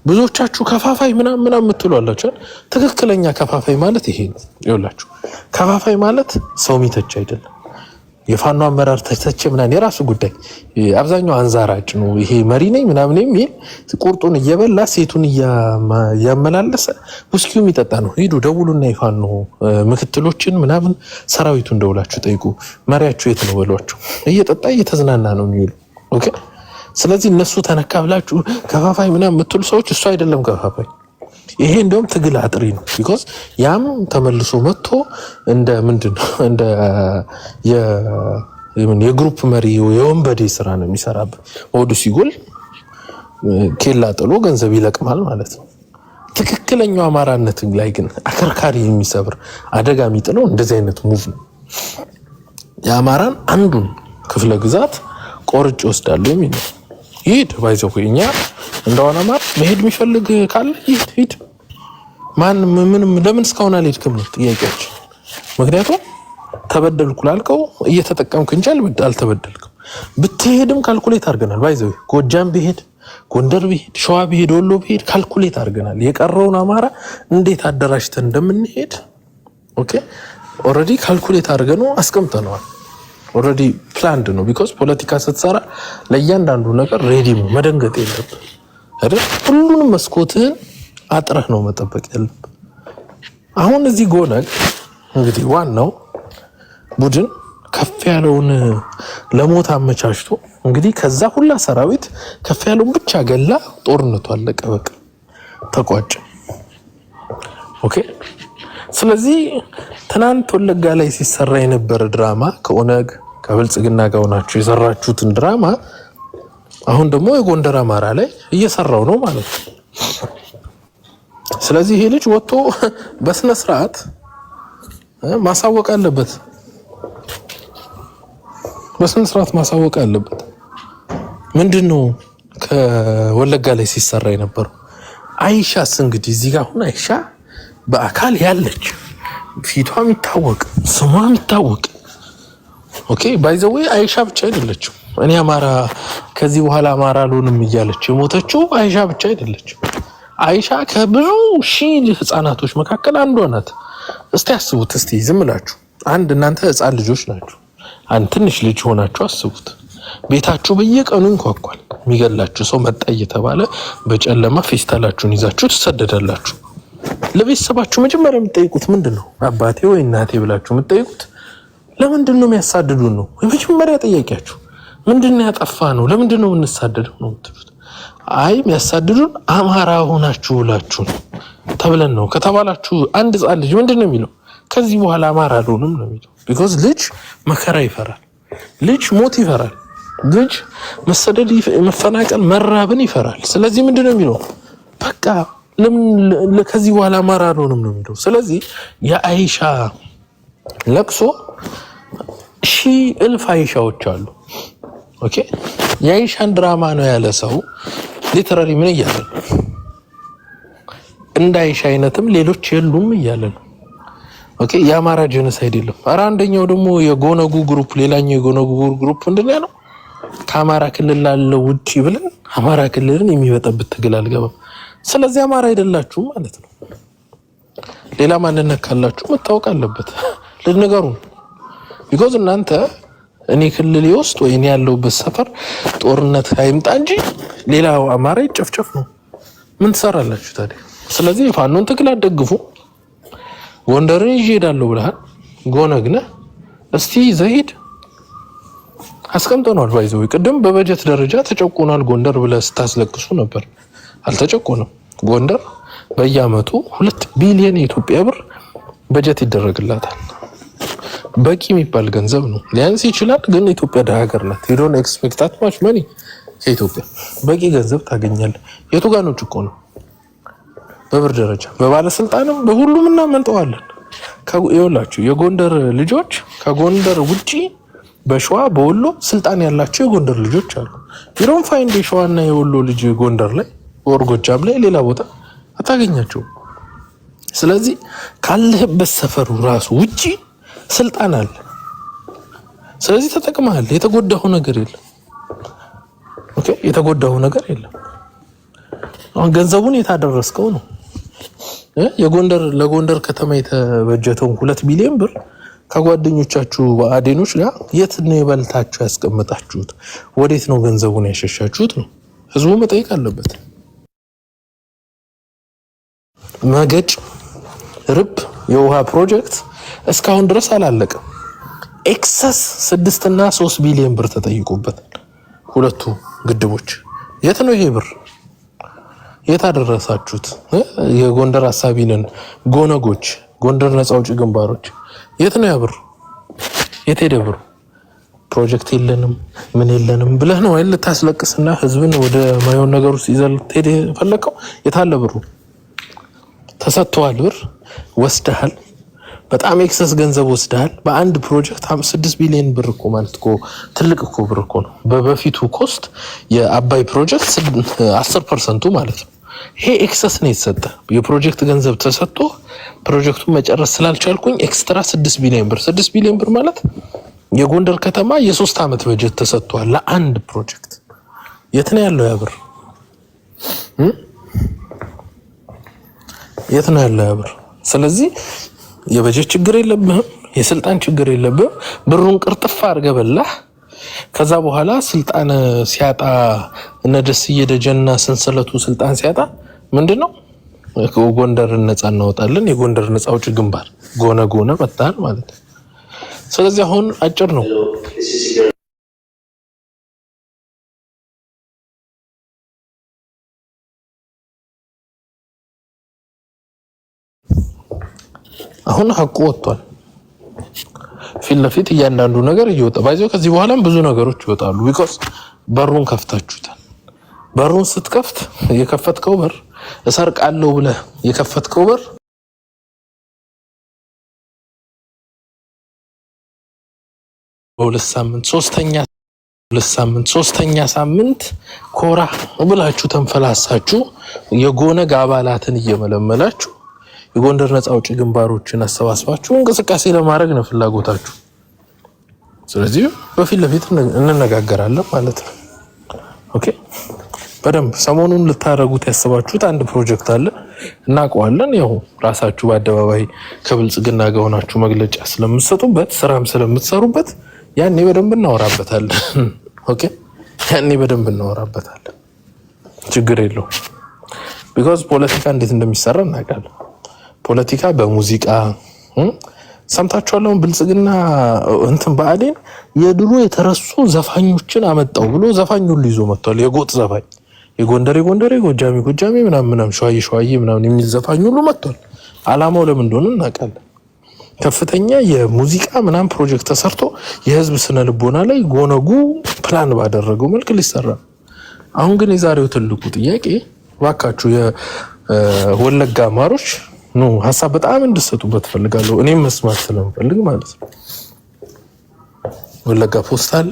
ብዙዎቻችሁ ከፋፋይ ምናምን የምትሉ አላችሁ። ትክክለኛ ከፋፋይ ማለት ይሄ ነው። ይኸውላችሁ ከፋፋይ ማለት ሰው ሚተች አይደለም። የፋኖ አመራር ተተቸ ምናምን የራሱ ጉዳይ። አብዛኛው አንዛራጭ ነው። ይሄ መሪ ነኝ ምናምን የሚል ቁርጡን እየበላ ሴቱን እያመላለሰ ውስኪው የሚጠጣ ነው። ሂዱ ደውሉና የፋኖ ምክትሎችን ምናምን ሰራዊቱን ደውላችሁ ጠይቁ። መሪያችሁ የት ነው በሏቸው። እየጠጣ እየተዝናና ነው የሚውሉ። ኦኬ። ስለዚህ እነሱ ተነካ ብላችሁ ከፋፋይ ምናምን የምትሉ ሰዎች እሱ አይደለም ከፋፋይ። ይሄ እንደውም ትግል አጥሪ ነው። ቢኮዝ ያም ተመልሶ መጥቶ እንደ ምንድነው እንደ የግሩፕ መሪ የወንበዴ ስራ ነው የሚሰራበት። ወዱ ሲጎል ኬላ ጥሎ ገንዘብ ይለቅማል ማለት ነው። ትክክለኛው አማራነት ላይ ግን አከርካሪ የሚሰብር አደጋ የሚጥለው እንደዚህ አይነት ሙቭ ነው። የአማራን አንዱን ክፍለ ግዛት ቆርጬ ወስዳለሁ የሚል ነው። ይሄድ ባይዘው እኛ እንደሆነ ማር መሄድ የሚፈልግ ካለ ይሄድ። ማን ምንም ለምን እስካሁን አልሄድክም ነው ጥያቄያችን። ምክንያቱም ተበደልኩ ላልከው እየተጠቀምክ እንጂ አልተበደልክም። ብትሄድም ካልኩሌት አድርገናል። ባይዘው ጎጃም ቢሄድ፣ ጎንደር ቢሄድ፣ ሸዋ ቢሄድ፣ ወሎ ቢሄድ ካልኩሌት አድርገናል። የቀረውን አማራ እንዴት አደራጅተን እንደምንሄድ ኦኬ ኦልሬዲ ካልኩሌት አድርገነው አስቀምጠነዋል። ኦልሬዲ ፕላንድ ነው። ቢኮዝ ፖለቲካ ስትሰራ ለእያንዳንዱ ነገር ሬዲ ነው። መደንገጥ የለብህ አይደል? ሁሉንም መስኮትህን አጥረህ ነው መጠበቅ ያለብህ። አሁን እዚህ ጎነግ እንግዲህ ዋናው ቡድን ከፍ ያለውን ለሞት አመቻችቶ እንግዲህ ከዛ ሁላ ሰራዊት ከፍ ያለውን ብቻ ገላ ጦርነቱ አለቀ፣ በቃ ተቋጨ። ኦኬ። ስለዚህ ትናንት ወለጋ ላይ ሲሰራ የነበረ ድራማ ከኦነግ ከብልጽግና ጋር ሆናችሁ የሰራችሁትን ድራማ አሁን ደግሞ የጎንደር አማራ ላይ እየሰራው ነው ማለት ነው። ስለዚህ ይሄ ልጅ ወጥቶ በስነ ስርዓት ማሳወቅ አለበት። በስነ ስርዓት ማሳወቅ አለበት። ምንድነው ከወለጋ ላይ ሲሰራ የነበረው? አይሻስ እንግዲህ እዚህ ጋር አሁን አይሻ በአካል ያለች ፊቷ የሚታወቅ ስሟ የሚታወቅ ኦኬ። ባይ ዘ ዌይ አይሻ ብቻ አይደለችም። እኔ አማራ ከዚህ በኋላ አማራ አልሆንም እያለች የሞተችው አይሻ ብቻ አይደለችም። አይሻ ከብዙ ሺህ ህፃናቶች መካከል አንዷ ናት። እስቲ አስቡት። እስቲ ዝም ብላችሁ አንድ እናንተ ህፃን ልጆች ናችሁ። አንድ ትንሽ ልጅ ሆናችሁ አስቡት። ቤታችሁ በየቀኑ እንኳኳል። የሚገላችሁ ሰው መጣ እየተባለ በጨለማ ፌስታላችሁን ይዛችሁ ትሰደዳላችሁ። ለቤተሰባችሁ መጀመሪያ የምትጠይቁት ምንድነው? አባቴ ወይ እናቴ ብላችሁ የምትጠይቁት ለምንድን ነው የሚያሳድዱን ነው የመጀመሪያ ጥያቄያችሁ። ምንድነው ያጠፋ ነው? ለምንድን ነው የምንሳደደው ነው የምትሉት። አይ የሚያሳድዱን አማራ ሆናችሁ ብላችሁ ነው ተብለን ነው ከተባላችሁ አንድ ህፃን ልጅ ምንድነው የሚለው? ከዚህ በኋላ አማራ አልሆንም ነው የሚለው። ቢኮዝ ልጅ መከራ ይፈራል። ልጅ ሞት ይፈራል። ልጅ መሰደድ፣ መፈናቀል፣ መራብን ይፈራል። ስለዚህ ምንድነው የሚለው? በቃ ከዚህ በኋላ አማራ አልሆንም ነው የሚለው። ስለዚህ የአይሻ ለቅሶ ሺህ እልፍ አይሻዎች አሉ። ኦኬ። የአይሻን ድራማ ነው ያለ ሰው ሊተራሊ ምን እያለ ነው? እንደ አይሻ አይነትም ሌሎች የሉም እያለ ነው። ኦኬ። የአማራ ጄኖሳይድ የለም። ኧረ አንደኛው ደግሞ የጎነጉ ግሩፕ፣ ሌላኛው የጎነጉ ግሩፕ ምንድን ነው? ከአማራ ክልል ላለው ውጪ ብለን አማራ ክልልን የሚበጠብጥ ትግል አልገባም። ስለዚህ አማራ አይደላችሁም ማለት ነው። ሌላ ማንነት ካላችሁ መታወቅ አለበት ልንገሩ። ቢኮዝ እናንተ እኔ ክልል ውስጥ ወይ እኔ ያለሁበት ሰፈር ጦርነት አይምጣ እንጂ ሌላው አማራ ይጨፍጨፍ ነው። ምን ትሰራላችሁ ታዲያ? ስለዚህ የፋኖን ትግል አትደግፉ። ጎንደርን ይዤ እሄዳለሁ ብለሃል። ጎነግ ነህ። እስቲ ዘይድ አስቀምጠናል። ባይዘው ቅድም በበጀት ደረጃ ተጨቆናል ጎንደር ብለህ ስታስለቅሱ ነበር። አልተጨቆነም። ጎንደር በየአመቱ 2 ቢሊዮን የኢትዮጵያ ብር በጀት ይደረግላታል። በቂ የሚባል ገንዘብ ነው። ሊያንስ ይችላል፣ ግን ኢትዮጵያ ደሃ ሀገር ናት። you don't expect that much money ከኢትዮጵያ በቂ ገንዘብ ታገኛለህ። የቱ ጋር ነው ጭቆና? በብር ደረጃ በባለስልጣንም በሁሉም እናመልጠዋለን። ይኸውላችሁ የጎንደር ልጆች ከጎንደር ውጪ በሸዋ በወሎ ስልጣን ያላቸው የጎንደር ልጆች አሉ። you don't find የሸዋና የወሎ ልጅ ጎንደር ላይ ወር ጎጃም ላይ ሌላ ቦታ አታገኛቸውም። ስለዚህ ካለህበት ሰፈሩ ራሱ ውጪ ስልጣን አለ። ስለዚህ ተጠቅመሃል። የተጎዳው ነገር የለም። ኦኬ፣ የተጎዳው ነገር የለም። አሁን ገንዘቡን የታደረስከው ነው ለጎንደር ከተማ የተበጀተው 2 ቢሊዮን ብር ከጓደኞቻችሁ በአዴኖች ጋር የት ነው የበልታችሁ ያስቀመጣችሁት? ወዴት ነው ገንዘቡን ያሸሻችሁት ነው ህዝቡ መጠየቅ አለበት። መገጭ ርብ የውሃ ፕሮጀክት እስካሁን ድረስ አላለቀም። ኤክሰስ 6 እና 3 ቢሊዮን ብር ተጠይቆበታል። ሁለቱ ግድቦች የት ነው ይሄ ብር የታደረሳችሁት? የጎንደር ሐሳቢነን ጎነጎች ጎንደር ነፃ አውጪ ግንባሮች የት ነው ያብሩ? የት ሄደ ብሩ? ፕሮጀክት የለንም ምን የለንም ብለህ ነው አይደል ታስለቅስና ህዝብን ወደ ማይሆን ነገር ውስጥ ይዘል ሄደ ፈለከው። የታለ ብሩ? ተሰጥቷል። ብር ወስደሃል። በጣም ኤክሰስ ገንዘብ ወስደሃል። በአንድ ፕሮጀክት 6 ቢሊዮን ብር እኮ ማለት እኮ ትልቅ እኮ ብር እኮ ነው። በበፊቱ ኮስት የአባይ ፕሮጀክት 10% ማለት ነው። ይሄ ኤክሰስ ነው የተሰጠ የፕሮጀክት ገንዘብ ተሰጥቶ ፕሮጀክቱን መጨረስ ስላልቻልኩኝ ኤክስትራ 6 ቢሊዮን ብር 6 ቢሊዮን ብር ማለት የጎንደር ከተማ የ3 ዓመት በጀት ተሰጥቷል ለአንድ ፕሮጀክት። የት ነው ያለው ያ ብር? የት ነው ያለው ያ ብር? ስለዚህ የበጀት ችግር የለብህም፣ የስልጣን ችግር የለብህም። ብሩን ቅርጥፍ አድርገህ በላህ። ከዛ በኋላ ስልጣን ሲያጣ እነ ደስዬ ደጀንና ሰንሰለቱ ስልጣን ሲያጣ ምንድነው ጎንደር ነፃ እናወጣለን የጎንደር ነፃ አውጪ ግንባር ጎነ መጣል ማለት ነው። ስለዚህ አሁን አጭር ነው። አሁን ሀቁ ወጥቷል ፊት ለፊት እያንዳንዱ ነገር እየወጣ ባይዘው ከዚህ በኋላም ብዙ ነገሮች ይወጣሉ። ቢኮዝ በሩን ከፍታችሁታል። በሩን ስትከፍት የከፈትከው በር እሰርቃለሁ ብለህ የከፈትከው በር በሁለት ሳምንት ሶስተኛ ሳምንት ኮራ ብላችሁ ተንፈላሳችሁ የጎነግ አባላትን እየመለመላችሁ የጎንደር ነፃ አውጪ ግንባሮችን አሰባስባችሁ እንቅስቃሴ ለማድረግ ነው ፍላጎታችሁ። ስለዚህ በፊት ለፊት እንነጋገራለን ማለት ነው። ኦኬ በደንብ ሰሞኑን ልታረጉት ያሰባችሁት አንድ ፕሮጀክት አለ እናውቀዋለን። ያው ራሳችሁ በአደባባይ ከብልጽግና ጋር ሆናችሁ መግለጫ ስለምትሰጡበት ስራም ስለምትሰሩበት ያኔ በደንብ እናወራበታለን። ኦኬ ያኔ በደንብ እናወራበታለን። ችግር የለውም። ቢኮዝ ፖለቲካ እንዴት እንደሚሰራ እናውቃለን። ፖለቲካ በሙዚቃ ሰምታችኋል። ብልጽግና እንትን በአዴን የድሮ የተረሱ ዘፋኞችን አመጣው ብሎ ዘፋኝ ሁሉ ይዞ መጥቷል። የጎጥ ዘፋኝ የጎንደሬ ጎጃሜ ምናምን ሸዋዬ ምናምን የሚል ዘፋኝ ሁሉ መጥቷል። አላማው ለምን እንደሆነ እናውቃለን። ከፍተኛ የሙዚቃ ምናምን ፕሮጀክት ተሰርቶ የህዝብ ስነ ልቦና ላይ ጎነጉ ፕላን ባደረገው መልክ ሊሰራ። አሁን ግን የዛሬው ትልቁ ጥያቄ ባካችሁ የወለጋ አማሮች ነው ሐሳብ በጣም እንድትሰጡበት ፈልጋለሁ። እኔም መስማት ስለምፈልግ ማለት ነው። ወለጋ ፖስት አለ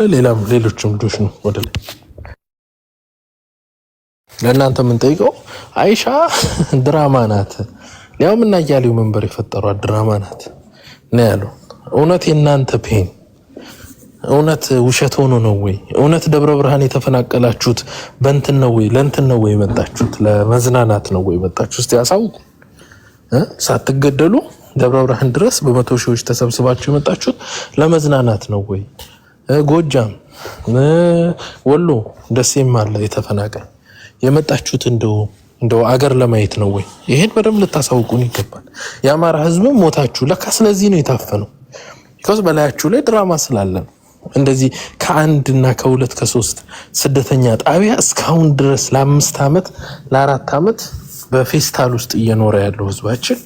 ሌሎችም ልጆች ነው ወደ ላይ ለእናንተ ምን ጠይቀው አይሻ ድራማ ናት ሊያውም እና ያለው መንበር የፈጠሯት ድራማ ናት ነው ያለው። እውነት የእናንተ ፔን እውነት ውሸት ሆኖ ነው ወይ? እውነት ደብረ ብርሃን የተፈናቀላችሁት በእንትን ነው ወይ ለእንትን ነው ወይ የመጣችሁት? ለመዝናናት ነው ወይ የመጣችሁት? እስቲ አሳውቁ። ሳትገደሉ ደብረ ብርሃን ድረስ በመቶ ሺዎች ተሰብስባችሁ የመጣችሁት ለመዝናናት ነው ወይ? ጎጃም ወሎ ደሴም አለ የተፈናቀለ የመጣችሁት እንደው አገር ለማየት ነው ወይ? ይሄን በደንብ ልታሳውቁን ይገባል። የአማራ ህዝብም ሞታችሁ ለካ ስለዚህ ነው የታፈነው። because በላያችሁ ላይ ድራማ ስላለ እንደዚህ ከአንድ እና ከሁለት ከሶስት ስደተኛ ጣቢያ እስካሁን ድረስ ለ5 ዓመት ለ4 ዓመት በፌስታል ውስጥ እየኖረ ያለው ህዝባችን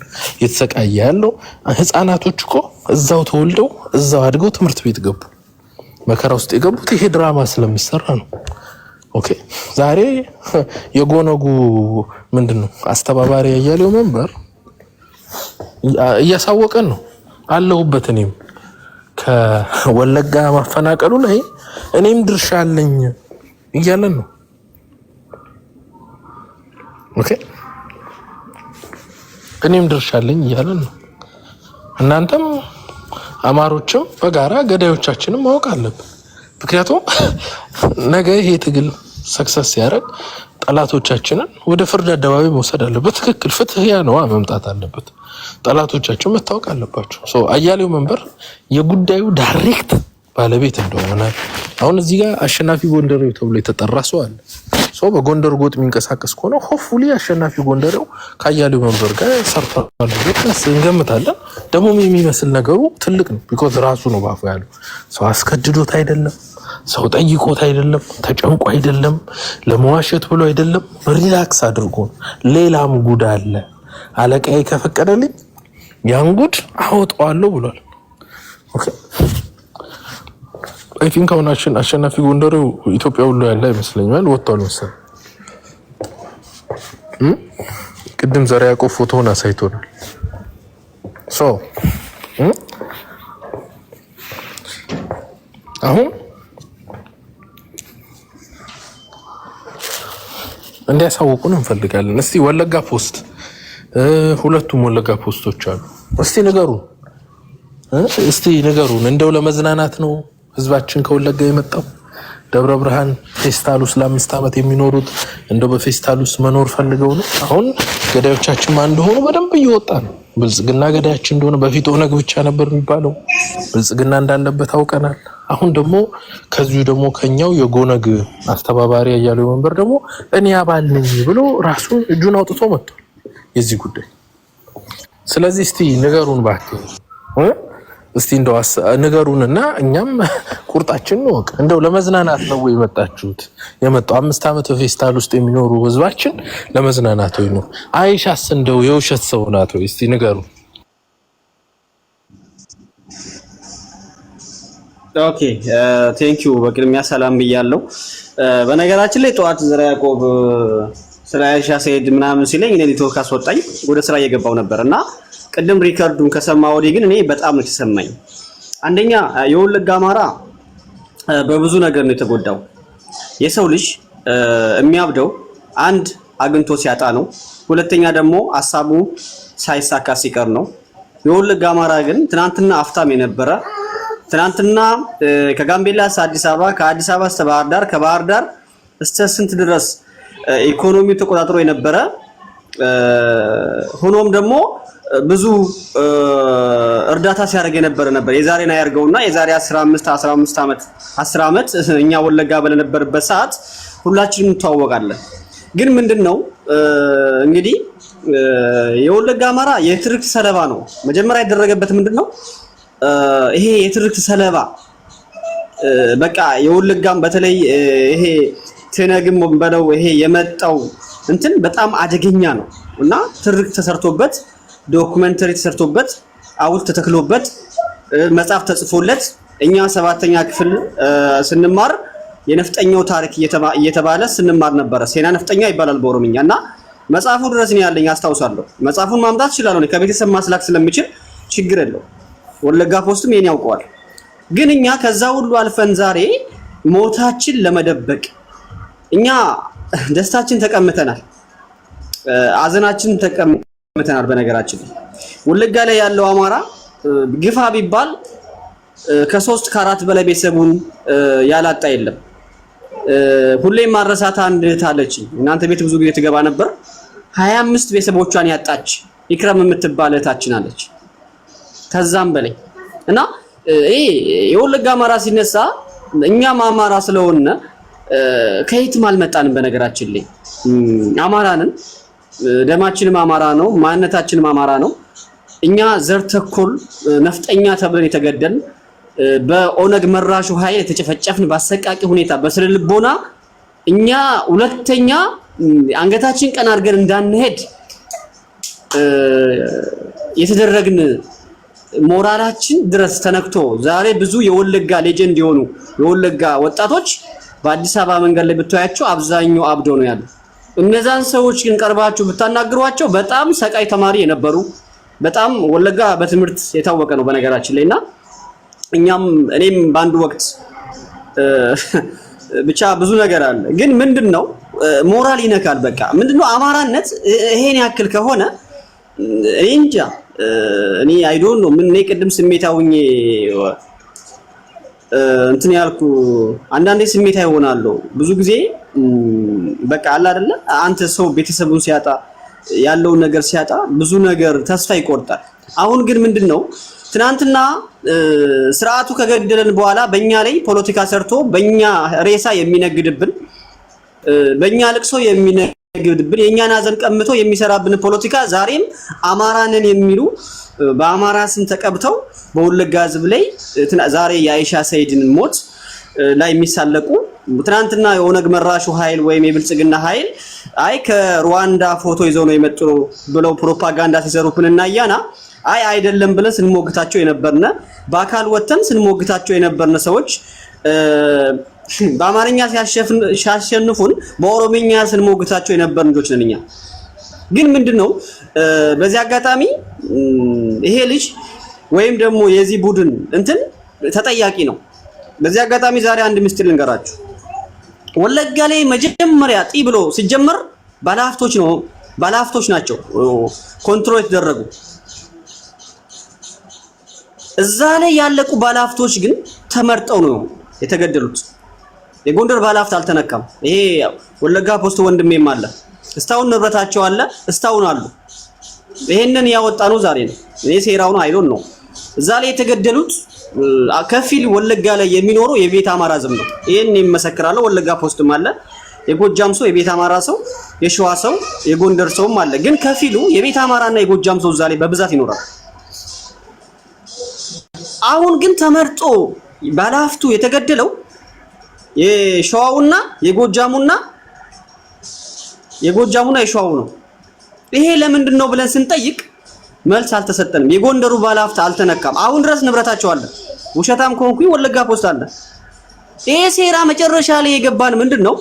የተሰቃየ ያለው ህፃናቶች እኮ እዛው ተወልደው እዛው አድገው ትምህርት ቤት ገቡ። መከራ ውስጥ የገቡት ይሄ ድራማ ስለሚሰራ ነው። ኦኬ ዛሬ የጎነጉ ምንድነው አስተባባሪ ያያለው መንበር እያሳወቀን ነው አለሁበት። እኔም ከወለጋ ማፈናቀሉ ላይ እኔም ድርሻ አለኝ እያለን ነው። ኦኬ እኔም ድርሻ አለኝ እያለን ነው። እናንተም አማሮችም በጋራ ገዳዮቻችንን ማወቅ አለብን። ምክንያቱም ነገ ይሄ ትግል ሰክሰስ ሲያደርግ ጠላቶቻችንን ወደ ፍርድ አደባባይ መውሰድ አለበት። ትክክል ፍትህ ያ ነው መምጣት አለበት። ጠላቶቻችን መታወቅ አለባቸው። ሶ አያሌው መንበር የጉዳዩ ዳይሬክት ባለቤት እንደሆነ አሁን እዚህ ጋር አሸናፊ ጎንደሬው ተብሎ የተጠራ ሰው አለ። ሶ በጎንደር ጎጥ የሚንቀሳቀስ ከሆነ ሆፕፉሊ አሸናፊ ጎንደሬው ከአያሌው መንበር ጋር ሰርቷል ብለን እንገምታለን። ደግሞ የሚመስል ነገሩ ትልቅ ነው። ቢኮዝ ራሱ ነው ባፉ ያለው። ሰው አስከድዶት አይደለም፣ ሰው ጠይቆት አይደለም፣ ተጨንቆ አይደለም፣ ለመዋሸት ብሎ አይደለም። ሪላክስ አድርጎ ሌላም ጉድ አለ አለቃዬ ከፈቀደልኝ ያን ጉድ አወጣዋለሁ ብሏል። ኦኬ አይ ቲንክ አሁን አሸናፊ ጎንደሬው ኢትዮጵያ ሁሉ ያለ ይመስለኛል። ወጥቷል መሰለኝ። ቅድም ዘር ያዕቆብ ፎቶውን አሳይቶናል። ሶ አሁን እንዲያሳውቁን እንፈልጋለን። እስቲ ወለጋ ፖስት ሁለቱም ወለጋ ፖስቶች አሉ። እስቲ ንገሩን እንደው ለመዝናናት ነው ህዝባችን ከወለጋ የመጣው? ደብረ ብርሃን ፌስታል ውስጥ ለ5 ዓመት የሚኖሩት እንደው በፌስታል ውስጥ መኖር ፈልገው ነው? አሁን ገዳዮቻችን ማን እንደሆኑ በደንብ እየወጣ ነው። ብልጽግና ገዳያችን እንደሆነ በፊት ኦነግ ብቻ ነበር የሚባለው። ብልጽግና እንዳለበት አውቀናል። አሁን ደግሞ ከዚሁ ደግሞ ከኛው የጎነግ አስተባባሪ አያሌው መንበር ደግሞ እኔ አባል ነኝ ብሎ ራሱን እጁን አውጥቶ መጥቷል የዚህ ጉዳይ። ስለዚህ እስቲ ንገሩን ባክህ እስቲ እንደው ንገሩንና እኛም ቁርጣችን ነው። እንደው ለመዝናናት ነው የመጣችሁት? የመጣው 5 ዓመት በፌስታል ውስጥ የሚኖሩ ህዝባችን ለመዝናናት ነው? አይሻስ እንደው የውሸት ሰው ናት ወይ? እስቲ ንገሩ። ኦኬ ቴንክ ዩ። በቅድሚያ ሰላም ብያለሁ። በነገራችን ላይ ጠዋት ዘራ ያዕቆብ ስለ አይሻ ሰይድ ምናምን ሲለኝ እኔ ኔትወርክ አስወጣኝ ወደ ስራ እየገባው ነበርና ቅድም ሪከርዱን ከሰማሁ ወዲህ ግን እኔ በጣም ነው የተሰማኝ። አንደኛ የወለጋ አማራ በብዙ ነገር ነው የተጎዳው። የሰው ልጅ የሚያብደው አንድ አግኝቶ ሲያጣ ነው። ሁለተኛ ደግሞ ሐሳቡ ሳይሳካ ሲቀር ነው። የወለጋ አማራ ግን ትናንትና አፍታም የነበረ ትናንትና ከጋምቤላ እስከ አዲስ አበባ ከአዲስ አበባ እስከ ባህር ዳር ከባህር ዳር እስከ ስንት ድረስ ኢኮኖሚው ተቆጣጥሮ የነበረ ሆኖም ደግሞ ብዙ እርዳታ ሲያደርግ የነበረ ነበር። የዛሬን አያርገውና የዛሬ 15 ዓመት 10 ዓመት እኛ ወለጋ በለነበርበት ሰዓት ሁላችንም እንተዋወቃለን። ግን ምንድነው እንግዲህ የወለጋ አማራ የትርክት ሰለባ ነው። መጀመሪያ ያደረገበት ምንድነው ይሄ የትርክት ሰለባ በቃ የወለጋም በተለይ ይሄ ትነግም በለው ይሄ የመጣው እንትን በጣም አደገኛ ነው እና ትርክት ተሰርቶበት ዶክመንተሪ ተሰርቶበት አውል ተተክሎበት መጽሐፍ ተጽፎለት እኛ 7ኛ ክፍል ስንማር የነፍጠኛው ታሪክ እየተባለ ስንማር ነበር። ሴና ነፍጠኛ ይባላል በኦሮምኛና መጽሐፉ ድረስ ነው ያለኝ አስታውሳለሁ። መጽሐፉን ማምጣት ይችላል ነው ከቤተሰብ ማስላክ ስለሚችል ችግር የለው። ወለጋ ፖስትም የኔ ያውቀዋል። ግን እኛ ከዛ ሁሉ አልፈን ዛሬ ሞታችን ለመደበቅ እኛ ደስታችን ተቀምተናል፣ አዘናችን ተቀምተናል። በነገራችን ወለጋ ላይ ያለው አማራ ግፋ ቢባል ከ3 ከ4 በላይ ቤተሰቡን ያላጣ የለም። ሁሌም ማረሳት አንድ ታለች እናንተ ቤት ብዙ ጊዜ ትገባ ነበር። 25 ቤተሰቦቿን ያጣች ኢክራም የምትባል እህታችን አለች። ከዛም በላይ እና የወለጋ አማራ ሲነሳ እኛም አማራ ስለሆነ ከየትም አልመጣንም። በነገራችን ላይ አማራንን ደማችንም አማራ ነው፣ ማንነታችንም አማራ ነው። እኛ ዘር ተኮል ነፍጠኛ ተብለን የተገደልን በኦነግ መራሹ ኃይል የተጨፈጨፍን በአሰቃቂ ሁኔታ በስነ ልቦና እኛ ሁለተኛ አንገታችን ቀና አድርገን እንዳንሄድ የተደረግን ሞራላችን ድረስ ተነክቶ ዛሬ ብዙ የወለጋ ሌጀንድ የሆኑ የወለጋ ወጣቶች በአዲስ አበባ መንገድ ላይ ብታያቸው አብዛኛው አብዶ ነው ያለው። እነዛን ሰዎች ግን ቀርባችሁ ብታናግሯቸው በጣም ሰቃይ ተማሪ የነበሩ በጣም ወለጋ በትምህርት የታወቀ ነው በነገራችን ላይና እኔም በአንድ ወቅት ብቻ ብዙ ነገር አለ። ግን ምንድነው ሞራል ይነካል። በቃ ምንድነው አማራነት ይሄን ያክል ከሆነ እንጃ እኔ አይ ዶንት ኖ ምን እኔ ቅድም ስሜታውኝ እንትን ያልኩ አንዳንዴ ስሜታዊ ሆናለሁ። ብዙ ጊዜ በቃ አለ አይደለ አንተ ሰው ቤተሰቡን ሲያጣ ያለውን ነገር ሲያጣ ብዙ ነገር ተስፋ ይቆርጣል። አሁን ግን ምንድነው ትናንትና ስርዓቱ ከገደለን በኋላ በእኛ ላይ ፖለቲካ ሰርቶ በእኛ ሬሳ የሚነግድብን በእኛ ልቅሶ የሚነግድብን የኛን ሀዘን ቀምቶ የሚሰራብን ፖለቲካ ዛሬም አማራንን የሚሉ በአማራ ስም ተቀብተው በወለጋ ህዝብ ላይ ዛሬ የአይሻ ሰይድን ሞት ላይ የሚሳለቁ ትናንትና የኦነግ መራሹ ኃይል ወይም የብልጽግና ኃይል አይ ከሩዋንዳ ፎቶ ይዘው ነው የመጡ ብለው ፕሮፓጋንዳ ሲሰሩብንና ያና አይ አይደለም ብለን ስንሞግታቸው የነበርነ በአካል ወተን ስንሞግታቸው የነበርነ ሰዎች በአማርኛ ሲያሸንፉን በኦሮሚኛ ስንሞግታቸው የነበርን ልጆች ነንኛ። ግን ምንድነው በዚህ አጋጣሚ ይሄ ልጅ ወይም ደግሞ የዚህ ቡድን እንትን ተጠያቂ ነው። በዚህ አጋጣሚ ዛሬ አንድ ምስጢር ልንገራችሁ። ወለጋ ላይ መጀመሪያ ጢ ብሎ ሲጀመር ባለሀብቶች ናቸው ኮንትሮል የተደረጉ። እዛ ላይ ያለቁ ባለሀብቶች ግን ተመርጠው ነው የተገደሉት። የጎንደር ባለሀብት አልተነካም። ይሄ ወለጋ ፖስት ወንድሜም አለ እስታውን ንብረታቸው አለ እስታውን አሉ። ይሄንን ያወጣነው ዛሬ ነው። እኔ ሴራው ነው አይዶን ነው። እዛ ላይ የተገደሉት ከፊል ወለጋ ላይ የሚኖረው የቤት አማራ ዝም ነው። ይሄን ይመሰክራለሁ። ወለጋ ፖስትም አለ የጎጃም ሰው የቤት አማራ ሰው የሸዋ ሰው የጎንደር ሰውም አለ። ግን ከፊሉ የቤት አማራና የጎጃም ሰው እዛ ላይ በብዛት ይኖራል። አሁን ግን ተመርጦ ባለሀብቱ የተገደለው የሸዋውና የጎጃሙና የሸዋው ነው። ይሄ ለምንድን ነው ብለን ስንጠይቅ መልስ አልተሰጠንም። የጎንደሩ ባለሀብት አልተነካም። አሁን ድረስ ንብረታቸው አለ። ውሸታም ከሆንኩኝ ወለጋ ፖስት አለ። ይሄ ሴራ መጨረሻ ላይ የገባን ምንድነው?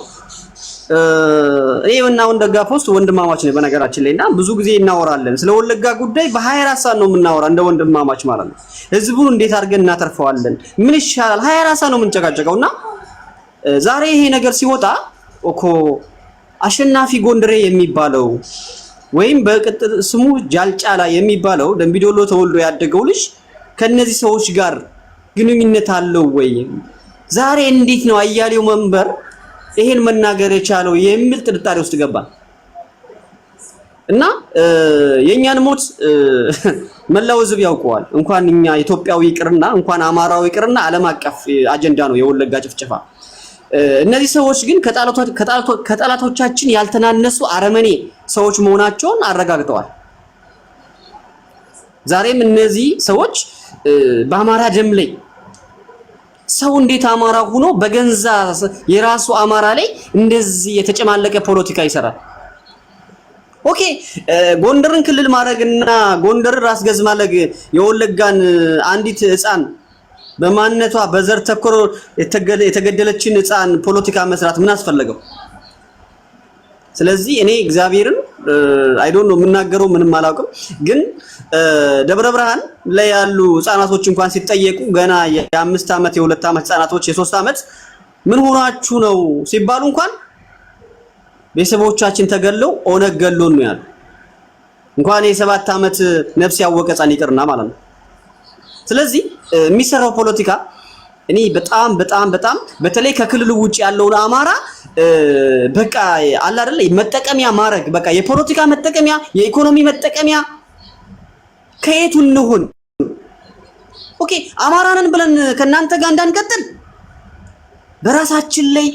እኔና ወለጋ ፖስት ወንድማማች ነው በነገራችን ላይና ብዙ ጊዜ እናወራለን ስለ ወለጋ ጉዳይ በ24 ሰዓት ነው የምናወራ እንደ ወንድማማች ማለት ነው። ህዝቡን እንዴት አድርገን እናተርፈዋለን ምን ይሻላል 24 ሰዓት ነው የምንጨቃጨቀውና ዛሬ ይሄ ነገር ሲወጣ ኦኮ አሸናፊ ጎንደሬ የሚባለው ወይም በቅጥል ስሙ ጃልጫላ የሚባለው ደምቢዶሎ ተወልዶ ያደገው ልጅ ከነዚህ ሰዎች ጋር ግንኙነት አለው ወይ? ዛሬ እንዴት ነው አያሌው መንበር ይሄን መናገር የቻለው የሚል ጥርጣሬ ውስጥ ገባ እና የኛን ሞት መላው ህዝብ ያውቀዋል። እንኳን እኛ ኢትዮጵያዊ ይቅርና እንኳን አማራዊ ይቅርና ዓለም አቀፍ አጀንዳ ነው የወለጋ ጭፍጨፋ። እነዚህ ሰዎች ግን ከጠላቶቻችን ያልተናነሱ አረመኔ ሰዎች መሆናቸውን አረጋግጠዋል። ዛሬም እነዚህ ሰዎች በአማራ ደም ላይ ሰው እንዴት አማራ ሆኖ በገንዛ የራሱ አማራ ላይ እንደዚህ የተጨማለቀ ፖለቲካ ይሰራል? ኦኬ ጎንደርን ክልል ማድረግና ጎንደርን ራስ ገዝ ማድረግ የወለጋን አንዲት ህፃን በማንነቷ በዘር ተኮር የተገደለችን ህፃን ፖለቲካ መስራት ምን አስፈለገው? ስለዚህ እኔ እግዚአብሔርን አይ ዶንት ኖ የምናገረው ምንም አላውቅም። ግን ደብረ ብርሃን ላይ ያሉ ህፃናቶች እንኳን ሲጠየቁ ገና የ5 ዓመት የ2 ዓመት ህፃናቶች የ3 ዓመት ምን ሆናችሁ ነው ሲባሉ እንኳን ቤተሰቦቻችን ተገለው ኦነግ ገሎን ነው ያሉ። እንኳን የ7 ዓመት ነፍስ ያወቀ ህፃን ይቅርና ማለት ነው። ስለዚህ የሚሰራው ፖለቲካ እኔ በጣም በተለይ ከክልሉ ውጪ ያለውን አማራ በቃ አለ አይደል መጠቀሚያ ማድረግ በቃ የፖለቲካ መጠቀሚያ የኢኮኖሚ መጠቀሚያ ከየቱ እንሁን? ኦኬ አማራንን ብለን ከናንተ ጋር እንዳንቀጥል በራሳችን ላይ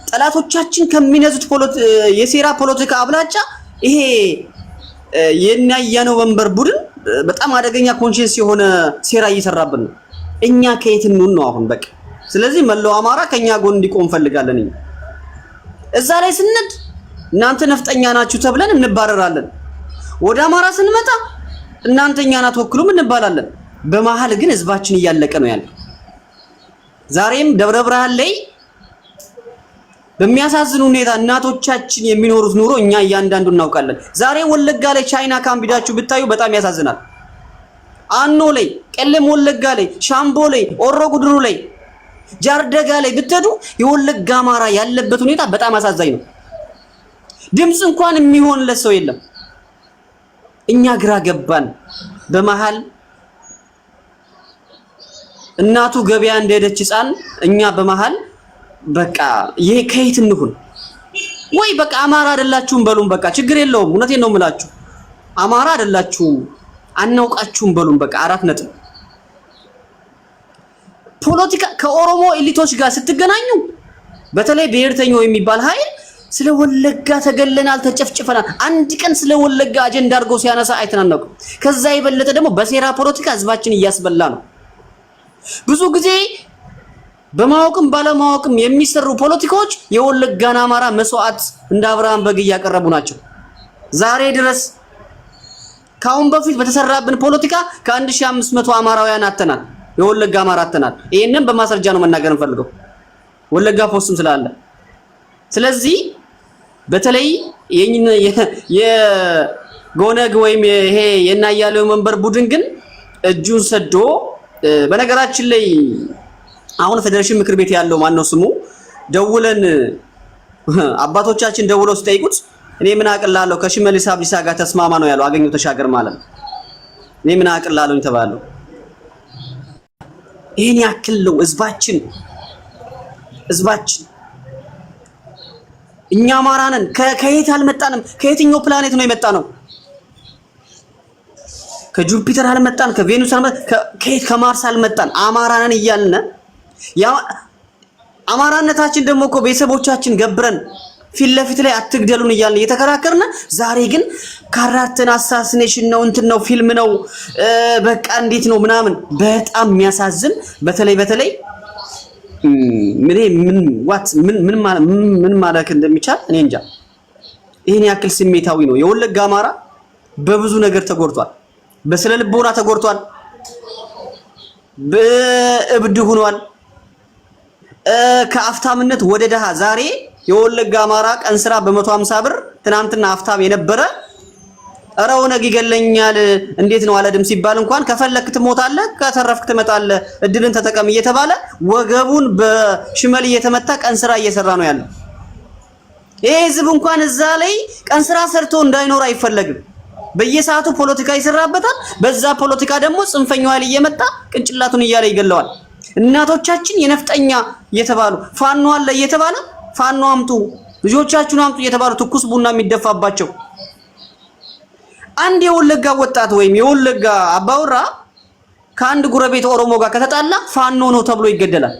ጠላቶቻችን ከሚነዙት የሴራ ፖለቲካ አብላጫ ይሄ የናያነው ወንበር ቡድን በጣም አደገኛ ኮንሽንስ የሆነ ሴራ እየሰራብን ነው። እኛ ከየት እንሁን ነው አሁን በቃ። ስለዚህ መላው አማራ ከኛ ጎን እንዲቆም ፈልጋለን። እዛ ላይ ስንድ እናንተ ነፍጠኛ ናችሁ ተብለን እንባረራለን። ወደ አማራ ስንመጣ እናንተኛን አትወክሉም እንባላለን። በመሃል ግን ህዝባችን እያለቀ ነው ያለው። ዛሬም ደብረ ብርሃን ላይ በሚያሳዝን ሁኔታ እናቶቻችን የሚኖሩት ኑሮ እኛ እያንዳንዱ እናውቃለን። ዛሬ ወለጋ ላይ ቻይና ካምፕ ሄዳችሁ ብታዩ በጣም ያሳዝናል። አኖ ላይ፣ ቀለም ወለጋ ላይ፣ ሻምቦ ላይ፣ ኦሮ ጉድሩ ላይ፣ ጃርደጋ ላይ ብትሄዱ የወለጋ አማራ ያለበት ሁኔታ በጣም አሳዛኝ ነው። ድምጽ እንኳን የሚሆንለት ሰው የለም። እኛ ግራ ገባን። በመሃል እናቱ ገበያ እንደሄደች ህፃን እኛ በመሃል በቃ ይሄ ከየት እንሁን? ወይ በቃ አማራ አይደላችሁም በሉን። በቃ ችግር የለውም። እውነቴን ነው የምላችሁ። አማራ አይደላችሁም አናውቃችሁም በሉን። በቃ 4 ነጥብ። ፖለቲካ ከኦሮሞ ኤሊቶች ጋር ስትገናኙ በተለይ ብሔርተኛው የሚባል ኃይል ስለ ወለጋ ተገለናል፣ ተጨፍጭፈናል፣ አንድ ቀን ስለ ወለጋ አጀንዳ አድርጎ ሲያነሳ አይተናነቁም። ከዛ የበለጠ ደግሞ በሴራ ፖለቲካ ህዝባችን እያስበላ ነው። ብዙ ጊዜ በማወቅም ባለማወቅም የሚሰሩ ፖለቲካዎች የወለጋን አማራ መስዋዕት እንደ አብርሃም በግ እያቀረቡ ናቸው። ዛሬ ድረስ ካሁን በፊት በተሰራብን ፖለቲካ ከ1500 አማራውያን አተናል፣ የወለጋ አማራ አተናል። ይሄንን በማስረጃ ነው መናገር እንፈልገው ወለጋ ፖስትም ስላለ። ስለዚህ በተለይ የጎነግ ወይም ይሄ የናያለው መንበር ቡድን ግን እጁን ሰዶ በነገራችን ላይ አሁን ፌዴሬሽን ምክር ቤት ያለው ማን ነው ስሙ ደውለን አባቶቻችን ደውለው ሲጠይቁት እኔ ምን አቅላለሁ ከሽመልስ አብዲሳ ጋር ተስማማ ነው ያለው። አገኘው ተሻገር ማለት ነው። እኔ ምን አቅላለሁ ተባለው። ይሄን ያክል ነው ህዝባችን እኛ አማራ ነን። ከየት አልመጣንም። ከየትኛው ፕላኔት ነው የመጣነው? ከጁፒተር አልመጣን፣ ከቬኑስ አልመጣን፣ ከየት ከማርስ አልመጣን። አማራ ነን እያልን አማራነታችን ደግሞ እኮ ቤተሰቦቻችን ገብረን ፊት ለፊት ላይ አትግደሉን እያልን እየተከራከርን፣ ዛሬ ግን ካራክተር አሳሲኔሽን ነው እንትን ነው ፊልም ነው በቃ እንዴት ነው ምናምን። በጣም የሚያሳዝን በተለይ ምን ማለት እንደሚቻል እኔ እንጃ። ይሄን ያክል ስሜታዊ ነው የወለጋ አማራ። በብዙ ነገር ተጎድቷል። በስነ ልቦና ተጎድቷል። በእብድ ሆኗል። ከአፍታምነት ወደ ደሃ። ዛሬ የወለጋ አማራ ቀን ስራ በ150 ብር ትናንትና አፍታም የነበረ እረው ነገ ይገለኛል እንዴት ነው አለድም ሲባል እንኳን ከፈለክ ትሞታለህ ከተረፍክ ትመጣለህ እድልን ተጠቀም እየተባለ ወገቡን በሽመል እየተመታ ቀን ስራ እየሰራ ነው ያለው። ይሄ ህዝብ እንኳን እዛ ላይ ቀን ስራ ሰርቶ እንዳይኖር አይፈለግም። በየሰዓቱ ፖለቲካ ይሰራበታል። በዛ ፖለቲካ ደግሞ ጽንፈኛው ኃይል እየመጣ ቅንጭላቱን እያለ ይገለዋል። እናቶቻችን የነፍጠኛ እየተባሉ ፋኖ አለ እየተባለ ፋኖ አምጡ ልጆቻችሁን አምጡ እየተባሉ ትኩስ ቡና የሚደፋባቸው አንድ የወለጋ ወጣት ወይም የወለጋ አባወራ ከአንድ ጉረቤት ኦሮሞ ጋር ከተጣላ ፋኖ ነው ተብሎ ይገደላል።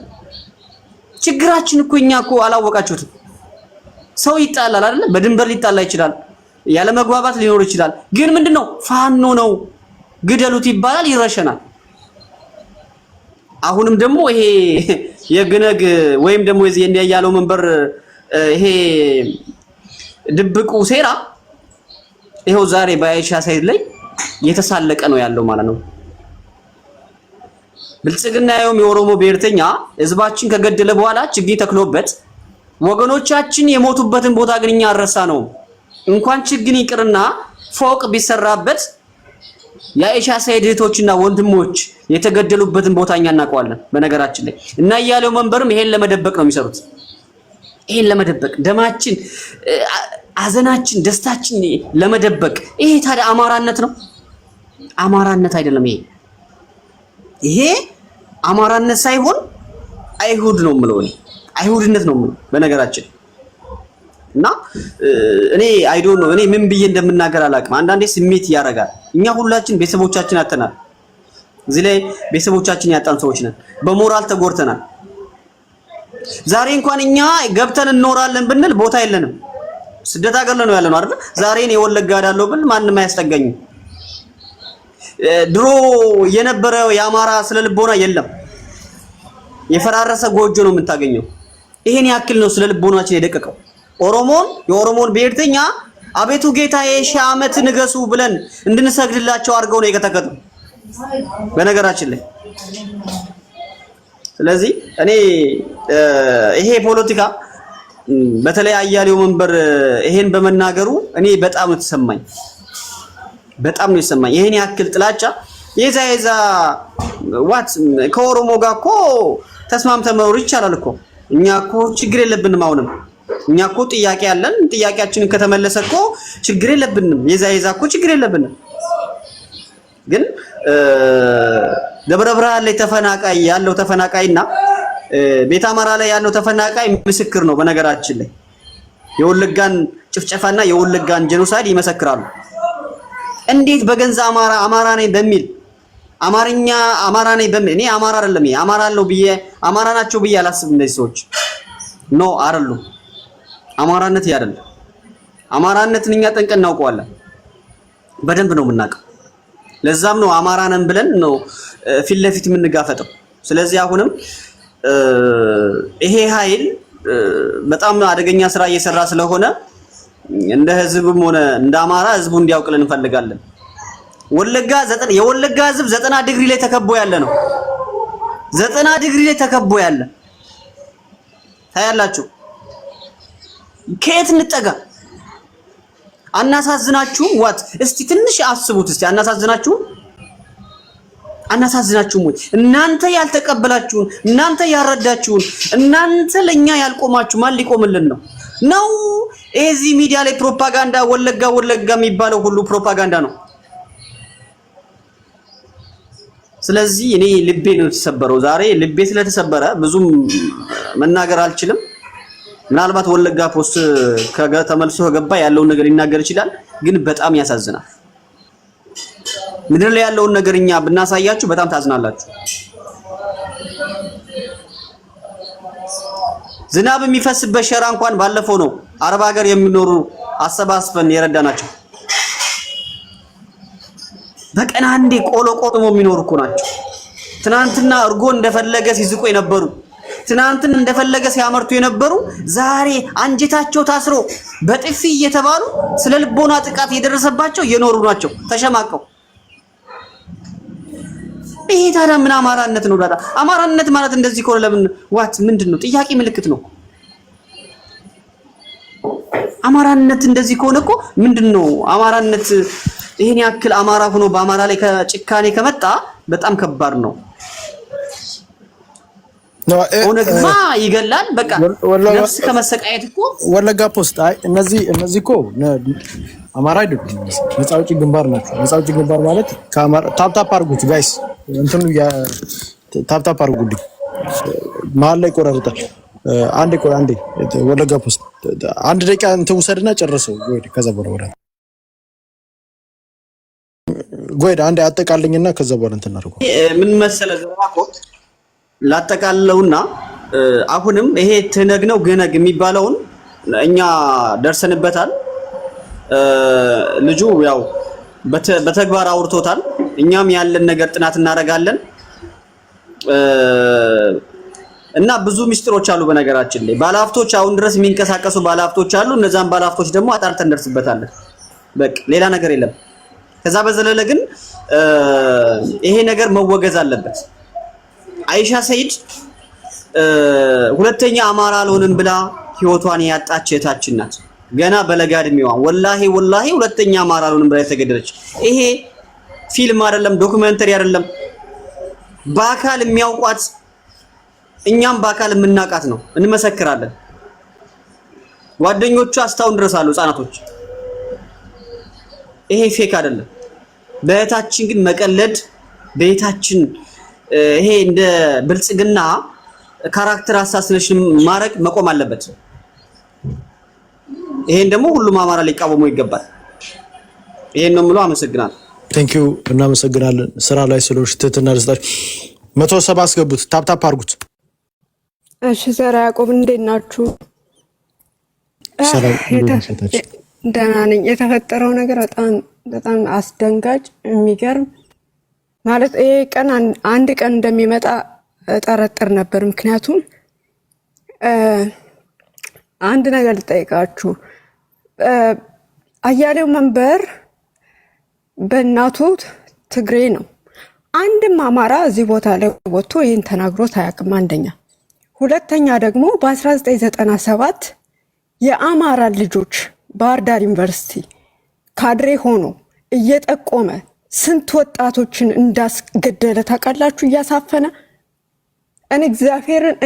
ችግራችን እኮ እኛ እኮ አላወቃችሁትም። ሰው ይጣላል አይደል? በድንበር ሊጣላ ይችላል። ያለ መግባባት ሊኖር ይችላል። ግን ምንድነው ፋኖ ነው ግደሉት ይባላል፣ ይረሸናል። አሁንም ደግሞ ይሄ የግነግ ወይም ደግሞ የእንዲያያለው መንበር ይሄ ድብቁ ሴራ ይሄው ዛሬ በአይሻ ሳይድ ላይ የተሳለቀ ነው ያለው ማለት ነው። ብልጽግና ያውም የኦሮሞ ብሔርተኛ ህዝባችን ከገደለ በኋላ ችግኝ ተክሎበት ወገኖቻችን የሞቱበትን ቦታ ግን እኛ አረሳ ነው። እንኳን ችግኝ ይቅርና ፎቅ ቢሰራበት የአይሻ ሳይድ እህቶችና ወንድሞች የተገደሉበትን ቦታ እኛ እናውቀዋለን። በነገራችን ላይ እና ያለው መንበርም ይሄን ለመደበቅ ነው የሚሰሩት። ይሄን ለመደበቅ ደማችን፣ አዘናችን፣ ደስታችን ለመደበቅ። ይሄ ታዲያ አማራነት ነው? አማራነት አይደለም። ይሄ አማራነት ሳይሆን አይሁድ ነው የምለው እኔ። አይሁድነት ነው የምለው በነገራችን እና እኔ አይዶን ነው እኔ ምን ብዬ እንደምናገር አላውቅም። አንዳንዴ ስሜት ያረጋል። እኛ ሁላችን ቤተሰቦቻችን አጥተናል። እዚህ ላይ ቤተሰቦቻችን ያጣን ሰዎች ነን። በሞራል ተጎድተናል። ዛሬ እንኳን እኛ ገብተን እንኖራለን ብንል ቦታ የለንም። ስደት ሀገር ላይ ነው ያለነው አይደል? ዛሬ እኔ ወለጋ ዳለው ብል ማንንም አያስጠጋኝም። ድሮ የነበረው የአማራ ስለ ልቦና የለም። የፈራረሰ ጎጆ ነው የምታገኘው። ይሄን ያክል ነው ስለ ልቦናችን የደቀቀው። የኦሮሞን ብሔርተኛ አቤቱ ጌታዬ ሺህ ዓመት ንገሱ ብለን እንድንሰግድላቸው አድርገው ነው የከተከቱ በነገራችን ላይ። ስለዚህ እኔ ይሄ ፖለቲካ በተለይ አያሌው መንበር ይሄን በመናገሩ እኔ በጣም ነው የተሰማኝ። ይሄን ያክል ጥላቻ የዛ ከኦሮሞ ጋር እኮ ተስማምተን መኖር ይቻላል እኮ። እኛ እኮ ችግር የለብንም። አሁንም እኛ እኮ ጥያቄ ያለን፣ ጥያቄያችንን ከተመለሰ እኮ ችግር የለብንም። የዛ እኮ ችግር የለብንም። ግን ደብረ ብርሃን ላይ ያለው ተፈናቃይና ቤት አማራ ላይ ያለው ተፈናቃይ ምስክር ነው። በነገራችን ላይ የወለጋን ጭፍጨፋና የወለጋን ጄኖሳይድ ይመሰክራሉ። እንዴት በገንዛ አማራ ነኝ በሚል አማርኛ አማራ ነኝ በሚል እኔ አማራ አይደለም አማራ አለው ብዬ አማራ ናቸው ብዬ አላስብም። እነዚህ ሰዎች ኖ አይደሉም። አማራነት ያደለ አማራነትን እኛ ጠንቀን እናውቀዋለን። በደንብ ነው የምናውቀው። ለዛም ነው አማራ ነን ብለን ነው ፊት ለፊት የምንጋፈጠው። ስለዚህ አሁንም ይሄ ኃይል በጣም አደገኛ ስራ እየሰራ ስለሆነ እንደ ህዝብም ሆነ እንደ አማራ ህዝቡ እንዲያውቅልን እንፈልጋለን። የወለጋ ህዝብ 90 ዲግሪ ላይ ተከቦ ያለ ነው። 90 ዲግሪ ላይ ተከቦ ያለ ታያላችሁ። ከየት እንጠጋ? አናሳዝናችሁም? ዋት እስቲ ትንሽ አስቡት እስቲ። አናሳዝናችሁም ወይ? እናንተ ያልተቀበላችሁን፣ እናንተ ያረዳችሁን፣ እናንተ ለኛ ያልቆማችሁ ማን ሊቆምልን ነው? ነው እዚህ ሚዲያ ላይ ፕሮፓጋንዳ ወለጋ የሚባለው ሁሉ ፕሮፓጋንዳ ነው። ስለዚህ እኔ ልቤ ነው የተሰበረው ዛሬ። ልቤ ስለተሰበረ ብዙም መናገር አልችልም። ምናልባት ወለጋ ፖስት ተመልሶ ከገባ ያለውን ነገር ሊናገር ይችላል። ግን በጣም ያሳዝናል። ምድር ላይ ያለውን ነገር እኛ ብናሳያችሁ በጣም ታዝናላችሁ። ዝናብ የሚፈስበት ሸራ እንኳን ባለፈው ነው አረብ ሀገር የሚኖሩ አሰባስበን የረዳናቸው። በቀን አንዴ ቆሎ ቆጥሞ የሚኖሩ እኮ ናቸው። ትናንትና እርጎ እንደፈለገ ሲዝቁ የነበሩ፣ ትናንትን እንደፈለገ ሲያመርቱ የነበሩ ዛሬ አንጀታቸው ታስሮ በጥፊ እየተባሉ ስለ ልቦና ጥቃት የደረሰባቸው እየኖሩ ናቸው ተሸማቀው። ይሄ ታዲያ ምን አማራነት ነው? ዳታ አማራነት ማለት እንደዚህ ከሆነ ለምን ዋት ምንድነው? ጥያቄ ምልክት ነው። አማራነት እንደዚህ ከሆነ እኮ ምንድነው አማራነት? ይሄን ያክል አማራ ሆኖ በአማራ ላይ ከጭካኔ ከመጣ በጣም ከባድ ነው። ኦነግማ ይገላል። በቃ ነፍስ ከመሰቃየት እኮ ወለጋ ፖስት አይ እነዚህ እኮ አማራ አይደሉም። ነፃ አውጪ ግንባር ናቸው። ነፃ አውጪ ግንባር ማለት ከአማራ ታፕታፕ አድርጉት ጋይስ፣ እንትኑ ታፕታፕ አድርጉልኝ። መሀል ላይ ቆራርጣል። አንዴ ወለጋ ፖስት 1 ደቂቃ እንትን ውሰድና ጨርሰው ጎይድ። ከዛ በኋላ ጎይድ አንዴ አጠቃልኝና ከዛ በኋላ እንትን አድርጉ። ምን መሰለህ ዘራቆ ላጠቃለውና አሁንም ይሄ ትነግ ነው ገነግ የሚባለውን እኛ ደርሰንበታል። ልጁ ያው በተግባር አውርቶታል። እኛም ያለን ነገር ጥናት እናደርጋለን እና ብዙ ሚስጥሮች አሉ። በነገራችን ላይ ባለሀብቶች አሁን ድረስ የሚንቀሳቀሱ ባለሀብቶች አሉ። እነዛን ባለሀብቶች ደግሞ አጣርተን እንደርስበታለን። በቃ ሌላ ነገር የለም። ከዛ በዘለለ ግን ይሄ ነገር መወገዝ አለበት። አይሻ ሰይድ ሁለተኛ አማራ አልሆንም ብላ ህይወቷን ያጣች እህታችን ናት። ገና በለጋ እድሜዋ ወላሂ ሁለተኛ አማራ አልሆንም ብላ የተገደለች። ይሄ ፊልም አይደለም፣ ዶክመንተሪ አይደለም። በአካል የሚያውቋት እኛም በአካል የምናውቃት ነው። እንመሰክራለን። ጓደኞቿ አስታውን ድረስ አሉ፣ ህፃናቶች። ይሄ ፌክ አይደለም። በእህታችን ግን መቀለድ በእህታችን ይሄ እንደ ብልጽግና ካራክተር አሳሲኔሽን ማድረግ መቆም አለበት። ይሄን ደግሞ ሁሉም አማራ ሊቃወመው ይገባል። ይሄን ነው የምለው። አመሰግናለሁ። ቴንክ ዩ። እናመሰግናለን። ስራ ላይ ስለሆንሽ ትህትና ደስታችሁ 170 አስገቡት። ታፕታፕ አድርጉት። እሺ ዘራ ያዕቆብ እንዴት ናችሁ? ደህና ነኝ። የተፈጠረው ነገር በጣም አስደንጋጭ የሚገርም ማለት ይሄ ቀን አንድ ቀን እንደሚመጣ ጠረጥር ነበር። ምክንያቱም አንድ ነገር ልጠይቃችሁ። አያሌው መንበር በእናቱ ትግሬ ነው። አንድም አማራ እዚህ ቦታ ላይ ወጥቶ ይህን ተናግሮት አያውቅም። አንደኛ። ሁለተኛ ደግሞ በ1997 የአማራ ልጆች ባህር ዳር ዩኒቨርሲቲ ካድሬ ሆኖ እየጠቆመ ስንት ወጣቶችን እንዳስገደለ ታውቃላችሁ? እያሳፈነ እግዚአብሔርን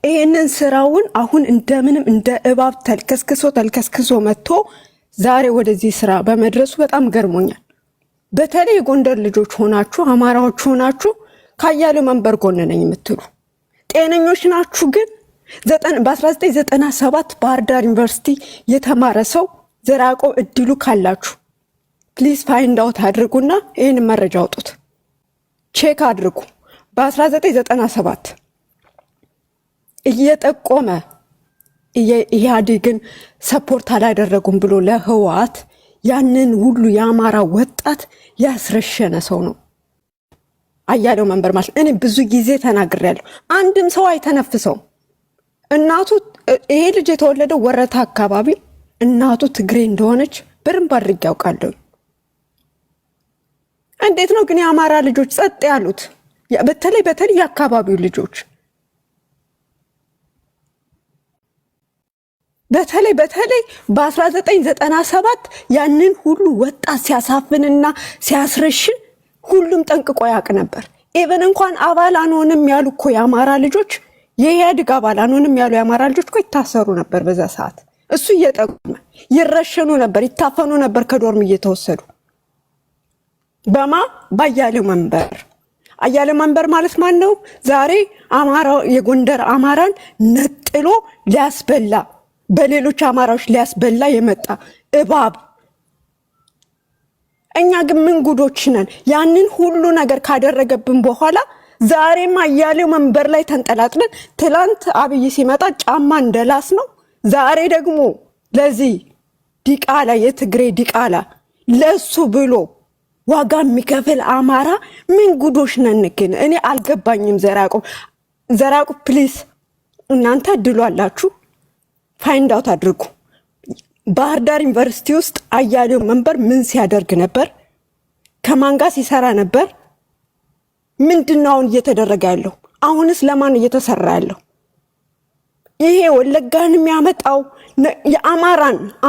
ይሄንን ስራውን አሁን እንደምንም እንደ እባብ ተልከስክሶ መጥቶ ዛሬ ወደዚህ ስራ በመድረሱ በጣም ገርሞኛል። በተለይ የጎንደር ልጆች ሆናችሁ አማራዎች ሆናችሁ ከአያሌው መንበር ጎን ነኝ የምትሉ ጤነኞች ናችሁ። ግን በ1997 ባህር ዳር ዩኒቨርሲቲ የተማረ ሰው ዘርዓ ያዕቆብ እድሉ ካላችሁ ፕሊዝ ፋይንድ አውት አድርጉና ይህን መረጃ አውጡት፣ ቼክ አድርጉ። በ1997 እየጠቆመ ኢህአዴግን ሰፖርት አላደረጉም ብሎ ለህወሓት ያንን ሁሉ የአማራ ወጣት ያስረሸነ ሰው ነው አያሌው መንበር ማለት። እኔ ብዙ ጊዜ ተናግሬያለሁ። አንድም ሰው አይተነፍሰውም። እናቱ ይሄ ልጅ የተወለደው ወረታ አካባቢ፣ እናቱ ትግሬ እንደሆነች በደንብ አድርጌ ያውቃለሁ። እንዴት ነው ግን የአማራ ልጆች ጸጥ ያሉት? በተለይ የአካባቢው ልጆች በተለይ በ1997 ያንን ሁሉ ወጣት ሲያሳፍንና ሲያስረሽን ሁሉም ጠንቅቆ ያውቅ ነበር። ኢቨን እንኳን አባል አንሆንም ያሉ እኮ የአማራ ልጆች፣ የኢህአዴግ አባል አንሆንም ያሉ የአማራ ልጆች እኮ ይታሰሩ ነበር በዛ ሰዓት። እሱ እየጠቆመ ይረሸኑ ነበር፣ ይታፈኑ ነበር፣ ከዶርም እየተወሰዱ በአያሌው መንበር። አያሌው መንበር ማለት ማን ነው? ዛሬ የጎንደር አማራን ነጥሎ ሊያስበላ በሌሎች አማራዎች ሊያስበላ የመጣ እባብ። እኛ ግን ምን ጉዶች ነን? ያንን ሁሉ ነገር ካደረገብን በኋላ ዛሬም አያሌው መንበር ላይ ተንጠላጥለን፣ ትላንት አብይ ሲመጣ ጫማ እንደላስ ነው። ዛሬ ደግሞ ለዚህ ዲቃላ፣ የትግሬ ዲቃላ ለሱ ብሎ ዋጋ የሚከፍል አማራ ምን ጉዶች ነን ግን? እኔ አልገባኝም። ዘርዓ ያዕቆብ ፕሊስ፣ እናንተ እድሉ አላችሁ፣ ፋይንድ አውት አድርጉ። ባህር ዳር ዩኒቨርሲቲ ውስጥ አያሌው መንበር ምን ሲያደርግ ነበር? ከማን ጋር ሲሰራ ነበር? ምንድነው አሁን እየተደረገ ያለው? አሁንስ ለማን እየተሰራ ያለው? ይሄ ወለጋን የሚያመጣው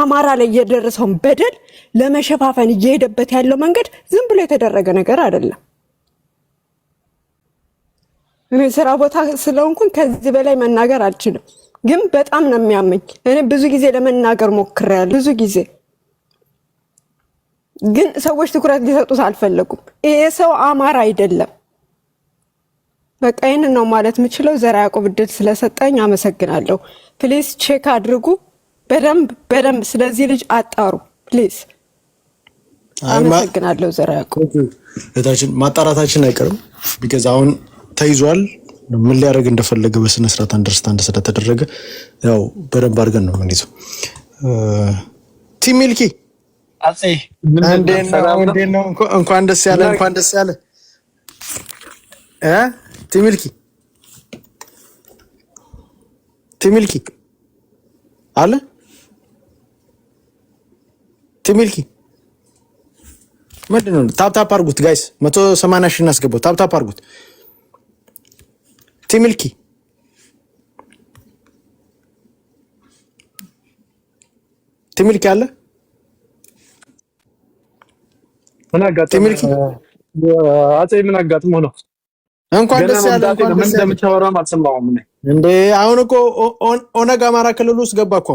አማራ ላይ የደረሰውን በደል ለመሸፋፈን እየሄደበት ያለው መንገድ ዝም ብሎ የተደረገ ነገር አይደለም። እኔ ስራ ቦታ ስለሆንኩኝ ከዚህ በላይ መናገር አልችልም፣ ግን በጣም ነው የሚያመኝ። እኔ ብዙ ጊዜ ለመናገር ሞክሬያለሁ፣ ብዙ ጊዜ ግን ሰዎች ትኩረት ሊሰጡት አልፈለጉም። ይሄ ሰው አማራ አይደለም። በቃ ይህንን ነው ማለት የምችለው። ዘርዓ ያዕቆብ እድል ስለሰጠኝ አመሰግናለሁ። ፕሊዝ ቼክ አድርጉ በደንብ ስለዚህ ልጅ አጣሩ ፕሊዝ። አመሰግናለሁ ዘርዓ ያዕቆብ። ማጣራታችን አይቀርም ቢካዝ አሁን ተይዟል። ምን ሊያደርግ እንደፈለገ በስነ ስርዓት አንደርስታንድ ስለተደረገ ያው በደንብ አድርገን ነው የምንይዘው። ቲም ሚልኪ እንዴት ነው? እንኳን ደስ ያለ ቲሚልኪ አለ ቲሚልኪ ምንድን ነው? ታፕታፕ አድርጉት ጋይስ፣ 180 ሺህ እናስገባው። ታፕታፕ አድርጉት። ቲሚልኪ አለ ምን አጋጠመ? አፄ ምን አጋጥሞ ነው? እንኳን ደስ ያለ ምን እንደምታወራም አልሰማሁም እንዴ። አሁን እኮ ኦነግ አማራ ክልል ውስጥ ገባ እኮ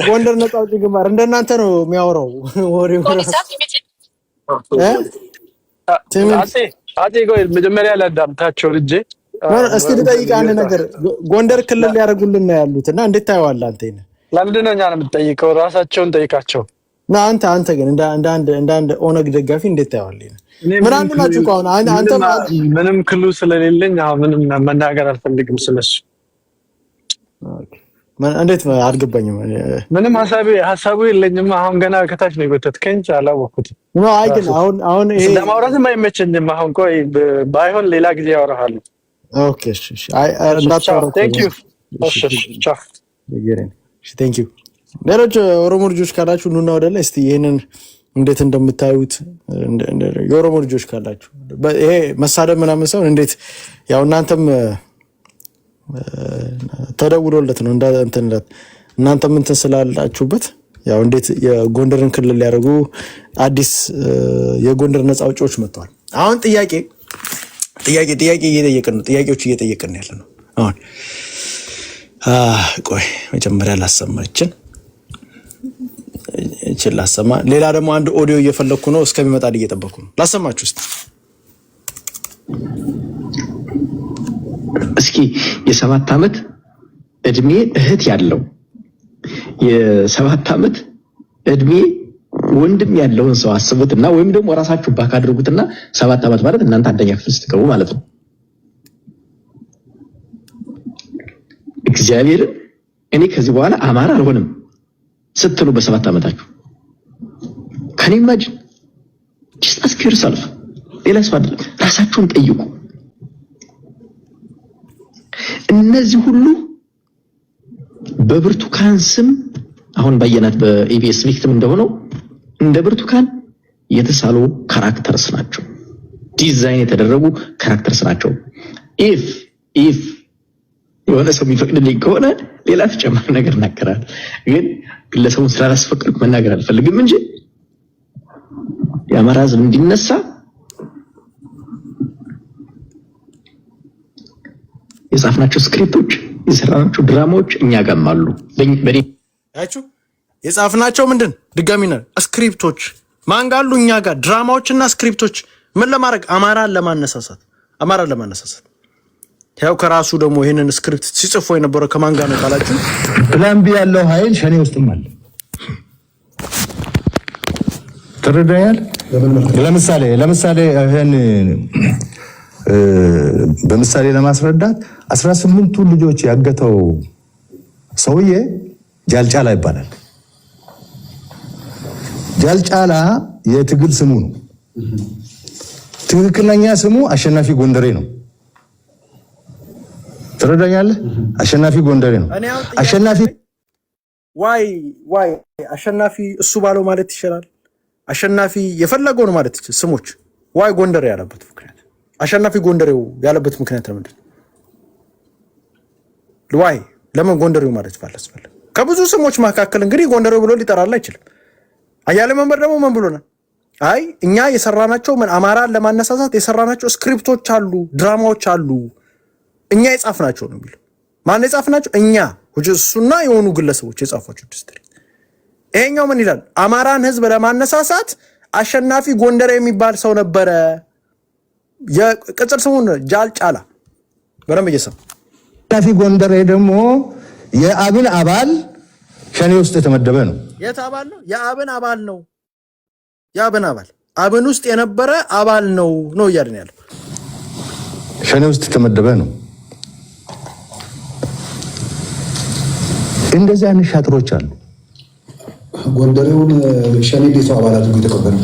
ጎንደር ነፃ አውጪ ግንባር እንደናንተ ነው የሚያወራው ወሬ። አፄ ቆይ መጀመሪያ ላዳምጣቸው ልጄ። እስኪ ልጠይቅህ አንድ ነገር። ጎንደር ክልል ሊያደርጉልን ነው ያሉት እና እንዴት ታየዋለህ አንተ? ለምንድን ነው እኛን የምትጠይቀው? ራሳቸውን ጠይቃቸው። አንተ ግን እንደ አንድ ኦነግ ደጋፊ እንዴት ታየዋለህ? ምን አንድ ናችሁ እኮ አሁን አንተ ምንም ክሉ ስለሌለኝ ምንም መናገር አልፈልግም ስለሱ። እንዴት አልገባኝም። ምንም ሀሳቡ የለኝም። አሁን ገና ከታች ነው የጎተትከኝ፣ አላወኩትም። አይ ግን አሁን ይሄ ለማውራትም አይመቸኝም። አሁን ቆይ ባይሆን ሌላ ጊዜ ያወራሃለሁ። ኦኬ እሺ። አይ እንዳታወራ። ቴንክ ዩ። እሺ ቻው። ቴንክ ዩ። ሌሎች ኦሮሞ ልጆች ካላችሁ ኑና ወደ ላይ እስቲ ይሄንን እንዴት እንደምታዩት የኦሮሞ ልጆች ካላችሁ ይሄ መሳደብ ምናምን ሳይሆን እንዴት ያው እናንተም ተደውሎለት ነው እናንተም እንትን ስላላችሁበት ያው እንዴት የጎንደርን ክልል ሊያደርጉ አዲስ የጎንደር ነፃ አውጪዎች መጥተዋል። አሁን ጥያቄ እየጠየቅን ነው። ጥያቄዎች እየጠየቅን ያለ ነው። አሁን ቆይ መጀመሪያ ላሰማችን ላሰማ። ሌላ ደግሞ አንድ ኦዲዮ እየፈለኩ ነው፣ እስከሚመጣ እየጠበኩ ነው። ላሰማችሁ ውስጥ እስኪ የ7 ዓመት እድሜ እህት ያለው የ7 ዓመት እድሜ ወንድም ያለውን ሰው አስቡትና ወይም ደግሞ ራሳችሁ ባክ አድርጉትና 7 ዓመት ማለት እናንተ አንደኛ ክፍል ስትገቡ ማለት ነው። እግዚአብሔር እኔ ከዚህ በኋላ አማራ አልሆንም ስትሉ በ7 ዓመታችሁ ከኔ ማጅን just ask yourself ሌላ ሰው አይደለም ራሳችሁን ጠይቁ። እነዚህ ሁሉ በብርቱካን ስም አሁን ባየናት በኢቢኤስ ቪክቲም እንደሆነው እንደ ብርቱካን የተሳሉ ካራክተርስ ናቸው። ዲዛይን የተደረጉ ካራክተርስ ናቸው። ኢፍ የሆነ ሰው የሚፈቅድልኝ ከሆነ ሌላ ተጨማሪ ነገር እናገራለሁ። ግን ግለሰቡን ስላላስፈቀድኩ መናገር አልፈልግም እንጂ የአማራ ሕዝብ እንዲነሳ የጻፍናቸው ስክሪፕቶች የሰራናቸው ድራማዎች እኛ ጋርም አሉ። ያችሁ የጻፍናቸው ምንድን ድጋሚ ነው ስክሪፕቶች ማንጋሉ እኛ ጋር ድራማዎችና ስክሪፕቶች ምን ለማድረግ አማራን ለማነሳሳት ያው ከራሱ ደግሞ ይሄንን ስክሪፕት ሲጽፎ የነበረው ከማን ጋር ነው ካላችሁ ፕላን ቢ ያለው ኃይል ሸኔ ውስጥም አለ። ተረዳያል። ለምሳሌ ይሄን በምሳሌ ለማስረዳት 18ቱ ልጆች ያገተው ሰውዬ ጃልጫላ ይባላል። ጃልጫላ የትግል ስሙ ነው። ትክክለኛ ስሙ አሸናፊ ጎንደሬ ነው። ትረዳኛለህ? አሸናፊ ጎንደሬ ነው። አሸናፊ ዋይ አሸናፊ እሱ ባለው ማለት ይችላል። አሸናፊ የፈለገው ነው ማለት ይችላል። ስሞች ዋይ ጎንደሬ ያለበት ምክንያት አሸናፊ ጎንደሬው ያለበት ምክንያት ለምንድን ዋይ ለምን ጎንደሬው ማለት ይፈልጋል? ከብዙ ስሞች መካከል እንግዲህ ጎንደሬው ብሎ ሊጠራል አይችልም። አያሌ መንበር ደግሞ ምን ብሎናል? አይ እኛ የሰራናቸው አማራን ለማነሳሳት የሰራናቸው ስክሪፕቶች አሉ፣ ድራማዎች አሉ፣ እኛ የጻፍናቸው ነው የሚለው። ማን የጻፍናቸው? እኛ እሱና የሆኑ ግለሰቦች የጻፏቸው ዲስትሪ። ይሄኛው ምን ይላል? አማራን ህዝብ ለማነሳሳት አሸናፊ ጎንደሬ የሚባል ሰው ነበረ። የቅጽል ስሙን ጃልጫላ በደንብ እየሰማ አሸናፊ ጎንደሬ ደግሞ የአብን አባል ሸኔ ውስጥ የተመደበ ነው። የት አባል ነው? የአብን አባል ነው። የአብን አባል አብን ውስጥ የነበረ አባል ነው እያልን ያለው ሸኔ ውስጥ የተመደበ ነው። እንደዚህ አይነት ሻጥሮች አሉ። ጎንደሬውን ሸኔ ቤቱ አባላት የተቀበሉ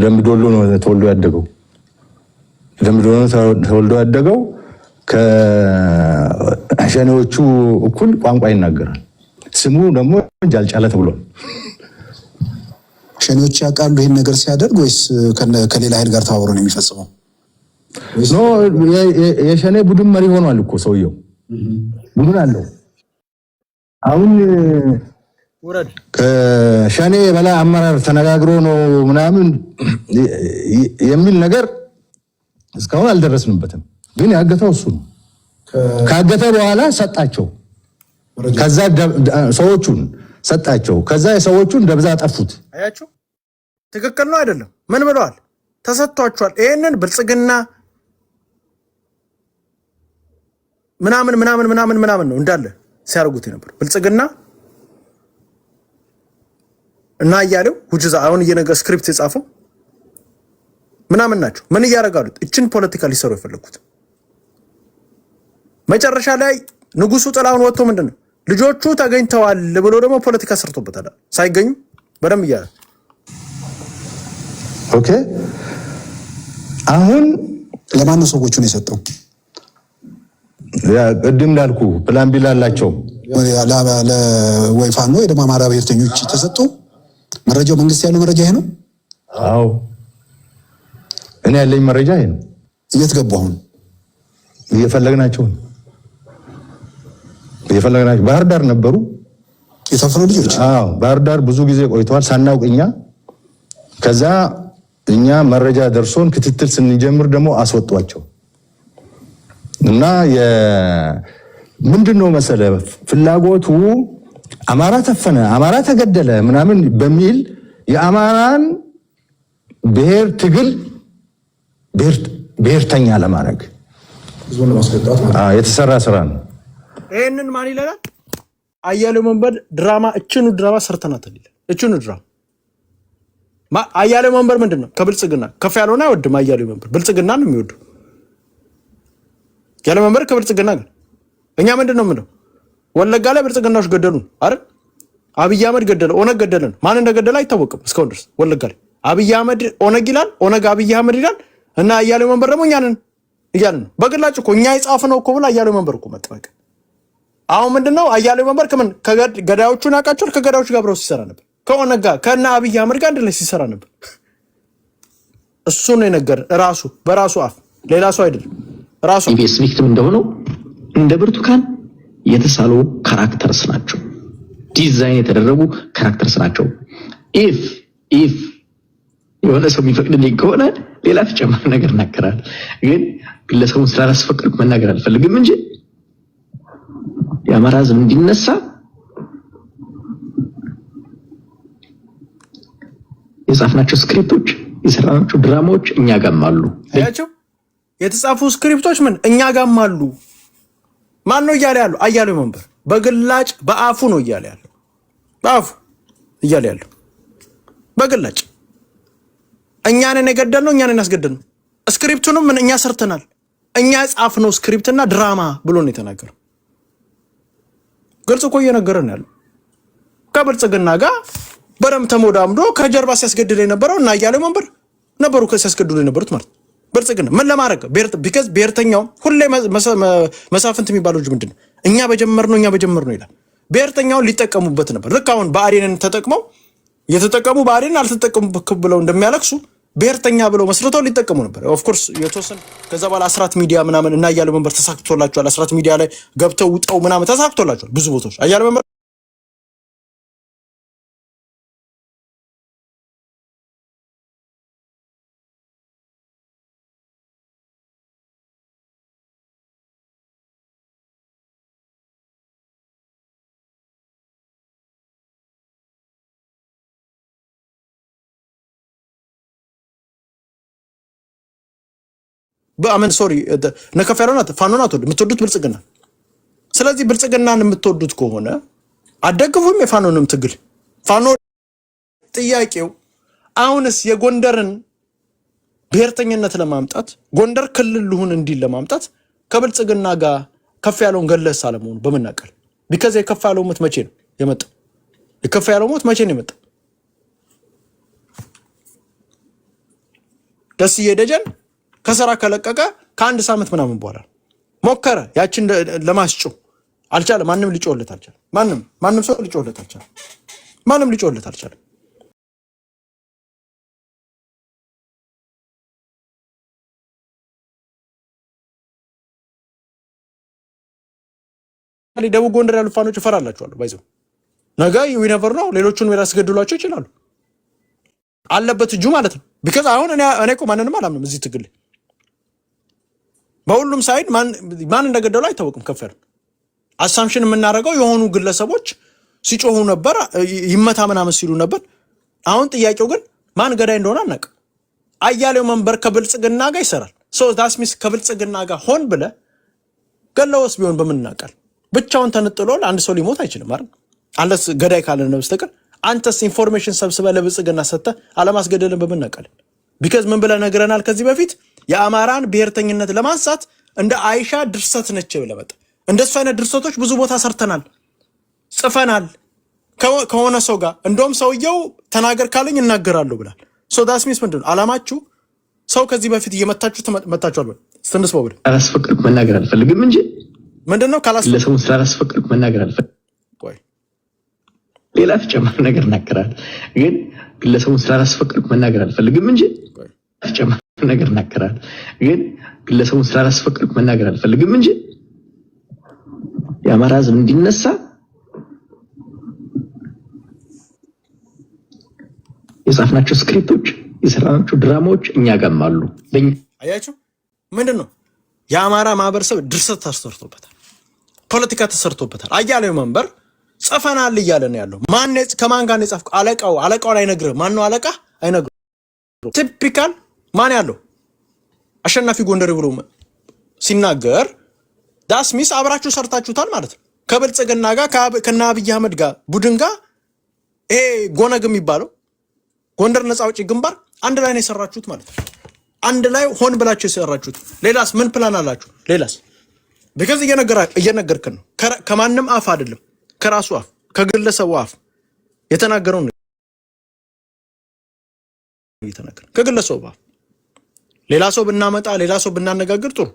ደምቢዶሎ ነው ተወልዶ ያደገው። ደምቢዶሎ ተወልዶ ያደገው ከሸኔዎቹ እኩል ቋንቋ ይናገራል። ስሙ ደግሞ ጃልጫላ ተብሏል። ሸኔዎች ያውቃሉ ይህን ነገር ሲያደርግ ወይስ ከሌላ ኃይል ጋር ተባብሮ ነው የሚፈጽመው? ኖ የሸኔ ቡድን መሪ ሆኗል እኮ ሰውየው። ቡድን አለው። አሁን ከሸኔ በላይ አመራር ተነጋግሮ ነው ምናምን የሚል ነገር እስካሁን አልደረስንበትም። ግን ያገተው እሱ ነው። ካገተ በኋላ ሰጣቸው። ከዛ ሰዎቹን ሰጣቸው። ከዛ የሰዎቹን ደብዛ አጠፉት። አያችሁ፣ ትክክል ነው አይደለም? ምን ብለዋል? ተሰጥቷቸዋል። ይሄንን ብልጽግና ምናምን ነው እንዳለ ሲያርጉት ነበር። ብልጽግና እና እያለው ሁጅዛ አሁን እየነገር ስክሪፕት የጻፈው ምናምን ናቸው። ምን እያረጋሉት? እችን ፖለቲካ ሊሰሩ የፈለጉት መጨረሻ ላይ ንጉሱ ጥላሁን ወጥቶ ምንድነው ልጆቹ ተገኝተዋል ብሎ ደግሞ ፖለቲካ ሰርቶበታል። ሳይገኙ በደንብ እያለ ኦኬ። አሁን ለማን ነው ሰዎቹን የሰጠው? ያ ቅድም እንዳልኩ ፕላን ቢ ላላቸው ወይ ፋኖ ወይ ደግሞ አማራ ብሔርተኞች ተሰጡ። መረጃው መንግስት ያለው መረጃ ይሄ ነው። አዎ እኔ ያለኝ መረጃ ይሄ ነው። የት ገቡ? አሁን እየፈለግናቸው ባህር ዳር ነበሩ የታፈኑ ልጆች። አዎ ባህር ዳር ብዙ ጊዜ ቆይተዋል ሳናውቅ እኛ። ከዛ እኛ መረጃ ደርሶን ክትትል ስንጀምር ደግሞ አስወጧቸው እና ምንድነው መሰለ ፍላጎቱ አማራ ተፈነ፣ አማራ ተገደለ ምናምን በሚል የአማራን ብሔር ትግል ብሔርተኛ ለማድረግ ህዝቡን ለማስገጣት የተሰራ ስራ ነው። ይሄንን ማን ይላል? አያሌው መንበር ድራማ እችኑ ድራማ ሰርተናታል ይላል። እችኑ ድራማ አያሌው መንበር ምንድነው? ከብልጽግና ከፍ ያለውና አይወድም። አያሌው መንበር ብልጽግና ነው የሚወዱ። ያለ መንበር ከብልጽግና ግን እኛ ምንድነው ምንድነው? ወለጋ ላይ ብልጽግናዎች ገደሉን አይደል? አብይ አህመድ ገደለ፣ ኦነግ ገደለን። ማን እንደገደለ አይታወቅም እስካሁን ድረስ። ወለጋ ላይ አብይ አህመድ ኦነግ ይላል፣ ኦነግ አብይ አህመድ ይላል እና አያሌው መንበር ደግሞ እኛ ነን እያልን ነው። በግላጭ እኮ እኛ የጻፍነው እኮ ብሎ አያሌው መንበር እኮ መጠበቅ። አሁን ምንድነው አያሌው መንበር ከምን ከገዳዮቹን አውቃቸዋል። ከገዳዮቹ ጋር አብረው ሲሰራ ነበር። ከኦነግ ጋር ከና አብይ አህመድ ጋር አንድ ላይ ሲሰራ ነበር። እሱ ነው የነገረን ራሱ በራሱ አፍ፣ ሌላ ሰው አይደለም። ራሱ ኢቢኤስ ቪክቲም እንደሆነው እንደ ብርቱካን የተሳሉ ካራክተርስ ናቸው። ዲዛይን የተደረጉ ካራክተርስ ናቸው። ኢፍ የሆነ ሰው የሚፈቅድልኝ ከሆነ ሌላ ተጨማሪ ነገር እናገራል። ግን ግለሰቡን ስላላስፈቀድኩ መናገር አልፈልግም እንጂ የአማራ ሕዝብ እንዲነሳ የጻፍናቸው ስክሪፕቶች፣ የሰራናቸው ድራማዎች እኛ ጋርም አሉ። አያቸው የተጻፉ ስክሪፕቶች ምን እኛ ጋርም አሉ። ማን ነው እያለ ያለው? አያሌው መንበር በግላጭ በአፉ ነው እያለ ያለው። በአፉ እያለ ያለው በግላጭ እኛንን የገደልነው እኛንን ያስገደልነው። ስክሪፕቱንም ምን እኛ ሰርተናል። እኛ የጻፍነው ስክሪፕትና ድራማ ብሎ ነው የተናገረው። ግልጽ እኮ እየነገረን ያለው ከብልጽግና ጋር በደም ተሞዳምዶ ከጀርባ ሲያስገድል የነበረው እና አያሌው መንበር ነበሩ ሲያስገድሉ የነበሩት ማለት ብልጽግና ምን ለማድረግ ቢካዝ ብሔርተኛው ሁሌ መሳፍንት የሚባለው ልጅ ምንድነው እኛ በጀመርነው ይላል። ብሔርተኛውን ሊጠቀሙበት ነበር። ልክ አሁን ብአዴንን ተጠቅመው የተጠቀሙ ብአዴንን አልተጠቀሙበት ብለው እንደሚያለቅሱ ብሔርተኛ ብለው መስርተው ሊጠቀሙ ነበር። ኦፍ ኮርስ የተወሰነ ከዛ በኋላ አስራት ሚዲያ ምናምን እና አያሌው መንበር ተሳክቶላቸዋል። አስራት ሚዲያ ላይ ገብተው ውጠው ምናምን ተሳክቶላቸዋል ብዙ ቦታዎች አያሌው መንበር በአመን ሶሪ ነከፍ ያለውና ፋኖን አትወዱ የምትወዱት ብልጽግና። ስለዚህ ብልጽግናን የምትወዱት ከሆነ አደግፉም የፋኖንም ትግል። ፋኖ ጥያቄው አሁንስ የጎንደርን ብሔርተኝነት ለማምጣት ጎንደር ክልል ልሁን እንዲል ለማምጣት ከብልጽግና ጋር ከፍ ያለውን ገለስ አለመሆኑ በመናቀል ቢካዝ የከፍ ያለው ሞት መቼ ነው የመጣው? የከፍ ያለው ሞት መቼ ነው የመጣው? ደስዬ ደጀን ከስራ ከለቀቀ ከአንድ ሳምንት ምናምን በኋላ ሞከረ። ያችን ለማስጮ አልቻለም። ማንም ሊጮህለት አልቻለም። ማንም ሰው ሊጮህለት አልቻለም። ማንም ሊጮህለት አልቻለም። ደቡብ ጎንደር ያሉ ፋኖች እፈራላችኋለሁ። ባይዘው ነገ ዊነቨር ነው ሌሎቹን ያስገድሏቸው ይችላሉ። አለበት እጁ ማለት ነው። ቢካዝ አሁን እኔ እኮ ማንንም አላምንም እዚህ ትግል በሁሉም ሳይድ ማን እንደገደሉ አይታወቅም። ከፈር አሳምሽን የምናደርገው የሆኑ ግለሰቦች ሲጮሁ ነበር፣ ይመታ ምናምን ሲሉ ነበር። አሁን ጥያቄው ግን ማን ገዳይ እንደሆነ አናውቅም። አያሌው መንበር ከብልጽግና ጋር ይሰራል። ሶ ዳስ ሚስ ከብልጽግና ጋር ሆን ብለ ገለውስ ቢሆን በምንናቀል ብቻውን ተነጥሎ አንድ ሰው ሊሞት አይችልም አይደል? አንተስ ገዳይ ካለ ነው በስተቀር አንተስ ኢንፎርሜሽን ሰብስበ ለብልጽግና ሰጠ አለማስገደልን በምንናቀል ቢካዝ ምን ብለ ነገረናል ከዚህ በፊት የአማራን ብሔርተኝነት ለማንሳት እንደ አይሻ ድርሰት ነች ብለህ መጣ። እንደሱ አይነት ድርሰቶች ብዙ ቦታ ሰርተናል፣ ጽፈናል ከሆነ ሰው ጋር እንደውም ሰውየው ተናገር ካለኝ እናገራለሁ ብላል። ሶ ዳስ ሚንስ ምንድነው አላማችሁ? ሰው ከዚህ በፊት እየመታችሁ መታችኋል ወይ? ስትንስ ወብደ አላስፈቅድኩ መናገር አልፈልግም እንጂ ምንድነው ለሰው ስላላስፈቅድኩ መናገር አልፈልግም። ቆይ ሌላ ተጨማሪ ነገር እናገራለሁ። ግን ግለሰቡን ስላላስፈቅድኩ መናገር አልፈልግም እንጂ ተጨማሪ ነገር እናገራለሁ። ግን ግለሰቡን ስላላስፈቅድኩ መናገር አልፈልግም እንጂ የአማራ ሕዝብ እንዲነሳ የጻፍናቸው ስክሪፕቶች፣ የሰራናቸው ድራማዎች እኛ ጋርም አሉ። አያችሁ ምንድነው የአማራ ማህበረሰብ ድርሰት ተሰርቶበታል፣ ፖለቲካ ተሰርቶበታል። አያሌው መንበር ጽፈናል እያለ ነው ያለው። ማን ከማን ጋር ነው የጻፍከው? አለቃውን አይነግርህም። ማን ነው አለቃ? አይነግርህም። ቲፒካል ማን ያለው አሸናፊ ጎንደር ብሎ ሲናገር ዳስሚስ አብራችሁ ሰርታችሁታል ማለት ነው። ከብልጽግና ጋር ከና አብይ አህመድ ጋር ቡድን ጋር ይሄ ጎነግ የሚባለው ጎንደር ነፃ አውጪ ግንባር አንድ ላይ ነው የሰራችሁት ማለት ነው። አንድ ላይ ሆን ብላችሁ የሰራችሁት። ሌላስ ምን ፕላን አላችሁ? ሌላስ ቢካዝ እየነገርክን ነው። ከማንም አፍ አይደለም፣ ከራሱ አፍ ከግለሰቡ አፍ የተናገረው ነው እየተናገረ ከግለሰቡ አፍ። ሌላ ሰው ብናመጣ ሌላ ሰው ብናነጋግር ጥሩ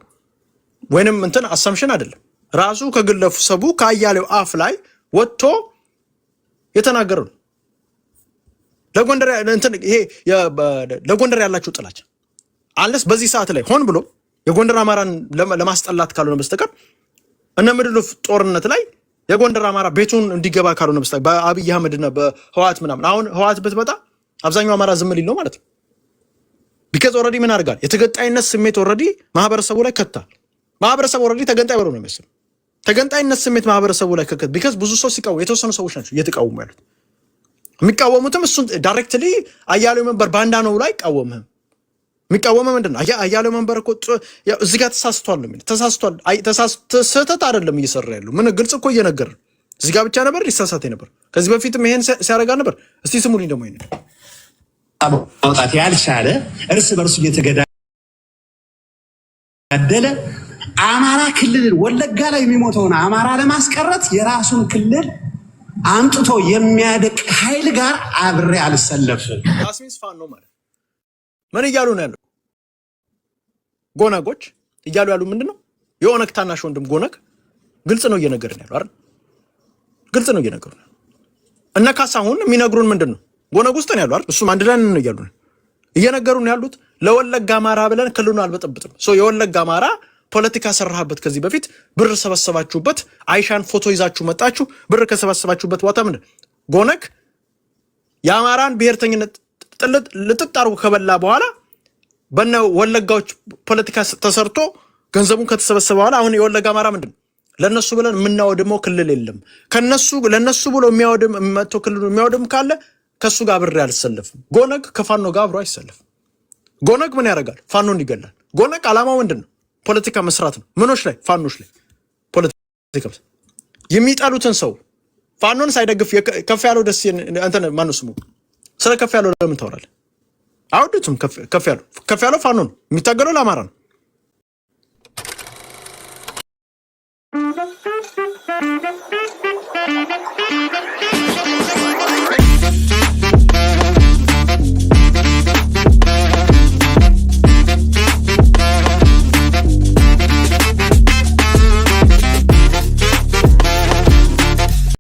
ወይንም እንትን አሳምሽን አይደለም። ራሱ ከግለሰቡ ከአያሌው አፍ ላይ ወጥቶ የተናገረው ነው። ለጎንደር እንትን ይሄ ለጎንደር ያላችሁ ጥላቻ አለስ በዚህ ሰዓት ላይ ሆን ብሎ የጎንደር አማራን ለማስጠላት ካልሆነ በስተቀር እነ ምድር ጦርነት ላይ የጎንደር አማራ ቤቱን እንዲገባ ካልሆነ በስተቀር በአብይ አህመድና በህዋት ምናምን አሁን ህዋት ብትመጣ አብዛኛው አማራ ዝም ሊል ነው ማለት ነው። ቢካዝ ኦልሬዲ ምን አድርጋል? የተገንጣይነት ስሜት ኦልሬዲ ማህበረሰቡ ላይ ከታ ማህበረሰቡ ኦልሬዲ ተገንጣይ ብሎ ነው የሚመስለው። ተገንጣይነት ስሜት ማህበረሰቡ ላይ ከከት ቢካዝ ብዙ ሰው ሲቃወም የተወሰኑ ሰዎች ናቸው እየተቃወሙ ያሉት። የሚቃወሙትም እሱን ዳይሬክትሊ አያሌው መንበር ባንዳ ነው ላይ አይቃወምህም። የሚቃወመው ምንድን ነው? አያሌው መንበር እኮ እዚህ ጋር ተሳስቷል ነው የሚለው። ተሳስቷል ስህተት አይደለም እየሰራ ያለው ምን ግልጽ እኮ እየነገረ እዚህ ጋር ብቻ ነበር ሊሳሳት ነበር። ከዚህ በፊትም ይሄን ሲያረጋ ነበር። እስቲ ስሙልኝ ደግሞ ይሄን ማውጣት ያልቻለ እርስ በርሱ እየተገዳደለ አማራ ክልልን ወለጋ ላይ የሚሞተውን አማራ ለማስቀረት የራሱን ክልል አምጥቶ የሚያደቅ ኃይል ጋር አብሬ አልሰለፍም። ዳስሚስ ፋኖ ማለት ምን እያሉ ነው ያለው? ጎነጎች እያሉ ያሉ ምንድነው? የኦነግ ታናሽ ወንድም ጎነግ ግልጽ ነው እየነገርን ያለው አይደል? ግልጽ ነው እየነገሩን እነ ካሳሁን የሚነግሩን ምንድነው? ጎነግ ውስጥ ነው ያለው አይደል? እሱም አንድ ላይ ነው እያሉ ነው እየነገሩን ያሉት። ለወለጋ አማራ ብለን ክልሉን አልበጠብጥም። የወለጋ አማራ ፖለቲካ ሰራህበት ከዚህ በፊት ብር ሰበሰባችሁበት፣ አይሻን ፎቶ ይዛችሁ መጣችሁ። ብር ከሰበሰባችሁበት ቦታ ምንድን ጎነግ የአማራን ብሔርተኝነት ልጥጥ አድርጎ ከበላ በኋላ በነ ወለጋዎች ፖለቲካ ተሰርቶ ገንዘቡን ከተሰበሰበ በኋላ አሁን የወለጋ አማራ ምንድን ለነሱ ብለን የምናወድመው ክልል የለም። ለነሱ ብሎ የሚያወድም መጥቶ ክልሉ የሚያወድም ካለ ከሱ ጋር ብሬ አልሰለፍም። ጎነግ ከፋኖ ጋር አብሮ አይሰለፍም። ጎነግ ምን ያደርጋል? ፋኖን ይገላል። ጎነግ ዓላማው ምንድን ነው? ፖለቲካ መስራት ነው። ምኖች ላይ? ፋኖች ላይ ፖለቲካ የሚጠሉትን ሰው ፋኖን ሳይደግፍ ከፍ ያለው ደስ እንትን ማነው ስሙ? ስለ ከፍ ያለው ለምን ታወራለህ? አውዱትም ከፍ ያለው ፋኖ ነው የሚታገለው ለአማራ ነው።